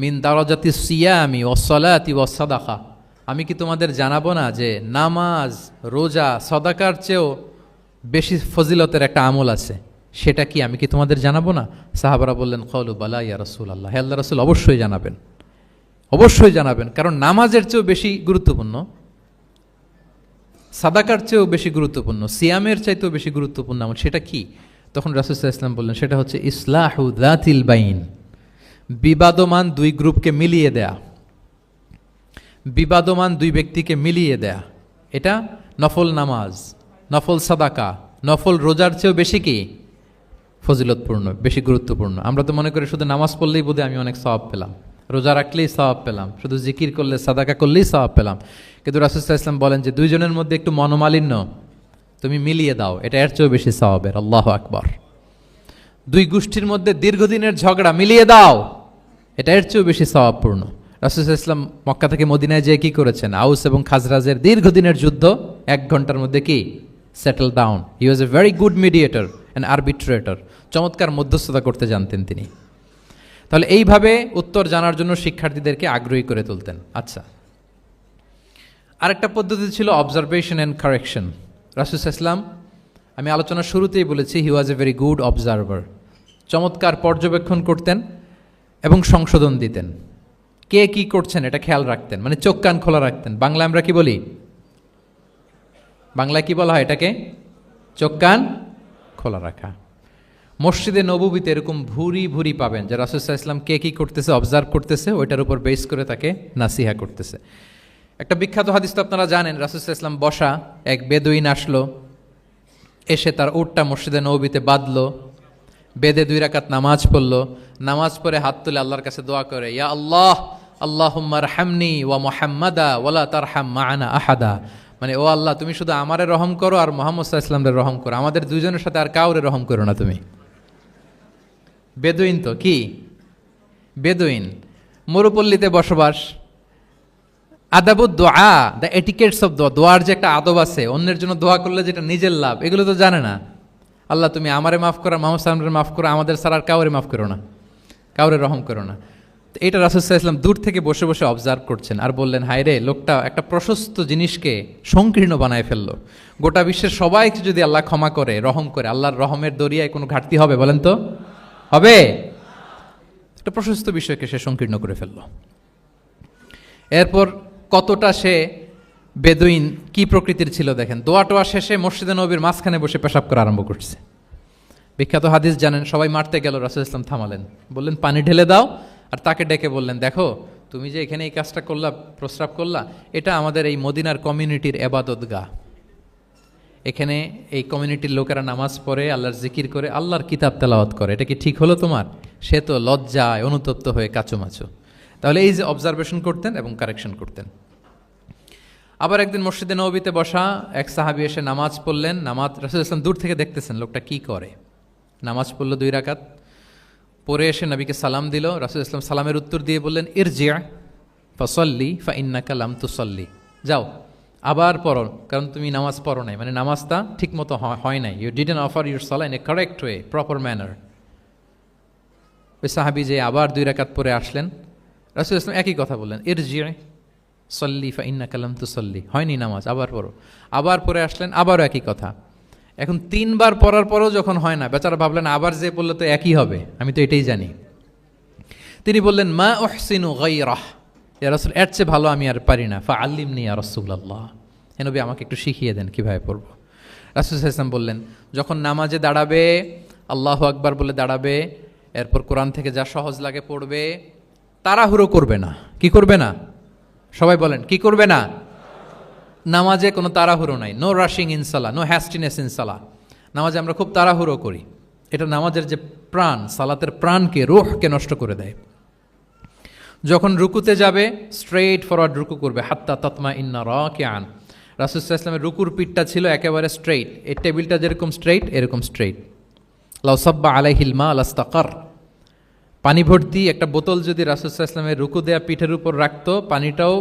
মিন দারাজাতিস সিয়ামি ওয়াস সালাতি ওয়াস সাদাকা, আমি কি তোমাদের জানাবো না যে নামাজ, রোজা, সাদাকার চেয়েও বেশি ফজিলতের একটা আমল আছে, সেটা কি, আমি কি তোমাদের জানাবো না? সাহাবারা বললেন কওলু বালা ইয়া রাসূলুল্লাহ, হে আল্লাহ রাসূল অবশ্যই জানাবেন, অবশ্যই জানাবেন, কারণ নামাজের চেয়েও বেশি গুরুত্বপূর্ণ, সাদাকার চেয়েও বেশি গুরুত্বপূর্ণ, সিয়ামের চাইতেও বেশি গুরুত্বপূর্ণ আমল। সেটা কি? তখন রাসূল সাল্লাল্লাহু আলাইহি ওয়াসাল্লাম বললেন সেটা হচ্ছে ইসলাহু যাতিল বাইন, বিবাদমান দুই গ্রুপকে মিলিয়ে দেয়া, বিবাদমান দুই ব্যক্তিকে মিলিয়ে দেয়া। এটা নফল নামাজ, নফল সাদাকা, নফল রোজার চেয়েও বেশি কি ফজিলতপূর্ণ, বেশি গুরুত্বপূর্ণ। আমরা তো মনে করি শুধু নামাজ পড়লেই বোধহয় আমি অনেক সওয়াব পেলাম, রোজা রাখলেই সওয়াব পেলাম, শুধু জিকির করলে সাদাকা করলেই সওয়াব পেলাম। কিন্তু রাসূল সাল্লাল্লাহু আলাইহি ওয়াসাল্লাম বলেন যে দুইজনের মধ্যে একটু মনোমালিন্য তুমি মিলিয়ে দাও, এটা এর চেয়েও বেশি সওয়াবের। আল্লাহু আকবার। দুই গোষ্ঠীর মধ্যে দীর্ঘদিনের ঝগড়া মিলিয়ে দাও, এটা এর চেয়েও বেশি সওয়াবপূর্ণ। রাসূল সাল্লাল্লাহু আলাইহি ওয়াসাল্লাম মক্কা থেকে মদিনায় যেয়ে কি করেছেন? আউস এবং খাজরাজের দীর্ঘদিনের যুদ্ধ 1 ঘন্টার মধ্যে কি settle down. He was a very good mediator and arbitrator, চমৎকার মধ্যস্থতা করতে জানতেন তিনি। তাহলে এইভাবে উত্তর জানার জন্য শিক্ষার্থীদেরকে আগ্রহী করে তুলতেন। আচ্ছা, আরেকটা পদ্ধতি ছিল অবজারভেশন অ্যান্ড কারেকশন। রাসূল সাল্লাল্লাহু আলাইহি ওয়াসাল্লাম, আমি আলোচনার শুরুতেই বলেছি, হি was a very good observer, চমৎকার পর্যবেক্ষণ করতেন এবং সংশোধন দিতেন। কে কি করছেন এটা খেয়াল রাখতেন, মানে চোখ কান খোলা রাখতেন। বাংলায় আমরা কি বলি? বাংলায় কি বলা হয় এটাকে? চোখ কান খোলা রাখা। মসজিদে নববীতে এরকম ভুরি ভুরি পাবেন যে রাসূল সাল্লাল্লাহু আলাইহি ওয়াসাল্লাম কে কি করতেছে অবজার্ভ করতেছে, ওইটার উপর বেস করে তাকে নাসিহা করতেছে। একটা বিখ্যাত হাদিস তো আপনারা জানেন, রাসূল সাল্লাল্লাহু আলাইহি ওয়াসাল্লাম বসা, এক বেদুইন আসলো, এসে তার উটটা মসজিদে নববীতে বাঁধলো, বেদে 2 রাকাত নামাজ পড়লো, নামাজ পড়ে হাত তুলে আল্লাহর কাছে দোয়া করে, ইয়া আল্লাহ আল্লাহুম্মা আরহামনি ওয়া মুহাম্মাদা ওয়ালা তারহাম মা'ানা আহাদা, মানে ও আল্লাহ তুমি শুধু আমারে রহম করো আর মুহাম্মদ সাল্লাল্লাহু আলাইহি ওয়াসাল্লামের রহম করো, আমাদের দুইজনের সাথে আর কাউরে রহম করো না তুমি। বেদুইন তো কি, বেদুইন, মরুপল্লীতে বসবাস। আদাবুদ দোয়া, দ্য এটিকেটস অফ দোয়া, দোয়ার যে একটা আদব আছে, অন্যের জন্য দোয়া করলে যেটা নিজের লাভ, এগুলো তো জানে না। আল্লাহ তুমি আমারে মাফ করো, মুহাম্মদ সাল্লাল্লাহু আলাইহি ওয়াসাল্লামকে মাফ করো, আমাদের ছাড়া আর কাউরে মাফ করো না, কাউরে রহম করো না। তো এটা রাসূল সাল্লাল্লাহু আলাইহি ওয়াসাল্লাম দূর থেকে বসে বসে অবজার্ভ করছেন আর বললেন, হায় রে, লোকটা একটা প্রশস্ত জিনিসকে সংকীর্ণ বানায় ফেললো। গোটা বিশ্বের সবাইকে যদি আল্লাহ ক্ষমা করে, রহম করে, আল্লাহর রহমের দরিয়ায় কোনো ঘাটতি হবে বলেন তো? হবে? একটা প্রশস্ত বিষয়কে সে সংকীর্ণ করে ফেললো। এরপর কতটা সে বেদুইন, কি প্রকৃতির ছিল দেখেন। দোয়া টোয়া শেষে মসজিদে নববীর মাঝখানে বসে পেশাব করা আরম্ভ করছে। বিখ্যাত হাদিস জানেন, সবাই মারতে গেল, রাসূল সাল্লাল্লাহু আলাইহি ওয়াসাল্লাম থামালেন, বললেন পানি ঢেলে দাও, আর তাকে ডেকে বললেন, দেখো তুমি যে এখানে এই কাজটা করলা, প্রস্রাব করলা, এটা আমাদের এই মদিনার কমিউনিটির এবাদতগাহ। এখানে এই কমিউনিটির লোকেরা নামাজ পড়ে, আল্লাহর জিকির করে, আল্লাহর কিতাব তেলাওয়াত করে, এটা কি ঠিক হলো তোমার? সে তো লজ্জায় অনুতপ্ত হয়ে কাচুমাচু। তাহলে এই যে অবজারভেশন করতেন এবং কারেকশন করতেন। আবার একদিন মসজিদে নববীতে বসা এক সাহাবী এসে নামাজ পড়লেন। নামাজ রাসূল সাল্লাল্লাহু আলাইহি ওয়াসাল্লাম দূর থেকে দেখতেছেন লোকটা কি করে। নামাজ পড়লো 2 রাকাত, পরে এসে নবীকে সালাম দিল। রাসূল সাল্লাল্লাহু আলাইহি ওয়াসাল্লাম সালামের উত্তর দিয়ে বললেন, ইরজি' ফাসাল্লি ফাইন্নাকা লাম তুসাল্লি, যাও আবার পড়ো, কারণ তুমি নামাজ পড়ো নাই, মানে নামাজটা ঠিক মতো হয় নাই। ইউ ডিডন্ট অফার ইউর সালাহ in a correct way, proper manner. ওই সাহাবী যে আবার 2 রাকাত পরে আসলেন, রাসূল সাল্লাল্লাহু আলাইহি ওয়াসাল্লাম একই কথা বললেন, ইরজি' সল্লি ফাইন্নাকা লাম তুসাল্লি, হয়নি নামাজ, আবার পড়ো। আবার পরে আসলেন, আবারও একই কথা। এখন 3 বার পড়ার পরও যখন হয় না, বেচারা ভাবলেন আবার যে বললে তো একই হবে, আমি তো এটাই জানি। তিনি বললেন, মা উহসিনু গায়রাহ, ইয়া রাসূল এর চেয়ে ভালো আমি আর পারি না, ফাআল্লিমনি ইয়া রাসূলুল্লাহ, হে নবী আমাকে একটু শিখিয়ে দেন কিভাবে পড়ব। রাসূল সাল্লাল্লাহু আলাইহি ওয়াসাল্লাম বললেন, যখন নামাজে দাঁড়াবে আল্লাহু আকবার বলে দাঁড়াবে, এরপর কোরআন থেকে যা সহজ লাগে পড়বে, তাড়াহুড়ো করবে না। কি করবে না? সবাই বলেন, কি করবে না? নামাজে কোনো তাড়াহুড়ো নাই, নো রাশিং ইন সালাহ, নো হ্যাস্টিনেস ইন সালাহ। নামাজে আমরা খুব তাড়াহুড়ো করি, এটা নামাজের যে প্রাণ, সালাতের প্রাণকে, রূহকে নষ্ট করে দেয়। যখন রুকুতে যাবে স্ট্রেইট ফরওয়ার্ড রুকু করবে, হাত্তা তাতমা ইন্না রাকিআন। রাসূল সাল্লাল্লাহু আলাইহি ওয়াসাল্লামের রুকুর পিঠটা ছিল একেবারে স্ট্রেইট, এই টেবিলটা যেরকম স্ট্রেইট এরকম স্ট্রেইট। লাউ সাব্বা আলাইহিল মা লাস্তাকার, পানি ভর্তি একটা বোতল যদি রাসূল সাল্লাল্লাহু আলাইহি ওয়াসাল্লামের রুকু দেয়া পিঠের উপর রাখতো, পানিটাও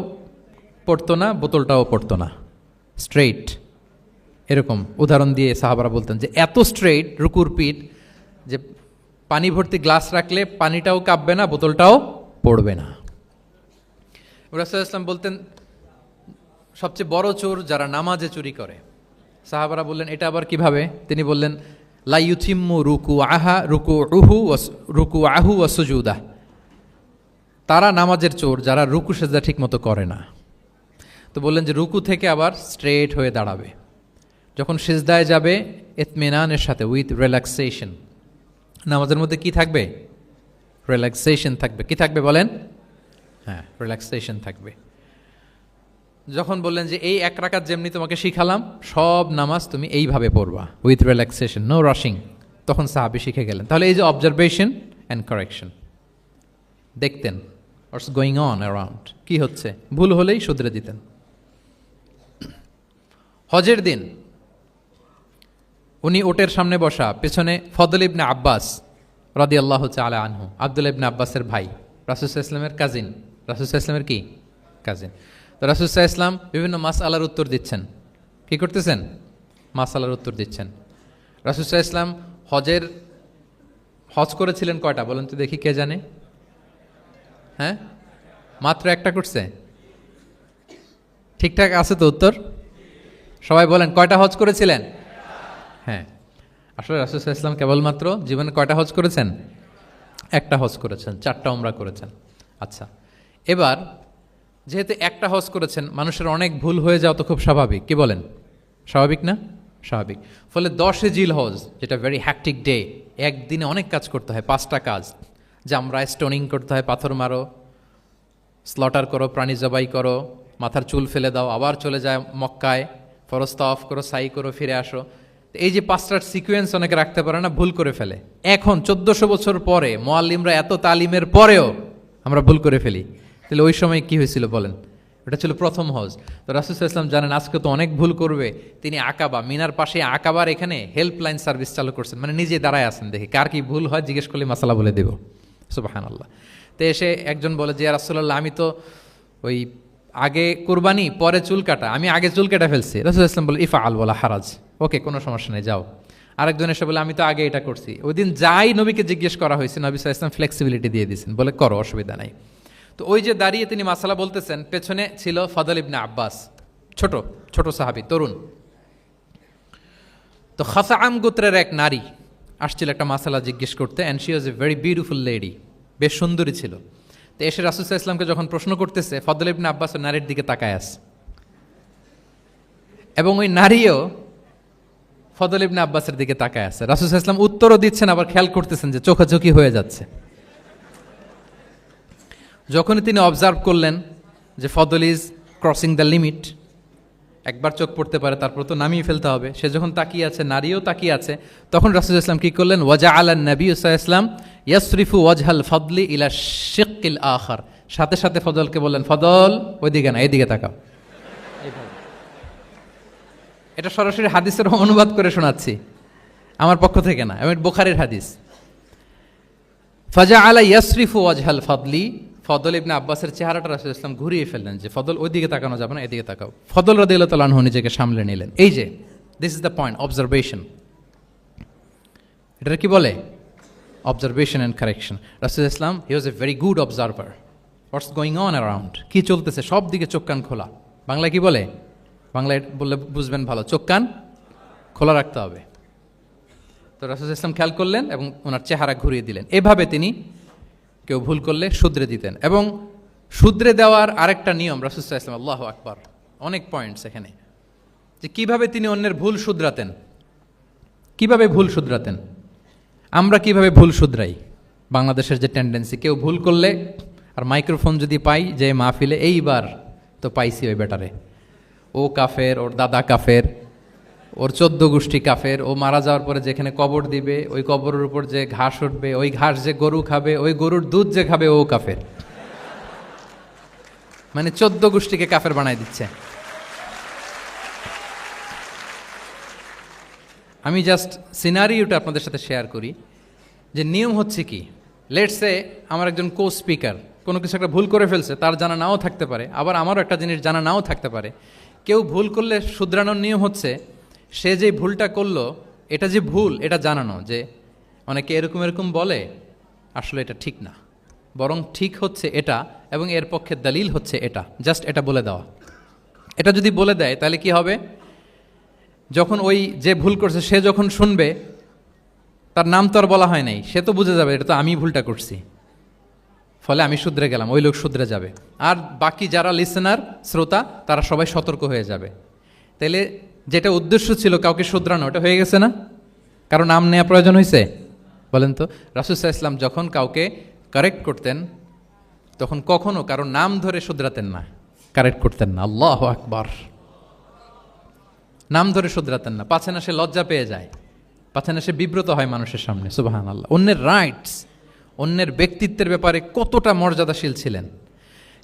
পড়তো না, বোতলটাও পড়তো না, স্ট্রেইট। এরকম উদাহরণ দিয়ে সাহাবারা বলতেন যে এত স্ট্রেইট রুকুর পিঠ যে পানি ভর্তি গ্লাস রাখলে পানিটাও কাঁপবে না, বোতলটাও পড়বে না। রাসূল সাল্লাল্লাহু আলাইহি ওয়াসাল্লাম বলতেন, সবচেয়ে বড় চোর যারা নামাজে চুরি করে। সাহাবারা বললেন, এটা আবার কিভাবে? তিনি বললেন, লা ইউতিম্মু রুকুআহু ওয়া সুজুদাহ, তারা নামাজের চোর যারা রুকু সেজদা ঠিক মতো করে না। তো বললেন যে রুকু থেকে আবার স্ট্রেট হয়ে দাঁড়াবে, যখন সিজদায় যাবে ইতমিনানের সাথে, উইথ রিল্যাক্সেশন। নামাজের মধ্যে কি থাকবে? রিল্যাক্সেশন থাকবে। কি থাকবে বলেন? হ্যাঁ, রিল্যাক্সেশন থাকবে। যখন বললেন যে এই এক রাকাত যেমনি তোমাকে শিখালাম, সব নামাজ তুমি এইভাবে পড়বা, উইথ রিল্যাক্সেশন, নো রাশিং, তখন সাহাবী শিখে গেলেন। তাহলে এই যে অবজারভেশন অ্যান্ড কারেকশন, দেখতেন হোয়াটস গোয়িং অন অ্যারাউন্ড, কি হচ্ছে, ভুল হলেই শুধরে দিতেন। হজের দিন উনি ওটের সামনে বসা, পেছনে ফদল ইবনে আব্বাস রাদিয়াল্লাহু তাআলা আনহু, আব্দুল্লাহ ইবনে আব্বাসের ভাই, রাসূল সাল্লাল্লাহু আলাইহি ওয়াসাল্লামের কাজিন, রাসূল সাল্লাল্লাহু আলাইহি ওয়াসাল্লামের কি কাজিন। তো রাসূল সাল্লাল্লাহু আলাইহি ওয়াসাল্লাম বিভিন্ন মাসআলার উত্তর দিচ্ছেন। কি করতেছেন? মাসআলার উত্তর দিচ্ছেন। রাসূল সাল্লাল্লাহু আলাইহি ওয়াসাল্লাম হজ করেছিলেন কয়টা বলেন তো দেখি, কে জানে? হ্যাঁ, মাত্র একটা করছে। ঠিকঠাক আছে তো উত্তর? সবাই বলেন, কয়টা হজ করেছিলেন? হ্যাঁ, আসলে রাসূল সাল্লাল্লাহু আলাইহি ওয়াসাল্লাম কেবলমাত্র জীবনে কয়টা হজ করেছেন? একটা হজ করেছেন, 4টা উমরা করেছেন। আচ্ছা, এবার যেহেতু একটা হজ করেছেন, মানুষের অনেক ভুল হয়ে যাওয়া তো খুব স্বাভাবিক। কি বলেন? স্বাভাবিক না? স্বাভাবিক। ফলে 10 জিলহজ, যেটা ভেরি হ্যাকটিক ডে, একদিনে অনেক কাজ করতে হয়, 5টা কাজ। জামরায় স্টোনিং করতে হয়, পাথর মারো, স্লটার করো, প্রাণী জবাই করো, মাথার চুল ফেলে দাও, আবার চলে যায় মক্কায়, ফরজ তাওয়াফ করো, সাই করো, ফিরে আসো। এই যে 5টার সিকোয়েন্স অনেকে রাখতে পারে না, ভুল করে ফেলে। এখন 1400 বছর পরে, মুআল্লিমরা এত তালিমের পরেও আমরা ভুল করে ফেলি। তাহলে ওই সময় কি হয়েছিল বলেন? এটা ছিল প্রথম হজ। তো রাসূল সাল্লাল্লাহু আলাইহি ওয়াসাল্লাম জানেন আজকে তো অনেক ভুল করবে, তিনি আকাবা, মিনার পাশে আকাবার এখানে হেল্পলাইন সার্ভিস চালু করছেন, মানে নিজে দাঁড়ায় আছেন, দেখি কার কি ভুল হয়, জিজ্ঞেস করলে মাসালা বলে দেব। সুবহানাল্লাহ। তো এসে একজন বলে যে ইয়া রাসূলুল্লাহ, আমি তো ওই আগে কুরবানি পরে চুল কাটা, আমি আগে চুল কেটে ফেলছি। রাসূল সাল্লাল্লাহু আলাইহি ওয়াসাল্লাম বলে ইফআল ওয়ালা হারাজ, ওকে, কোনো সমস্যা নেই, যাও। আরেকজন এসে বলে আমি তো আগে এটা করছি। ওই দিন যাই নবীকে জিজ্ঞেস করা হয়েছে, নবী সাল্লাল্লাহু আলাইহি ওয়াসাল্লাম ফ্লেক্সিবিলিটি দিয়ে দিয়েছেন, বলে করো, অসুবিধা নাই। তো ওই যে দাঁড়িয়ে তিনি মাসালা বলতেছেন, পেছনে ছিল ফদল ইবনে আব্বাস, ছোট ছোট সাহাবী, তরুণ। তো খাসাআম গোত্রের এক নারী আসছিল একটা মাসালা জিজ্ঞেস করতে, and she was a very beautiful lady, বেশ সুন্দরী ছিল। তো এসে রাসূল সাল্লাল্লাহু আলাইহি ওয়াসাল্লামকে যখন প্রশ্ন করতেছে, ফদল ইবনে আব্বাস ওই নারীর দিকে তাকায় আছে, এবং ওই নারীও ফদল ইবনে আব্বাসের দিকে তাকায় আছে। রাসূল সাল্লাল্লাহু আলাইহি ওয়াসাল্লাম উত্তরও দিচ্ছেন, আবার খেয়াল করতেছেন যে চোখাচোখি হয়ে যাচ্ছে। যখনই তিনি অবজার্ভ করলেন যে ফদল ইজ ক্রসিং দ্য লিমিট, একবার চোখ পড়তে পারে, তারপর তো নামিয়ে ফেলতে হবে, সে যখন তাকিয়ে আছে, নারীও তাকিয়ে আছে, তখন রাসূল সাল্লাল্লাহু আলাইহি ওয়াসাল্লাম কি করলেন? ওয়াজআলান নবী সাল্লাল্লাহু আলাইহি ওয়াসাল্লাম ইয়াসরিফু ওয়াজহাল ফদলি ইলা শিক্কিল আখার, সাথে সাথে ফদলকে বললেন, ফদল ওইদিকে না, এইদিকে তাকাও। এটা সরাসরি হাদিসের অনুবাদ করে শোনাচ্ছি, আমার পক্ষ থেকে না, এবং বুখারীর হাদিস। ফাজআলা ইয়াসরিফু ওয়াজহাল ফদলি, ফদল ইবনে আব্বাসের চেহারাটা রাসূল সাল্লাল্লাহু আলাইহি ওয়াসাল্লাম ঘুরিয়ে ফেললেন যে ফদল ওইদিকে তাকানো যাবে না, এদিকে তাকাও। ফদল রাদিয়াল্লাহু তাআলা আনহু নিজেকে সামলে নিলেন। এই যে this is the point, observation. এটা কি বলে? Observation and correction. রাসূল সাল্লাল্লাহু আলাইহি ওয়াসাল্লাম he was a very good observer, what's going on around, কি চলতেছে সব দিকে চোখ কান খোলা। বাংলায় কি বলে? বাংলায় বললে বুঝবেন ভালো, চোখ কান খোলা রাখতে হবে। তো রাসূল সাল্লাল্লাহু আলাইহি ওয়াসাল্লাম খেয়াল করলেন এবং ওনার চেহারা ঘুরিয়ে দিলেন। এভাবে তিনি কেউ ভুল করলে শুধরে দিতেন। এবং শুধরে দেওয়ার আরেকটা নিয়ম রাসূল সাল্লাল্লাহু আলাইহি ওয়াসাল্লাম, আল্লাহু আকবার, অনেক পয়েন্টস এখানে, যে কিভাবে তিনি অন্যের ভুল শুধরাতেন। কিভাবে ভুল শুধরাতেন? আমরা কিভাবে ভুল শুধরাই? বাংলাদেশের যে টেন্ডেন্সি, কেউ ভুল করলে আর মাইক্রোফোন যদি পাই যে মাহফিলে, এইবার তো পাইছি ওই বেটারে, ও কাফের, ওর দাদা কাফের, ওর 14 গোষ্ঠী কাফের, ও মারা যাওয়ার পরে যেখানে কবর দিবে, ওই কবরের উপর যে ঘাস উঠবে, ওই ঘাস যে গরু খাবে, ওই গরুর দুধ যে খাবে, ও কাফের। মানে 14 গোষ্ঠীকে কাফের বানাই দিচ্ছে। আমি জাস্ট সিনারিওটা আপনাদের সাথে শেয়ার করি, যে নিয়ম হচ্ছে কি, লেটস সে আমার একজন কো স্পিকার কোনো কিছু একটা ভুল করে ফেলছে, তার জানা নাও থাকতে পারে, আবার আমারও একটা জিনিস জানা নাও থাকতে পারে। কেউ ভুল করলে শুধরানোর নিয়ম হচ্ছে, সে যে ভুলটা করলো এটা যে ভুল এটা জানানো, যে অনেকে এরকম এরকম বলে, আসলে এটা ঠিক না, বরং ঠিক হচ্ছে এটা, এবং এর পক্ষে দলিল হচ্ছে এটা, জাস্ট এটা বলে দেওয়া। এটা যদি বলে দেয় তাহলে কি হবে, যখন ওই যে ভুল করছে সে যখন শুনবে, তার নাম তো আর বলা হয় নাই, সে তো বুঝে যাবে এটা তো আমি ভুলটা করছি, ফলে আমি শুধরে গেলাম, ওই লোক শুধরে যাবে। আর বাকি যারা লিসেনার, শ্রোতা, তারা সবাই সতর্ক হয়ে যাবে। তাইলে যেটা উদ্দেশ্য ছিল কাউকে শুধরানো, ওটা হয়ে গেছে না? কারো নাম নেওয়া প্রয়োজন হয়েছে? বলেন তো। রাসূল সাল্লাল্লাহু আলাইহি ওয়াসাল্লাম যখন কাউকে কারেক্ট করতেন তখন কখনো কারো নাম ধরে শুধরাতেন না, কারেক্ট করতেন না। আল্লাহু আকবার। নাম ধরে শুধরাতেন না, পাছে না সে লজ্জা পেয়ে যায়, পাছে না সে বিব্রত হয় মানুষের সামনে। সুবহানাল্লাহ। অন্যের রাইটস, অন্যের ব্যক্তিত্বের ব্যাপারে কতটা মর্যাদাশীল ছিলেন।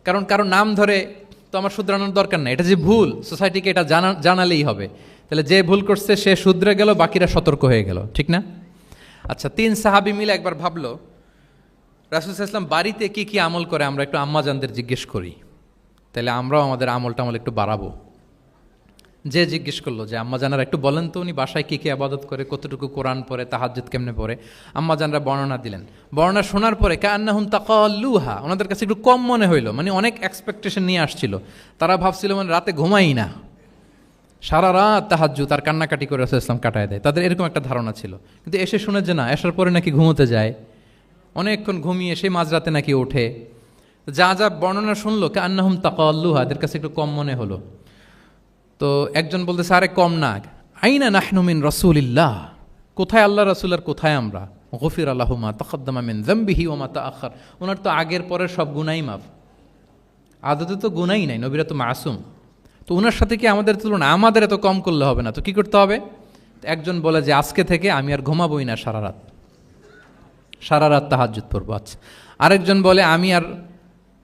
কারণ কারো নাম ধরে তো আমার শুধরানোর দরকার নেই, এটা যে ভুল সোসাইটিকে এটা জানালেই হবে। তাহলে যে ভুল করছে সে শুধরে গেল, বাকিরা সতর্ক হয়ে গেল, ঠিক না? আচ্ছা, 3 সাহাবী মিলে একবার ভাবলো রাসূল সাল্লাল্লাহু আলাইহি ওয়াসাল্লাম বাড়িতে কি কি আমল করে, আমরা একটু আম্মাজানদের জিজ্ঞেস করি, তাহলে আমরাও আমাদের আমল একটু বাড়াবো। যে জিজ্ঞেস করলো যে আম্মাজানারা একটু বলেন তো উনি বাসায় কি কি আবাদত করে, কতটুকু কোরআন পড়ে, তাহাজ্জুদ কেমনে পড়ে। আম্মাজানরা বর্ণনা দিলেন। বর্ণনা শোনার পরে কান্নাহুম তাকাল্লুহা, ওনাদের কাছে একটু কম মনে হইলো, মানে অনেক এক্সপেকটেশন নিয়ে আসছিল। তারা ভাবছিল মানে রাতে ঘুমাই না, সারা রাত তাহাজ্জুদ আর কান্নাকাটি করে রাসূল ইসলাম কাটায় দেয়, তাদের এরকম একটা ধারণা ছিল। কিন্তু এসে শুনে যে না, আসার পরে নাকি ঘুমোতে যায়, অনেকক্ষণ ঘুমিয়ে সেই মাঝরাতে নাকি ওঠে। যা যা বর্ণনা শুনলো কান্নাহুম তাকাল্লুহা, এদের কাছে একটু কম মনে হলো। তো একজন বলতেছে আরে কম না, আইনা নাহনু মিন রাসূলিল্লাহ, কোথায় আল্লাহ রাসূল আর কোথায় আমরা। গফির লাহু মা তাকাদ্দামা মিন যামবিহি ওয়া মা তাআখার, ওনার তো আগের পরের সব গুনাহই মাফ। আদতে তো গুনাহই নাই, নবীরা তো মাসুম। তো ওনার সাথে কি আমাদের তুলনা, আমাদের এত কম করলে হবে না, তো কি করতে হবে? একজন বলে যে আজকে থেকে আমি আর ঘুমাবোই না সারা রাত তাহাজ্জুদ পড়বো। আচ্ছা। আরেকজন বলে আমি আর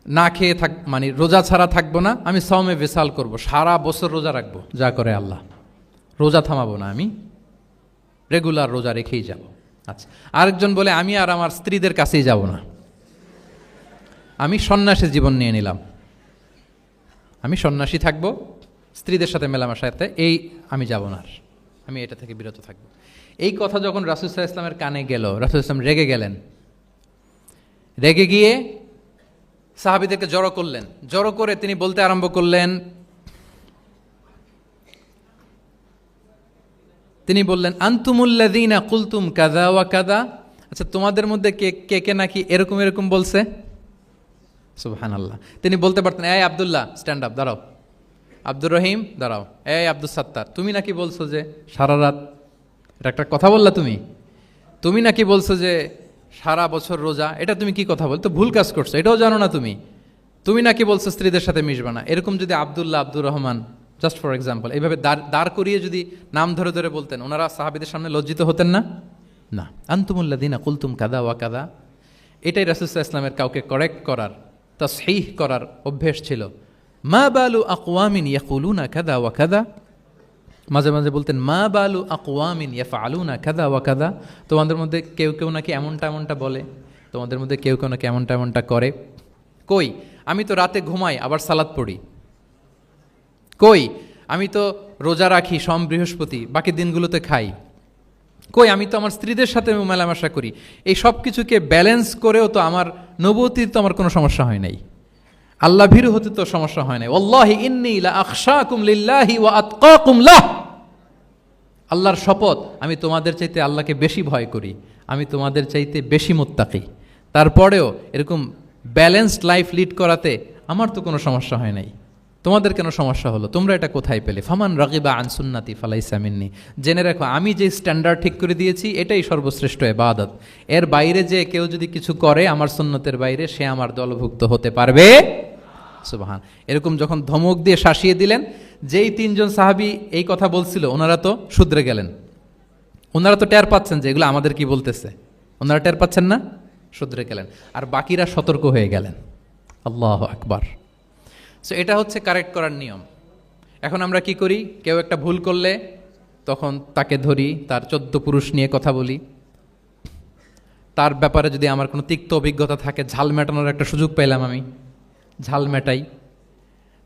না খেয়ে মানে রোজা ছাড়া থাকবো না, আমি সওমে ভিসাল করব, সারা বছর রোজা রাখবো, যা করে আল্লাহ, রোজা থামাবো না, আমি রেগুলার রোজা রেখেই যাব। আচ্ছা। আরেকজন বলে আমি আর আমার স্ত্রীদের কাছেই যাব না, আমি সন্ন্যাসী জীবন নিয়ে নিলাম, আমি সন্ন্যাসী থাকবো, স্ত্রীদের সাথে মেলামেশাতে এই আমি যাব না, আমি এটা থেকে বিরত থাকবো। এই কথা যখন রাসূল সাল্লাল্লাহু আলাইহি ওয়াসাল্লামের কানে গেল, রাসূল ইসলাম রেগে গেলেন। রেগে গিয়ে সাহাবীদেরকে জড়ো করলেন। জড়ো করে তিনি বলতে আরম্ভ করলেন, তিনি বললেন আনতুমুল্লাযীনা কুলতুম কাযা ওয়া কাযা, আচ্ছা তোমাদের মধ্যে কে কে নাকি এরকম এরকম বলছে। সুবহানাল্লাহ। তিনি বলতে পারতেন এই আব্দুল্লাহ স্ট্যান্ড আপ, দাঁড়াও, আব্দুর রহিম দাঁড়াও, এই আব্দুল সাত্তার তুমি নাকি বলছো যে সারা রাত, এটা একটা কথা বললা তুমি নাকি বলছো যে সারা বছর রোজা, এটা তুমি কি কথা বল, তো ভুল কাজ করছো, এটাও জানো না তুমি নাকি বলছো স্ত্রীদের সাথে মিশবা না। এরকম যদি Abdullah, Abdur Rahman, just for example, এইভাবে দাঁড় করিয়ে যদি নাম ধরে ধরে বলতেন, ওনারা সাহাবীদের সামনে লজ্জিত হতেন না? না। আনতুমুল্লাযীনা কুলতুম কাযা ওয়া কাযা, এটাই রাসূল সাল্লাল্লাহু আলাইহি ওয়াসাল্লামের কাউকে কারেক্ট করার, তাসহিহ করার অভ্যেস ছিল। মা বালু আকওয়ামিন ইয়াকুলুনা কাযা ওয়া কাযা, মাঝে মাঝে বলতেন মা বালু আকওয়ামিন ইয়াফআলুনা কাযা ওয়া কাযা, তোমাদের মধ্যে কেউ কেউ নাকি এমনটা বলে, তোমাদের মধ্যে কেউ কেউ নাকি এমনটা করে। কই আমি তো রাতে ঘুমাই আবার সালাত পড়ি, কই আমি তো রোজা রাখি সোম বৃহস্পতি, বাকি দিনগুলোতে খাই, কই আমি তো আমার স্ত্রীদের সাথে মেলামেশা করি, এই সব কিছুকে ব্যালেন্স করেও তো আমার নবুয়তির তো আমার কোনো সমস্যা হয় নাই, আল্লাহ ভীরু হতে তো সমস্যা হয় নাই। ওয়াল্লাহি ইন্নী লা আখশাকুম লিল্লাহি ওয়া আতকাকুম লাহ, আল্লাহর শপথ আমি তোমাদের চাইতে আল্লাহকে বেশি ভয় করি, আমি তোমাদের চাইতে বেশি মুত্তাকি। তারপরেও এরকম ব্যালেন্সড লাইফ লিড করাতে আমার তো কোনো সমস্যা হয় নাই, তোমাদের কেন সমস্যা হলো, তোমরা এটা কোথায় পেলে? ফামান রাগিবা আন সুন্নতি ফালাইসা মিন্নি, জেনে রাখো আমি যে স্ট্যান্ডার্ড ঠিক করে দিয়েছি এটাই সর্বশ্রেষ্ঠ ইবাদত, এর বাইরে যে কেউ যদি কিছু করে আমার সুন্নতের বাইরে, সে আমার দলভুক্ত হতে পারবে। সুবহান। এরকম যখন ধমক দিয়ে শাসিয়ে দিলেন, যেই 3 জন সাহাবী এই কথা বলছিল ওনারা তো শুধরে গেলেন, ওনারা তো টের পাচ্ছেন যে এগুলো আমাদের কি বলতেছে, ওনারা টের পাচ্ছেন না, শুধরে গেলেন, আর বাকিরা সতর্ক হয়ে গেলেন। আল্লাহু আকবার। সো এটা হচ্ছে কারেক্ট করার নিয়ম। এখন আমরা কি করি, কেউ একটা ভুল করলে তখন তাকে ধরি, তার 14 পুরুষ নিয়ে কথা বলি, তার ব্যাপারে যদি আমার কোনো তিক্ত অভিজ্ঞতা থাকে, ঝাল মেটানোর একটা সুযোগ পেলাম, আমি ঝাল মেটাই,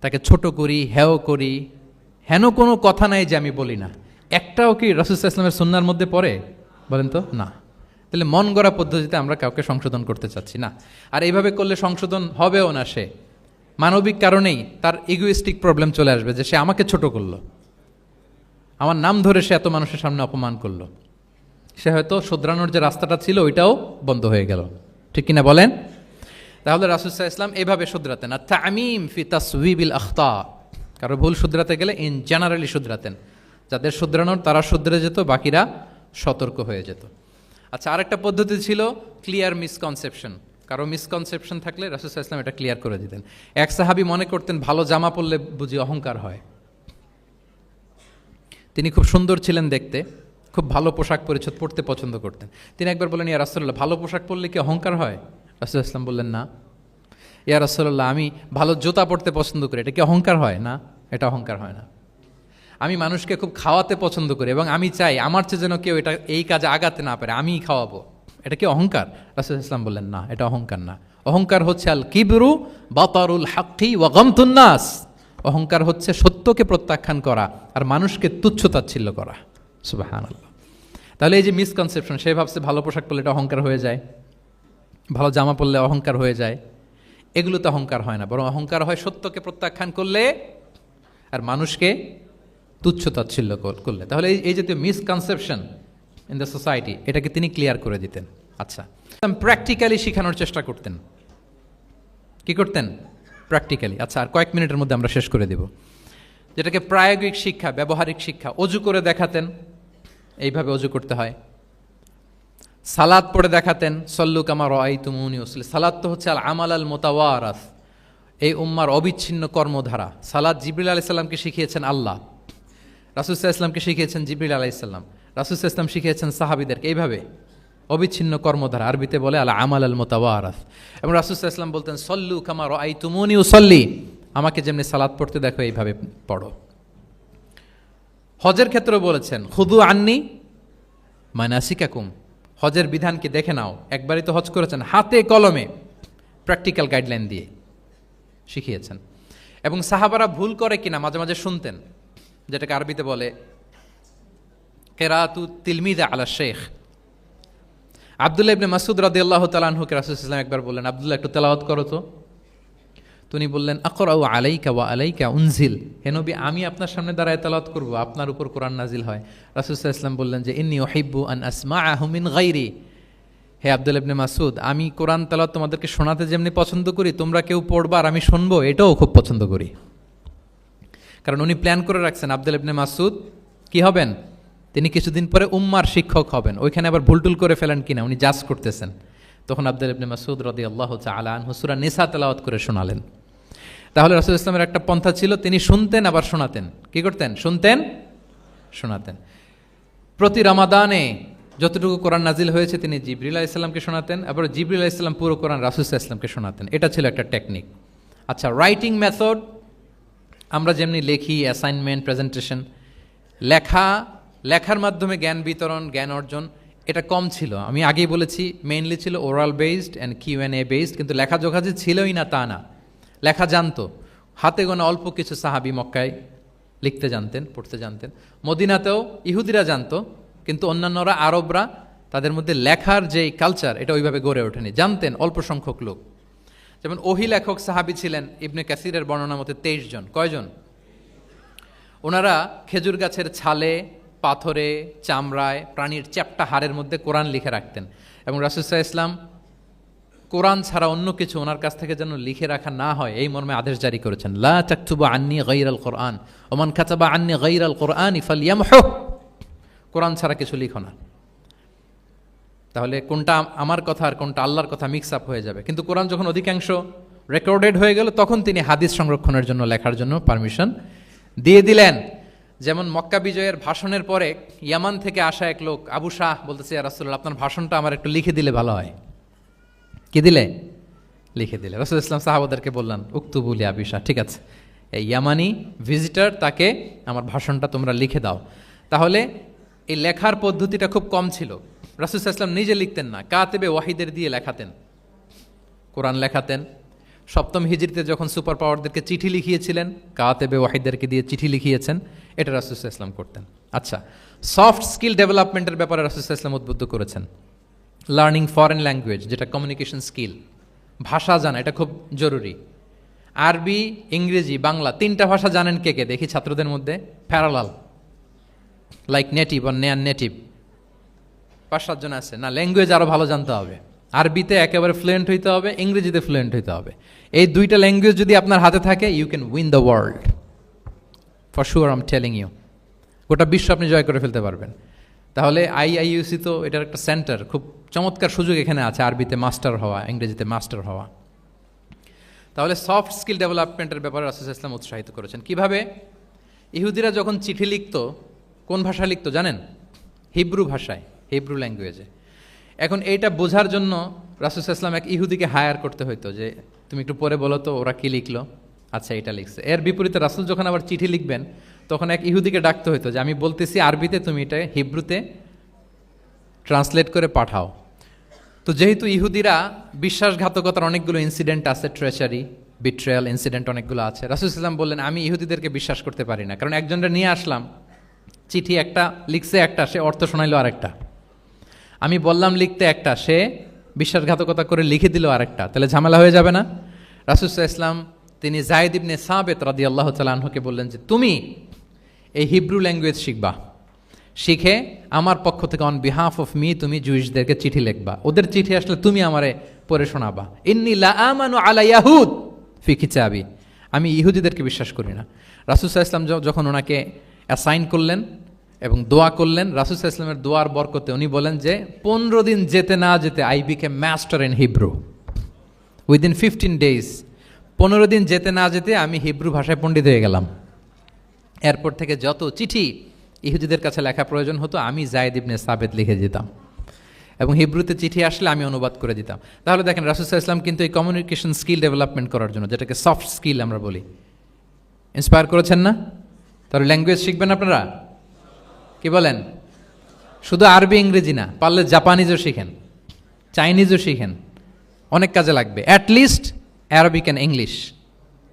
তাকে ছোট করি, হেয় করি, হেন কোনো কথা নাই যে আমি বলি না। একটাও কি রাসূল সাল্লাল্লাহু আলাইহি ওয়াসাল্লামের সুন্নাহর মধ্যে পড়ে বলেন তো? না। তাহলে মন গড়া পদ্ধতিতে আমরা কাউকে সংশোধন করতে চাচ্ছি না, আর এইভাবে করলে সংশোধন হবেও না। সে মানবিক কারণেই তার ইগোইস্টিক প্রবলেম চলে আসবে যে সে আমাকে ছোট করলো, আমার নাম ধরে সে এত মানুষের সামনে অপমান করলো, সে হয়তো শুধরানোর যে রাস্তাটা ছিল ওইটাও বন্ধ হয়ে গেল। ঠিক কিনা বলেন? তাহলে রাসূল সাল্লাল্লাহু আলাইহি ওয়াসাল্লাম এভাবে শুধরাতেন। আর তামিম ফি তাসওয়িবিল আখতা, কারো ভুল শুধরাতে গেলে ইন জেনারেলি শুধরাতেন। যাদের শুধরানোর তারা শুধরে যেত, বাকিরা সতর্ক হয়ে যেত। আচ্ছা, আরেকটা পদ্ধতি ছিল ক্লিয়ার মিসকনসেপশন। কারো মিসকনসেপশন থাকলে রাসূল সাল্লাল্লাহু আলাইহি ওয়াসাল্লাম এটা ক্লিয়ার করে দিতেন। এক সাহাবী মনে করতেন ভালো জামা পরলে বুঝি অহংকার হয়। তিনি খুব সুন্দর ছিলেন দেখতে, খুব ভালো পোশাক পরিচ্ছদ পরতে পছন্দ করতেন। তিনি একবার বললেন, ইয়া রাসূলুল্লাহ, ভালো পোশাক পরলে কি অহংকার হয়? রাসূল সাল্লাল্লাহু আলাইহি ওয়াসাল্লাম বললেন, না। ইয়া রাসূলুল্লাহ, আমি ভালো জুতা পরতে পছন্দ করি, এটা কি অহংকার হয়? না, এটা অহংকার হয় না। আমি মানুষকে খুব খাওয়াতে পছন্দ করি এবং আমি চাই আমার চেয়ে যেন কেউ এটা এই কাজে আগাতে না পারে, আমিই খাওয়াবো, এটা কি অহংকার? রাসূল সাল্লাল্লাহু আলাইহি ওয়াসাল্লাম বললেন, না, এটা অহংকার না। অহংকার হচ্ছে আল কিবরু বাতারুল হাক্কি ওয়া গামতুন নাস। অহংকার হচ্ছে সত্যকে প্রত্যাখ্যান করা আর মানুষকে তুচ্ছ-তাচ্ছিল্য করা। সুবহানাল্লাহ। তাহলে এই যে মিসকনসেপশন, সে ভাবছে ভালো পোশাক পরলে এটা অহংকার হয়ে যায়, ভালো জামা পরলে অহংকার হয়ে যায়, এগুলোতে অহংকার হয় না, বরং অহংকার হয় সত্যকে প্রত্যাখ্যান করলে আর মানুষকে তুচ্ছ-তাচ্ছিল্য করলে। তাহলে এই জাতীয় মিসকনসেপশন ইন দ্য সোসাইটি, এটাকে তিনি ক্লিয়ার করে দিতেন। আচ্ছা, প্র্যাকটিক্যালি শেখানোর চেষ্টা করতেন। কি করতেন? প্র্যাকটিক্যালি। আচ্ছা, আর কয়েক মিনিটের মধ্যে আমরা শেষ করে দেব। যেটাকে প্রায়োগিক শিক্ষা, ব্যবহারিক শিক্ষা। অজু করে দেখাতেন, এইভাবে অজু করতে হয়। সালাত পড়ে দেখাতেন, সল্লু কামা রাআইতুমুনি উসাল্লি। সালাত তো হচ্ছে আল আমাল আল মুতাওয়ারাস, এই উম্মার অবিচ্ছিন্ন কর্মধারা। সালাত জিবরিল আলাইহিস সালামকে শিখিয়েছেন আল্লাহ, রাসূল সাল্লাল্লাহু আলাইহি ওয়াসাল্লামকে শিখিয়েছেন জিবরিল আলাইহিস সালাম, রাসূল সাল্লাল্লাহু আলাইহি ওয়াসাল্লাম শিখিয়েছেন সাহাবীদেরকে। এইভাবে অবিচ্ছিন্ন কর্মধারা, আরবিতে বলে আল আমাল আল মুতাওয়ারাস। এবং রাসূল সাল্লাল্লাহু আলাইহি ওয়াসাল্লাম বলতেন, সল্লু কামা রাআইতুমুনি উসাল্লি, আমাকে যেমনি সালাত পড়তে দেখো এইভাবে পড়ো। হজের ক্ষেত্রেও বলেছেন, খুদু আন্নি মানাসিকাকুম, হজের বিধানকে দেখে নাও। একবারই তো হজ করেছেন, হাতে কলমে প্র্যাকটিক্যাল গাইডলাইন দিয়ে শিখিয়েছেন। এবং সাহাবারা ভুল করে কিনা মাঝে মাঝে শুনতেন, যেটাকে আরবিতে বলে কেরাতু তিলমিদা আলা শেখ। আব্দুল্লাহ ইবনে মাসউদ রাদিয়াল্লাহু তাআলা আনহুকে রাসূল সাল্লাল্লাহু আলাইহি ওয়াসাল্লাম একবার বললেন, আব্দুল্লাহ একটু তেলাওয়াত করো তো। তিনি বললেন, আকরাউ আলাইকা ওয়া আলাইকা উনজিল, হে নবী, আমি আপনার সামনে দাঁড়ায় তেলাওয়াত করব, আপনার উপর কোরআন নাজিল হয়। রাসূল সাল্লাল্লাহু আলাইহি ওয়াসাল্লাম বললেন যে, ইন্নী উহিব্বু আন আসমাআহু মিন গায়রি, হে আব্দুল্লাহ ইবনে মাসউদ, আমি কোরআন তেলাওয়াত তোমাদেরকে শোনাতে যেমনি পছন্দ করি, তোমরা কেউ পড়বা আর আমি শুনবো, এটাও খুব পছন্দ করি। কারণ উনি প্ল্যান করে রাখছেন আব্দুল্লাহ ইবনে মাসউদ কি হবেন, তিনি কিছুদিন পরে উম্মার শিক্ষক হবেন। ওইখানে আবার ভুলটুল করে ফেলেন কিনা উনি জাজ করতেছেন। তখন আব্দুল্লাহ ইবনে মাসউদ রাদিয়াল্লাহু তাআলা আনহু সূরা নিসা তেলাওয়াত করে শোনালেন। তাহলে রাসূল ইসলামের একটা পন্থা ছিল, তিনি শুনতেন আবার শোনাতেন। কি করতেন? শুনতেন, শোনাতেন। প্রতি রমাদানে যতটুকু কোরআন নাজিল হয়েছে তিনি জিবরিল আলাইহিস সালামকে শোনাতেন, আবার জিবরিল আলাইহিস সালাম পুরো কোরআন রাসূল সাল্লাল্লাহু আলাইহি ওয়াসাল্লামকে শোনাতেন। এটা ছিল একটা টেকনিক। আচ্ছা, রাইটিং মেথড, আমরা যেমনি লেখি, অ্যাসাইনমেন্ট, প্রেজেন্টেশন, লেখার মাধ্যমে জ্ঞান বিতরণ, জ্ঞান অর্জন, এটা কম ছিল। আমি আগেই বলেছি মেইনলি ছিল oral based and QnA based, কিন্তু লেখাজোখা যে ছিলই না তা না। লেখা জানতো, হাতে গোনা অল্প কিছু সাহাবী মক্কায় লিখতে জানতেন, পড়তে জানতেন। মদিনাতেও ইহুদিরা জানতো, কিন্তু অন্যান্যরা, আরবরা, তাদের মধ্যে লেখার যে কালচার এটা ওইভাবে গড়ে ওঠেনি। জানতেন অল্প সংখ্যক লোক। যেমন ওহী লেখক সাহাবী ছিলেন ইবনে কাসিরের বর্ণনা মতে 23 জন। কয়জন? ওনারা খেজুর গাছের ছালে, পাথরে, চামড়ায়, প্রাণীর চ্যাপ্টা হাড়ের মধ্যে কোরআন লিখে রাখতেন। এবং রাসূল সাল্লাল্লাহু আলাইহি ওয়াসাল্লাম কোরআন ছাড়া অন্য কিছু ওনার কাছ থেকে যেন লিখে রাখা না হয় এই মর্মে আদেশ জারি করেছেন, লা তাকতুবু আন্নী গায়রাল কোরআন ওয়া মান কাতাবা আন্নী গায়রাল কোরআনি ফালইয়ামহু, কোরআন ছাড়া কিছু লিখো না। তাহলে কোনটা আমার কথা আর কোনটা আল্লাহর কথা মিক্স আপ হয়ে যাবে। কিন্তু কোরআন যখন অধিকাংশ রেকর্ডেড হয়ে গেল, তখন তিনি হাদিস সংরক্ষণের জন্য, লেখার জন্য পারমিশন দিয়ে দিলেন। যেমন মক্কা বিজয়ের ভাষণের পরে ইয়ামান থেকে আসা এক লোক আবু শাহ বলতেছে, ইয়া রাসূলুল্লাহ, আপনার ভাষণটা আমার একটু লিখে দিলে ভালো হয়। কি দিলে? লিখে দিলে। রাসূল ইসলাম সাহাবাদেরকে বললেন, উক্তুবু লি আবি শাহ, ঠিক আছে, এই ইয়ামানি ভিজিটর, তাকে আমার ভাষণটা তোমরা লিখে দাও। তাহলে এই লেখার পদ্ধতিটা খুব কম ছিল। রাসূল সাল্লাল্লাহু আলাইহি ওয়াসাল্লাম নিজে লিখতেন না, কাতেবে ওয়াহিদের দিয়ে লেখাতেন, কোরআন লেখাতেন। 7ম হিজরিতে যখন সুপার পাওয়ারদেরকে চিঠি লিখিয়েছিলেন, কাতেবে ওয়াহিদদেরকে দিয়ে চিঠি লিখিয়েছেন, এটা রাসূল সাল্লাল্লাহু আলাইহি ওয়াসাল্লাম করতেন। আচ্ছা, সফট স্কিল ডেভেলপমেন্টের ব্যাপারে রাসূল সাল্লাল্লাহু আলাইহি ওয়াসাল্লাম উদ্বুদ্ধ করেছেন। লার্নিং ফরেন ল্যাঙ্গুয়েজ, যেটা কমিউনিকেশন স্কিল, ভাষা জানা, এটা খুব জরুরি। আরবি, ইংরেজি, বাংলা 3টা ভাষা জানেন কে কে? দেখি ছাত্রদের মধ্যে। প্যারালাল, লাইক নেটিভ অর নেয়ার নেটিভ, 5-7 জন আছে না, ল্যাঙ্গুয়েজ আরো ভালো জানতে হবে, আরবিতে একেবারে ফ্লুয়েন্ট হইতে হবে, ইংরেজিতে ফ্লুয়েন্ট হইতে হবে। এই 2টা ল্যাঙ্গুয়েজ যদি আপনার হাতে থাকে, you can win the world for sure, I am telling you. গোটা বিশ্ব আপনি জয় করে ফেলতে পারবেন। তাহলে আইআইইউসি তো এটার একটা সেন্টার, খুব চমৎকার সুযোগ এখানে আছে আরবিতে মাস্টার হওয়া, ইংরেজিতে মাস্টার হওয়া। তাহলে সফট স্কিল ডেভেলপমেন্টের ব্যাপারে রাসূল সাল্লাল্লাহু আলাইহি ওয়াসাল্লাম উৎসাহিত করেছেন। কিভাবে? ইহুদিরা যখন চিঠি লিখতো, কোন ভাষা লিখতো জানেন? হিব্রু ভাষায়, হিব্রু ল্যাঙ্গুয়েজে। এখন এইটা বোঝার জন্য রাসূল সাল্লাল্লাহু আলাইহি ওয়াসাল্লাম এক ইহুদিকে হায়ার করতে হইতো, যে তুমি একটু পরে বলো তো ওরা কি লিখলো, আচ্ছা এটা লিখছে। এর বিপরীতে রাসূল যখন আবার চিঠি লিখবেন, তখন এক ইহুদিকে ডাকতে হইতো যে আমি বলতেছি আরবিতে, তুমি এটা হিব্রুতে ট্রান্সলেট করে পাঠাও। তো যেহেতু ইহুদিরা বিশ্বাসঘাতকতার অনেকগুলো ইনসিডেন্ট আছে, ট্রেচারি, বিট্রেয়াল ইনসিডেন্ট অনেকগুলো আছে, রাসূল সাল্লাল্লাহু আলাইহি ওয়াসাল্লাম বললেন আমি ইহুদিদেরকে বিশ্বাস করতে পারি না, কারণ একজনটা নিয়ে আসলাম, চিঠি একটা লিখছে একটা, সে অর্থ শোনাইলো আরেকটা। আমি বললাম লিখতে একটা, সে বিশ্বাসঘাতকতা করে লিখে দিল আরেকটা, তাহলে ঝামেলা হয়ে যাবে না? রাসূল সাল্লাল্লাহু আলাইহি ওয়াসাল্লাম তিনি যায়েদ ইবনে সাবিত রাদিয়াল্লাহু তাআলা আনহুকে বললেন যে তুমি এই হিব্রু ল্যাঙ্গুয়েজ শিখবা, শিখে আমার পক্ষ থেকে অন বিহাফ অফ মি তুমি জুইশদেরকে চিঠি লিখবা, ওদের চিঠি আসলে তুমি আমারে পড়ে শোনাবা। ইন্নী লা আমানু আলা ইয়াহুদ ফি কিতাবি, আমি ইহুদিদেরকে বিশ্বাস করি না। রাসূল সাল্লাল্লাহু আলাইহি ওয়াসাল্লাম যখন ওনাকে অ্যাসাইন করলেন এবং দোয়া করলেন, রাসূল সাল্লাল্লাহু আলাইহি ওয়াসাল্লামের দোয়ার বরকতে উনি বলেন যে 15 দিন যেতে না যেতে I became master in Hebrew within 15 days। 15 দিন যেতে না যেতে আমি হিব্রু ভাষায় পণ্ডিত হয়ে গেলাম। এরপর থেকে যত চিঠি ইহুদিদের কাছে লেখা প্রয়োজন হতো, আমি যায়েদ ইবনে সাবিত লিখে দিতাম, এবং হিব্রুতে চিঠি আসলে আমি অনুবাদ করে দিতাম। তাহলে দেখেন রাসূল সাল্লাল্লাহু আলাইহি ওয়াসাল্লাম কিন্তু এই কমিউনিকেশন স্কিল ডেভেলপমেন্ট করার জন্য, যেটাকে সফট স্কিল আমরা বলি, ইন্সপায়ার করেছেন না? তাহলে ল্যাঙ্গুয়েজ শিখবেন আপনারা, কি বলেন? শুধু আরবি ইংরেজি না, পারলে জাপানিজও শিখেন, চাইনিজও শিখেন, অনেক কাজে লাগবে। অ্যাটলিস্ট অ্যারাবিক অ্যান্ড ইংলিশ,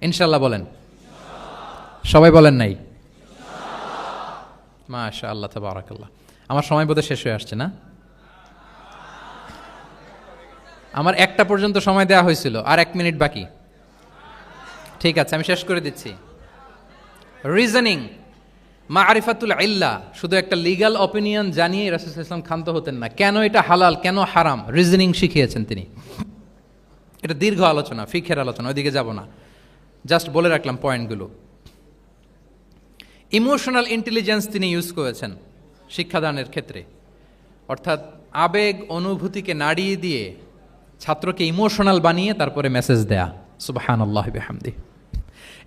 ইনশাল্লাহ বলেন। সবাই বলেন নাই? মাশাআল্লাহ তাবারাকাল্লাহ। আমার সময় বোধহয় শেষ হয়ে আসছে না? আমার 1টা পর্যন্ত সময় দেওয়া হয়েছিল, আর 1 মিনিট বাকি। ঠিক আছে, আমি শেষ করে দিচ্ছি। রিজনিং, মারিফাতুল ইল্লা, শুধু একটা লিগ্যাল অপিনিয়ন জানিয়ে রাসূল সাল্লাল্লাহু আলাইহি ওয়াসাল্লাম ক্ষান্ত হতেন না। কেন এটা হালাল, কেন হারাম, রিজনিং শিখিয়েছেন তিনি। এটা দীর্ঘ আলোচনা, ফিকহের আলোচনা, ওইদিকে যাব না, জাস্ট বলে রাখলাম পয়েন্টগুলো। ইমোশনাল ইন্টেলিজেন্স তিনি ইউজ করেছেন শিক্ষাদানের ক্ষেত্রে, অর্থাৎ আবেগ অনুভূতিকে নাড়িয়ে দিয়ে ছাত্রকে ইমোশনাল বানিয়ে তারপরে মেসেজ দেয়া। সুবহানাল্লাহি বিহামদিহি।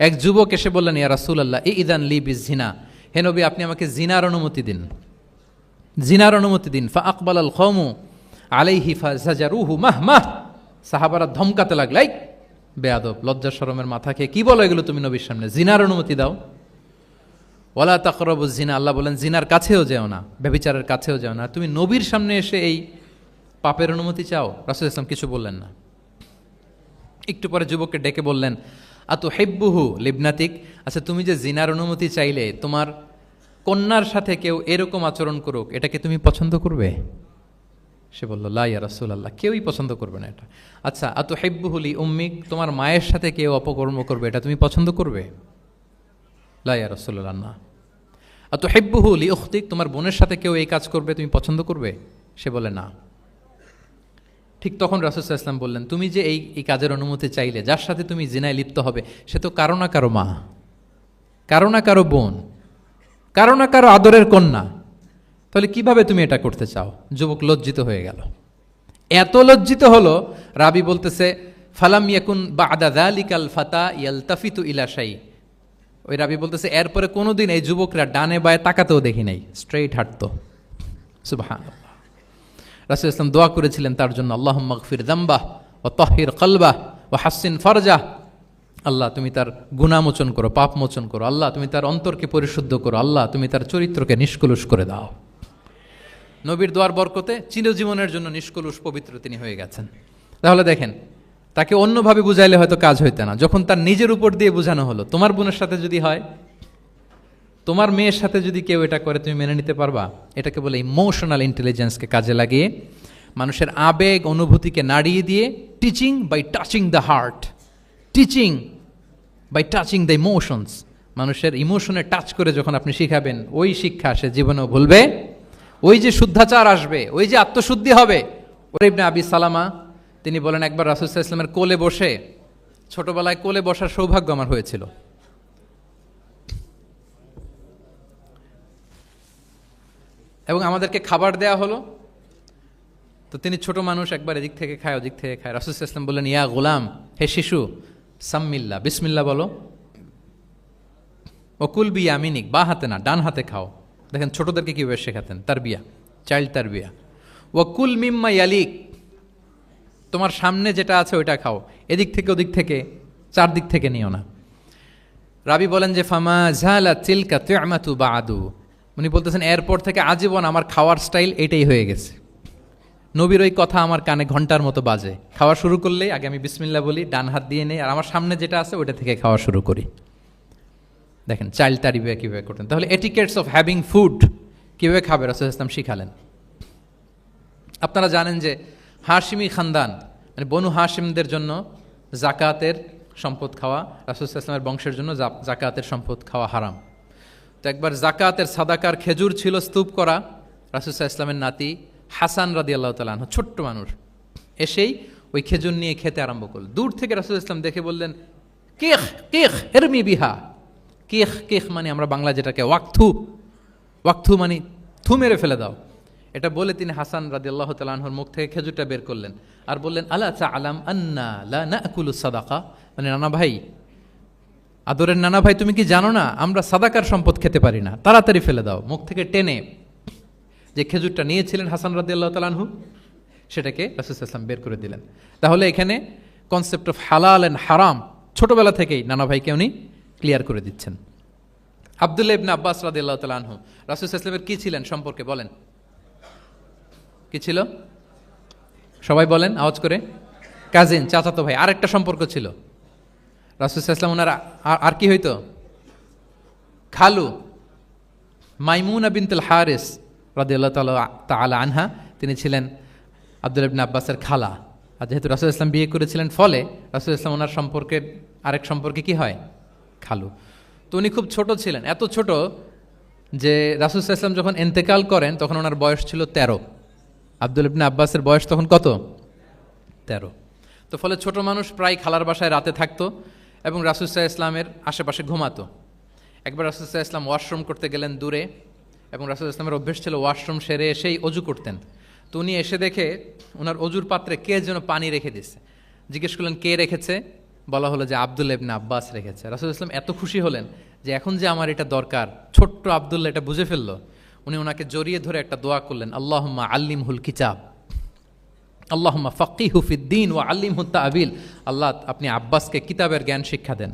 এক যুবক এসে বললেন, ইয়া রাসূলুল্লাহ ইযান লি বিজিনা, হে নবী আপনি আমাকে জিনার অনুমতি দিন, জিনার অনুমতি দিন। ফা আকবালাল কওমু আলাইহি ফাজাজারুহু মাহমাহ, সাহাবারা ধমকাতে লাগলো, এই বেয়াদব, লজ্জা শরমের মাথা খেয়ে কি বলো এগুলো তুমি নবীর সামনে, জিনার অনুমতি দাও। ওয়ালা তাকরাবুজ জিনা, আল্লাহ বলেন জিনার কাছেও যেও না, ব্যভিচারের কাছেও যেও না। তুমি নবীর সামনে এসে এই পাপের অনুমতি চাও? রাসূল সাল্লাল্লাহু আলাইহি ওয়াসাল্লাম কিছু বললেন না। একটু পরে যুবককে ডেকে বললেন, আতুহিব্বুহু লিবনাতিক, আচ্ছা তুমি যে জিনার অনুমতি চাইলে তোমার কন্যার সাথে কেউ এরকম আচরণ করুক, এটাকে তুমি পছন্দ করবে? সে বলল, লা ইয়া রাসূলুল্লাহ, কেউই পছন্দ করবে না এটা। আচ্ছা, আতুহিব্বুহু লি উম্মিক, তোমার মায়ের সাথে কেউ অপকর্ম করবে, এটা তুমি পছন্দ করবে? লা ইয়া রাসূলুল্লাহ, না। আতুহিব্বুহু লি উখতিক, তোমার বোনের সাথে কেউ এই কাজ করবে, তুমি পছন্দ করবে? সে বলে না। ঠিক তখন রাসূল সাল্লাল্লাহু আলাইহি ওয়াসাল্লাম বললেন, তুমি যে এই কাজের অনুমতি চাইলে, যার সাথে তুমি জিনায় লিপ্ত হবে, সে তো কারো না কারো মা, কারো না কারো বোন, কারো না কারো আদরের কন্যা, তাহলে কিভাবে তুমি এটা করতে চাও? যুবক লজ্জিত হয়ে গেল, এত লজ্জিত হলো, রাবি বলতেছে ফালাম ইয়াকুন বা'দা যালিকাল ফাতা ইয়ালতাফিতু ইলা শাই, ওই রাবি বলতেছে এরপরে কোনোদিন এই যুবকরা ডানে বায়ে তাকাতেও দেখি নাই, স্ট্রেইট হাঁটতো। সুবহানাল্লাহ। রাসূল ইসলাম দোয়া করেছিলেন তার জন্য, আল্লাহুম্মা গফির যামবাহ ওয়া তাহহির কলবাহ ওয়া হাসসিন ফারজাহ, আল্লাহ তুমি তার গুনাহ মোচন করো, পাপ মোচন করো, আল্লাহ তুমি তার অন্তরকে পরিশুদ্ধ করো, আল্লাহ তুমি তার চরিত্রকে নিষ্কলুষ করে দাও। নবীর দোয়ার বরকতে চিরজীবনের জন্য নিষ্কলুষ পবিত্র তিনি হয়ে গেছেন। তাহলে দেখেন, তাকে অন্যভাবে বুঝাইলে হয়তো কাজ হইতে না, যখন তার নিজের উপর দিয়ে বোঝানো হলো, তোমার বোনের সাথে যদি হয়, তোমার মেয়ের সাথে যদি কেউ এটা করে, তুমি মেনে নিতে পারবা? এটাকে বলে ইমোশনাল ইন্টেলিজেন্সকে কাজে লাগিয়ে মানুষের আবেগ অনুভূতিকে নাড়িয়ে দিয়ে, teaching by touching the heart, teaching by touching the emotions, মানুষের ইমোশনে টাচ করে যখন আপনি শিখাবেন, ওই শিক্ষা সে জীবনেও ভুলবে, ওই যে শুদ্ধাচার আসবে, ওই যে আত্মশুদ্ধি হবে। ওরে ইবনে আবি সালামা তিনি বলেন, একবার রাসূল সাল্লাল্লাহু আলাইহি ওয়াসাল্লামের কোলে বসে, ছোটবেলায় কোলে বসার সৌভাগ্য আমার হয়েছিল। এবং আমাদেরকে খাবার দেয়া হলো, তো তিনি ছোট মানুষ, একবার এদিক থেকে খায় ওদিক থেকে খায়। রাসূল সাল্লাল্লাহু আলাইহি ওয়াসাল্লাম বললেন, ইয়া গোলাম, হে শিশু, সাম্মিল্লাহ, বিসমিল্লাহ বলো। ওকুল বি ইয়ামিনিক, বা হাতে না ডান হাতে খাও। দেখেন ছোটদেরকে কীভাবে শেখাতেন, তারবিয়া, চাইল্ড তারবিয়া। ওয়াকুল মিম্মা ইয়ালিক, তোমার সামনে যেটা আছে ওইটা খাও, এদিক থেকে ওদিক থেকে চারদিক থেকে নিও না। রাবি বলেন যে ফামা ঝালা চিলকা তু'মাতু বাদু, উনি বলতেছেন এরপর থেকে আজীবন আমার খাওয়ার স্টাইল এটাই হয়ে গেছে। নবীর ওই কথা আমার কানে ঘন্টার মতো বাজে। খাওয়া শুরু করলেই আগে আমি বিসমিল্লাহ বলি, ডান হাত দিয়ে নেই, আর আমার সামনে যেটা আছে ওইটা থেকে খাওয়া শুরু করি। দেখেন চাইল্ড তারবিয়া কীভাবে করতেন। তাহলে এটিকেটস অফ হ্যাভিং ফুড কীভাবে খাবে রাসূল সাল্লাল্লাহু আলাইহি ওয়াসাল্লাম শিখালেন। আপনারা জানেন যে হাশিমি খানদান, মানে বনু হাশিমদের জন্য জাকাতের সম্পদ খাওয়া, রাসূল সাল্লাল্লাহু আলাইহি ওয়াসাল্লামের বংশের জন্য জাকাতের সম্পদ খাওয়া হারাম। তো একবার জাকাতের সাদাকার খেজুর ছিল স্তূপ করা, রাসূল সাল্লাল্লাহু আলাইহি ওয়াসাল্লামের নাতি হাসান রাদিয়াল্লাহু তাআলা আনহু, ছোট্ট মানুষ, এসেই ওই খেজুর নিয়ে খেতে আরম্ভ করল। দূর থেকে রাসূল সাল্লাল্লাহু আলাইহি ওয়াসাল্লাম দেখে বললেন, কেখ কেখ এরমি বিহা। কেখ কেখ মানে আমরা বাংলা যেটাকে ওয়াক্থু, ওয়াক্থু মানে থু মেরে ফেলে দাও। এটা বলে তিনি হাসান রাদিয়াল্লাহু তাআলা আনহুর মুখ থেকে খেজুরটা বের করলেন আর বললেন, আলা তা'লাম আন্না লা না'কুলু সাদাকা, মানে নানা ভাই, আদরের নানা ভাই, তুমি কি জানো না আমরা সাদাকার সম্পদ খেতে পারি না, তাড়াতাড়ি ফেলে দাও। মুখ থেকে টেনে যে খেজুরটা নিয়েছিলেন হাসান রাদিয়াল্লাহু তাআলা আনহু, সেটাকে রাসূল সাল্লাল্লাহু আলাইহি ওয়াসাল্লাম বের করে দিলেন। তাহলে এখানে কনসেপ্ট অফ হালাল এন্ড হারাম ছোটবেলা থেকেই নানা ভাইকে উনি ক্লিয়ার করে দিচ্ছেন। আব্দুল্লাহ ইবনে আব্বাস রাদিয়াল্লাহু তাআলা আনহু রাসূল সাল্লাল্লাহু আলাইহি ওয়াসাল্লামের কি ছিলেন সম্পর্কে বলেন, কি ছিল? সবাই বলেন আওয়াজ করে। কাজিন, চাচাতো ভাই। আরেকটা সম্পর্ক ছিল রাসূল সাল্লাল্লাহু আলাইহি ওয়াসাল্লাম ওনার আর কি হইতো? খালু মাইমুনা বিনতুল হারিস রাদিয়াল্লাহু তাআলা আনহা, তিনি ছিলেন আব্দুল্লাহ ইবনে আব্বাসের খালা। আর যেহেতু রাসূল সাল্লাল্লাহু আলাইহি ওয়াসাল্লাম বিয়ে করেছিলেন, ফলে রাসূল সাল্লাল্লাহু আলাইহি ওয়াসাল্লাম ওনার সম্পর্কের আরেক সম্পর্কে কি হয়? খালু। তো উনি খুব ছোট ছিলেন, এত ছোট যে রাসূল সাল্লাল্লাহু আলাইহি ওয়াসাল্লাম যখন ইন্তেকাল করেন তখন ওনার বয়স ছিল 13। আব্দুল্লাহ ইবনে আব্বাসের বয়স তখন কত? 13। তো ফলে ছোট মানুষ প্রায় খালার বাসায় রাতে থাকতো এবং রাসূল সাল্লাল্লাহু আলাইহি ওয়াসাল্লামের আশেপাশে ঘুমাতো। একবার রাসূল সাল্লাল্লাহু আলাইহি ওয়াসাল্লাম ওয়াশরুম করতে গেলেন দূরে, এবং রাসূল সাল্লাল্লাহু আলাইহি ওয়াসাল্লামের অভ্যেস ছিল ওয়াশরুম সেরে এসেই অজু করতেন। তো উনি এসে দেখে ওনার অজুর পাত্রে কে যেন পানি রেখে দিচ্ছে। জিজ্ঞেস করলেন কে রেখেছে? বলা হলো যে আব্দুল্লাহ ইবনে আব্বাস রেখেছে। রাসূল সাল্লাল্লাহু আলাইহি ওয়াসাল্লাম এত খুশি হলেন যে এখন যে আমার এটা দরকার, ছোট্ট আব্দুল্লাহ এটা বুঝে ফেললো। উনি ওনাকে জড়িয়ে ধরে একটা দোয়া করলেন, আল্লাহুম্মা আল্লিমহুল কিতাব, আল্লাহুম্মা ফাক্কিহু ফিদ্দীন ওয়া আল্লিমহু তা'বিল। আল্লাহ আপনি আব্বাসকে কিতাবের জ্ঞান শিক্ষা দেন।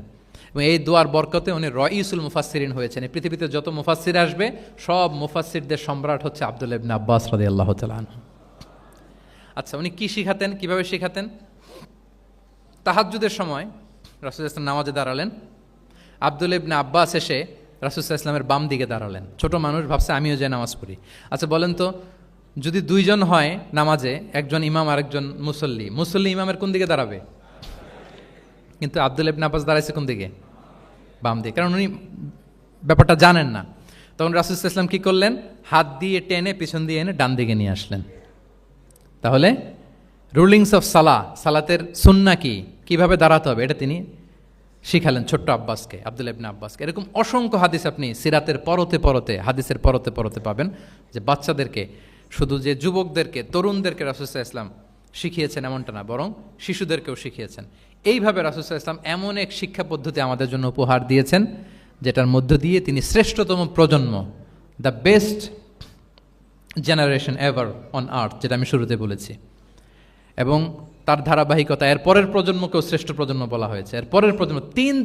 এবং এই দোয়ার বরকতে উনি রাইসুল মুফাসসিরিন হয়েছেন। এই পৃথিবীতে যত মুফাসসির আসবে সব মুফাসসিরদের সম্রাট হচ্ছে আব্দুল্লাহ ইবনে আব্বাস রাদিয়াল্লাহু তাআলা আনহু। আচ্ছা, উনি কি শিখাতেন, কিভাবে শিখাতেন? তাহাজ্জুদের সময় রাসূল সাল্লাল্লাহু আলাইহি ওয়াসাল্লাম নামাজে দাঁড়ালেন, আব্দুল্লাহ ইবনে আব্বাস এসে রাসূল সাল্লাল্লাহু আলাইহি ওয়াসাল্লামের বাম দিকে দাঁড়ালেন। ছোট মানুষ ভাবছে আমিও যাই নামাজ পড়ি। আচ্ছা বলেন তো, যদি দুইজন হয় নামাজে, একজন ইমাম আর একজন মুসল্লি, মুসল্লি ইমামের কোন দিকে দাঁড়াবে? কিন্তু আব্দুল্লাহ ইবনে আব্বাস দাঁড়াইছে কোন দিকে? বাম দিকে, কারণ উনি ব্যাপারটা জানেন না। তখন রাসূল সাল্লাল্লাহু আলাইহি ওয়াসাল্লাম কি করলেন? হাত দিয়ে টেনে পিছন দিয়ে এনে ডান দিকে নিয়ে আসলেন। তাহলে রুলিংস অফ সালাতের সুন্নাহ কি, কিভাবে দাঁড়াতে হবে, এটা তিনি শিখালেন ছোট্ট আব্বাসকে, আব্দুল্লাহ ইবনে আব্বাসকে। এরকম অসংখ্য হাদিস আপনি সিরাতের পরতে পরতে, হাদিসের পরতে পরতে পাবেন, যে বাচ্চাদেরকে, শুধু যে যুবকদেরকে, তরুণদেরকে রাসূল সাল্লাল্লাহু আলাইহি ওয়াসাল্লাম শিখিয়েছেন এমনটা না, বরং শিশুদেরকেও শিখিয়েছেন। এইভাবে রাসূল সাল্লাল্লাহু আলাইহি ওয়াসাল্লাম এমন এক শিক্ষা পদ্ধতি আমাদের জন্য উপহার দিয়েছেন, যেটার মধ্য দিয়ে তিনি শ্রেষ্ঠতম প্রজন্ম, the best generation ever on আর্থ, যেটা আমি শুরুতে বলেছি, এবং তার ধারাবাহিকতা এর পরের প্রজন্মকেও শ্রেষ্ঠ প্রজন্ম বলা হয়েছে। এর পরের প্রজন্ম,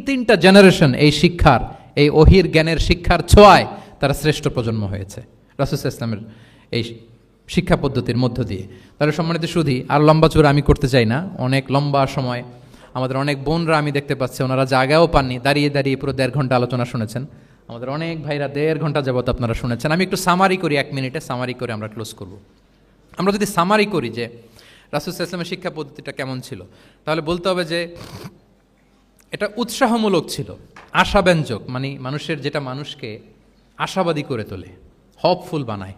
তিনটা জেনারেশন এই শিক্ষার, এই ওহির জ্ঞানের শিক্ষার ছোঁয়ায় তারা শ্রেষ্ঠ প্রজন্ম হয়েছে রাসূল সাল্লাল্লাহু আলাইহি ওয়াসাল্লামের এই শিক্ষা পদ্ধতির মধ্য দিয়ে। তাহলে সম্মানিত সুধী, আর লম্বা চূড়া আমি করতে চাই না, অনেক লম্বা সময় আমাদের অনেক বোনরা আমি দেখতে পাচ্ছি ওনারা জায়গাও পাননি, দাঁড়িয়ে দাঁড়িয়ে পুরো 1.5 ঘন্টা আলোচনা শুনেছেন। আমাদের অনেক ভাইরা 1.5 ঘন্টা যাবত আপনারা শুনেছেন। আমি একটু সামারি করি, 1 মিনিটে সামারি করে আমরা ক্লোজ করব। আমরা যদি সামারি করি যে রাসূল সাল্লাল্লাহু আলাইহি ওয়াসাল্লামের শিক্ষা পদ্ধতিটা কেমন ছিল, তাহলে বলতে হবে যে এটা উৎসাহমূলক ছিল, আশাব্যঞ্জক, মানে মানুষের, যেটা মানুষকে আশাবাদী করে তোলে, হোপফুল বানায়,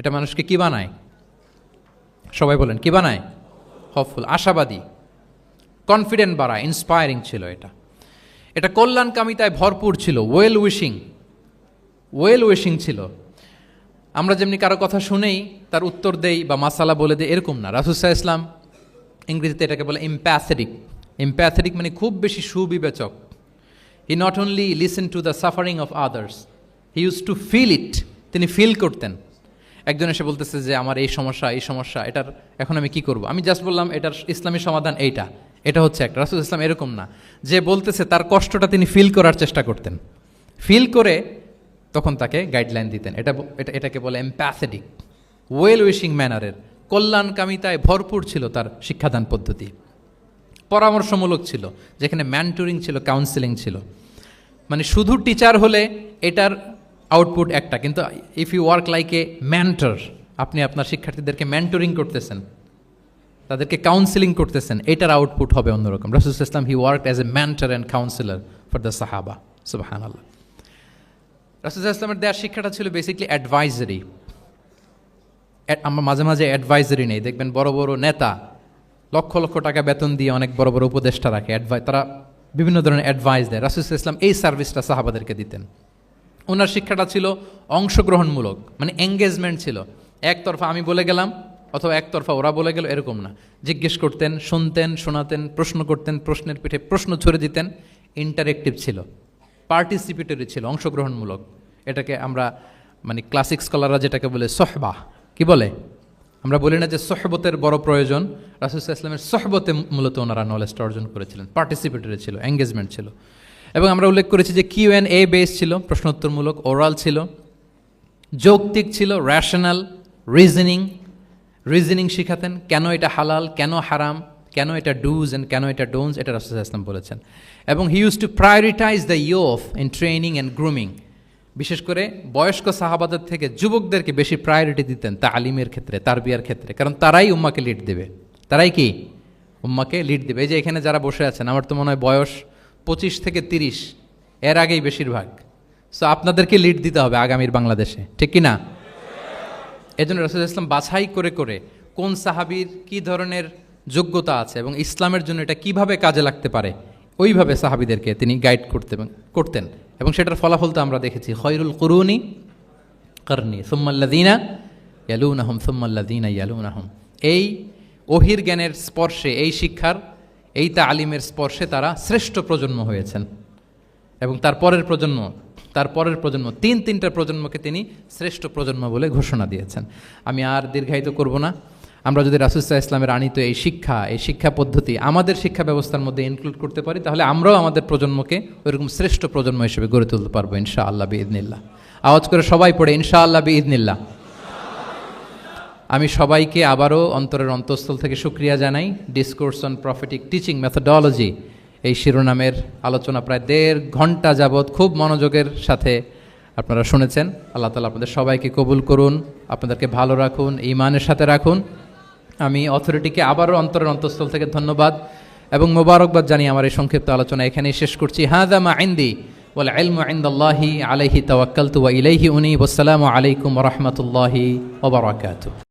এটা মানুষকে কি বানায়? সবাই বলেন কি বানায়? হোপফুল, আশাবাদী, কনফিডেন্ট বাড়ায়, ইন্সপায়ারিং ছিল এটা। এটা কল্যাণকামিতায় ভরপুর ছিল, ওয়েল উইশিং ছিল। আমরা যেমনি কারো কথা শুনেই তার উত্তর দেই বা মাসালা বলে দেই, এরকম না। রাসূল সাল্লাল্লাহু আলাইহি ওয়াসাল্লাম, ইংরেজিতে এটাকে বলে এমপ্যাথেটিক মানে খুব বেশি সুবিবেচক। He not only listen to the suffering of others, he use to feel it. তিনি ফিল করতেন। একজন এসে বলতেছে যে আমার এই সমস্যা, এটার এখন আমি কি করব? আমি জাস্ট বললাম এটার ইসলামী সমাধান এটা হচ্ছে একটা। রাসূল ইসলাম এরকম না, যে বলতেছে তার কষ্টটা তিনি ফিল করার চেষ্টা করতেন, ফিল করে তখন তাকে গাইডলাইন দিতেন। এটাকে বলে এমপ্যাথেটিক, ওয়েল উইশিং ম্যানারের, কল্যাণকামিতায় ভরপুর ছিল তার শিক্ষাদান পদ্ধতি। পরামর্শমূলক ছিল, যেখানে ম্যান্টরিং ছিল, কাউন্সেলিং ছিল। মানে শুধু টিচার হলে এটার আউটপুট একটা, কিন্তু if you work like a mentor, আপনি আপনার শিক্ষার্থীদেরকে ম্যান্টরিং করতেছেন, তাদেরকে কাউন্সেলিং করতেছেন, এটার আউটপুট হবে অন্যরকম। রাসূল সাল্লাল্লাহু আলাইহি ওয়াসাল্লাম হি worked as a mentor and councillor for the সাহাবা। সুবহানাল্লাহ। রাসূল সাল্লাল্লাহু আলাইহি ওয়াসাল্লামের দেওয়ার শিক্ষাটা ছিল বেসিক্যালি অ্যাডভাইজারি। আমরা মাঝে মাঝে অ্যাডভাইজারি নেই, দেখবেন বড় বড় নেতা লক্ষ লক্ষ টাকা বেতন দিয়ে অনেক বড় বড় উপদেষ্টা রাখে, তারা বিভিন্ন ধরনের অ্যাডভাইস দেয়। রাসূল সাল্লাল্লাহু আলাইহি ওয়াসাল্লাম এই সার্ভিসটা সাহাবাদেরকে দিতেন। ওনার শিক্ষাটা ছিল অংশগ্রহণমূলক, মানে এঙ্গেজমেন্ট ছিল। একতরফা আমি বলে গেলাম অথবা একতরফা ওরা বলে গেল, এরকম না। জিজ্ঞেস করতেন, শুনতেন, শোনাতেন, প্রশ্ন করতেন, প্রশ্নের পিঠে প্রশ্ন ছড়ে দিতেন। ইন্টারেক্টিভ ছিল, পার্টিসিপেটরি ছিল, অংশগ্রহণমূলক। এটাকে আমরা মানে ক্লাসিক স্কলাররা যেটাকে বলে সহবা, কি বলে? আমরা বলি না যে সহবতের বড় প্রয়োজন? রাসূল সাল্লাল্লাহু আলাইহি ওয়াসাল্লামের সহবতে মূলত ওনারা নলেজটা অর্জন করেছিলেন। পার্টিসিপেটরি ছিল, এঙ্গেজমেন্ট ছিল। এবং আমরা উল্লেখ করেছি যে Q&A বেস ছিল, প্রশ্নোত্তরমূলক, ওরাল ছিল, যৌক্তিক ছিল, র্যাশনাল, রিজনিং শিখাতেন। কেন এটা হালাল, কেন হারাম, কেন এটা ডুজ অ্যান্ড কেন এটা ডোন্টস, এটা রাসূল সাল্লাল্লাহু আলাইহি ওয়াসাল্লাম বলেছেন। এবং হি use two prioritise the youth in training and grooming. বিশেষ করে বয়স্ক সাহাবাদের থেকে যুবকদেরকে বেশি প্রায়োরিটি দিতেন তালিমের ক্ষেত্রে, তারবিয়ার ক্ষেত্রে, কারণ তারাই উম্মাকে লিড দেবে। তারাই কি উম্মাকে লিড দেবে। এই যে এখানে যারা বসে আছেন, আমার তো মনে হয় বয়স 25 থেকে 30, এর আগেই বেশিরভাগ। সো আপনাদেরকে লিড দিতে হবে আগামীর বাংলাদেশে, ঠিক কি না? এই জন্য রাসূল সাল্লাল্লাহু আলাইহি ওয়াসাল্লাম বাছাই করে করে কোন সাহাবীর কী ধরনের যোগ্যতা আছে এবং ইসলামের জন্য এটা কিভাবে কাজে লাগতে পারে, ওইভাবে সাহাবীদেরকে তিনি গাইড করতেন। এবং সেটার ফলাফল তো আমরা দেখেছি, খয়রুল কুরুনি করনি সুম্মাল্লাযীনা ইয়ালুনাহুম সুম্মাল্লাযীনা ইয়ালুনাহুম। এই ওহির জ্ঞানের স্পর্শে, এই শিক্ষার, এই তালিমের স্পর্শে তারা শ্রেষ্ঠ প্রজন্ম হয়েছেন। এবং তার পরের প্রজন্ম, তিনটা প্রজন্মকে তিনি শ্রেষ্ঠ প্রজন্ম বলে ঘোষণা দিয়েছেন। আমি আর দীর্ঘায়িত করব না। আমরা যদি রাসূল সাল্লাল্লাহু আলাইহি ওয়াসাল্লামের আনিত এই শিক্ষা পদ্ধতি আমাদের শিক্ষা ব্যবস্থার মধ্যে ইনক্লুড করতে পারি, তাহলে আমরাও আমাদের প্রজন্মকে ওইরকম শ্রেষ্ঠ প্রজন্ম হিসেবে গড়ে তুলতে পারবো ইনশাআল্লাহ বিইذনিল্লাহ। আওয়াজ করে সবাই পড়ে ইনশাআল্লাহ বিইذনিল্লাহ। আমি সবাইকে আবারও অন্তরের অন্তঃস্থল থেকে শুকরিয়া জানাই। Discourse on prophetic teaching methodology, এই শিরোনামের আলোচনা প্রায় 1.5 ঘন্টা যাবৎ খুব মনোযোগের সাথে আপনারা শুনেছেন। আল্লাহ তাআলা আপনাদের সবাইকে কবুল করুন, আপনাদেরকে ভালো রাখুন, ঈমানের সাথে রাখুন। আমি অথরিটিকে আবারও অন্তরের অন্তঃস্থল থেকে ধন্যবাদ এবং মোবারকবাদ জানিয়ে আমার এই সংক্ষিপ্ত আলোচনা এখানেই শেষ করছি। হাযা মা ইনদি ওয়াল ইলমু ইনদাল্লাহি আলাইহি তাওয়াক্কালতু ওয়া ইলাইহি উনীব। আসসালামু আলাইকুম ওয়া রাহমাতুল্লাহি ওয়া বারাকাতুহু।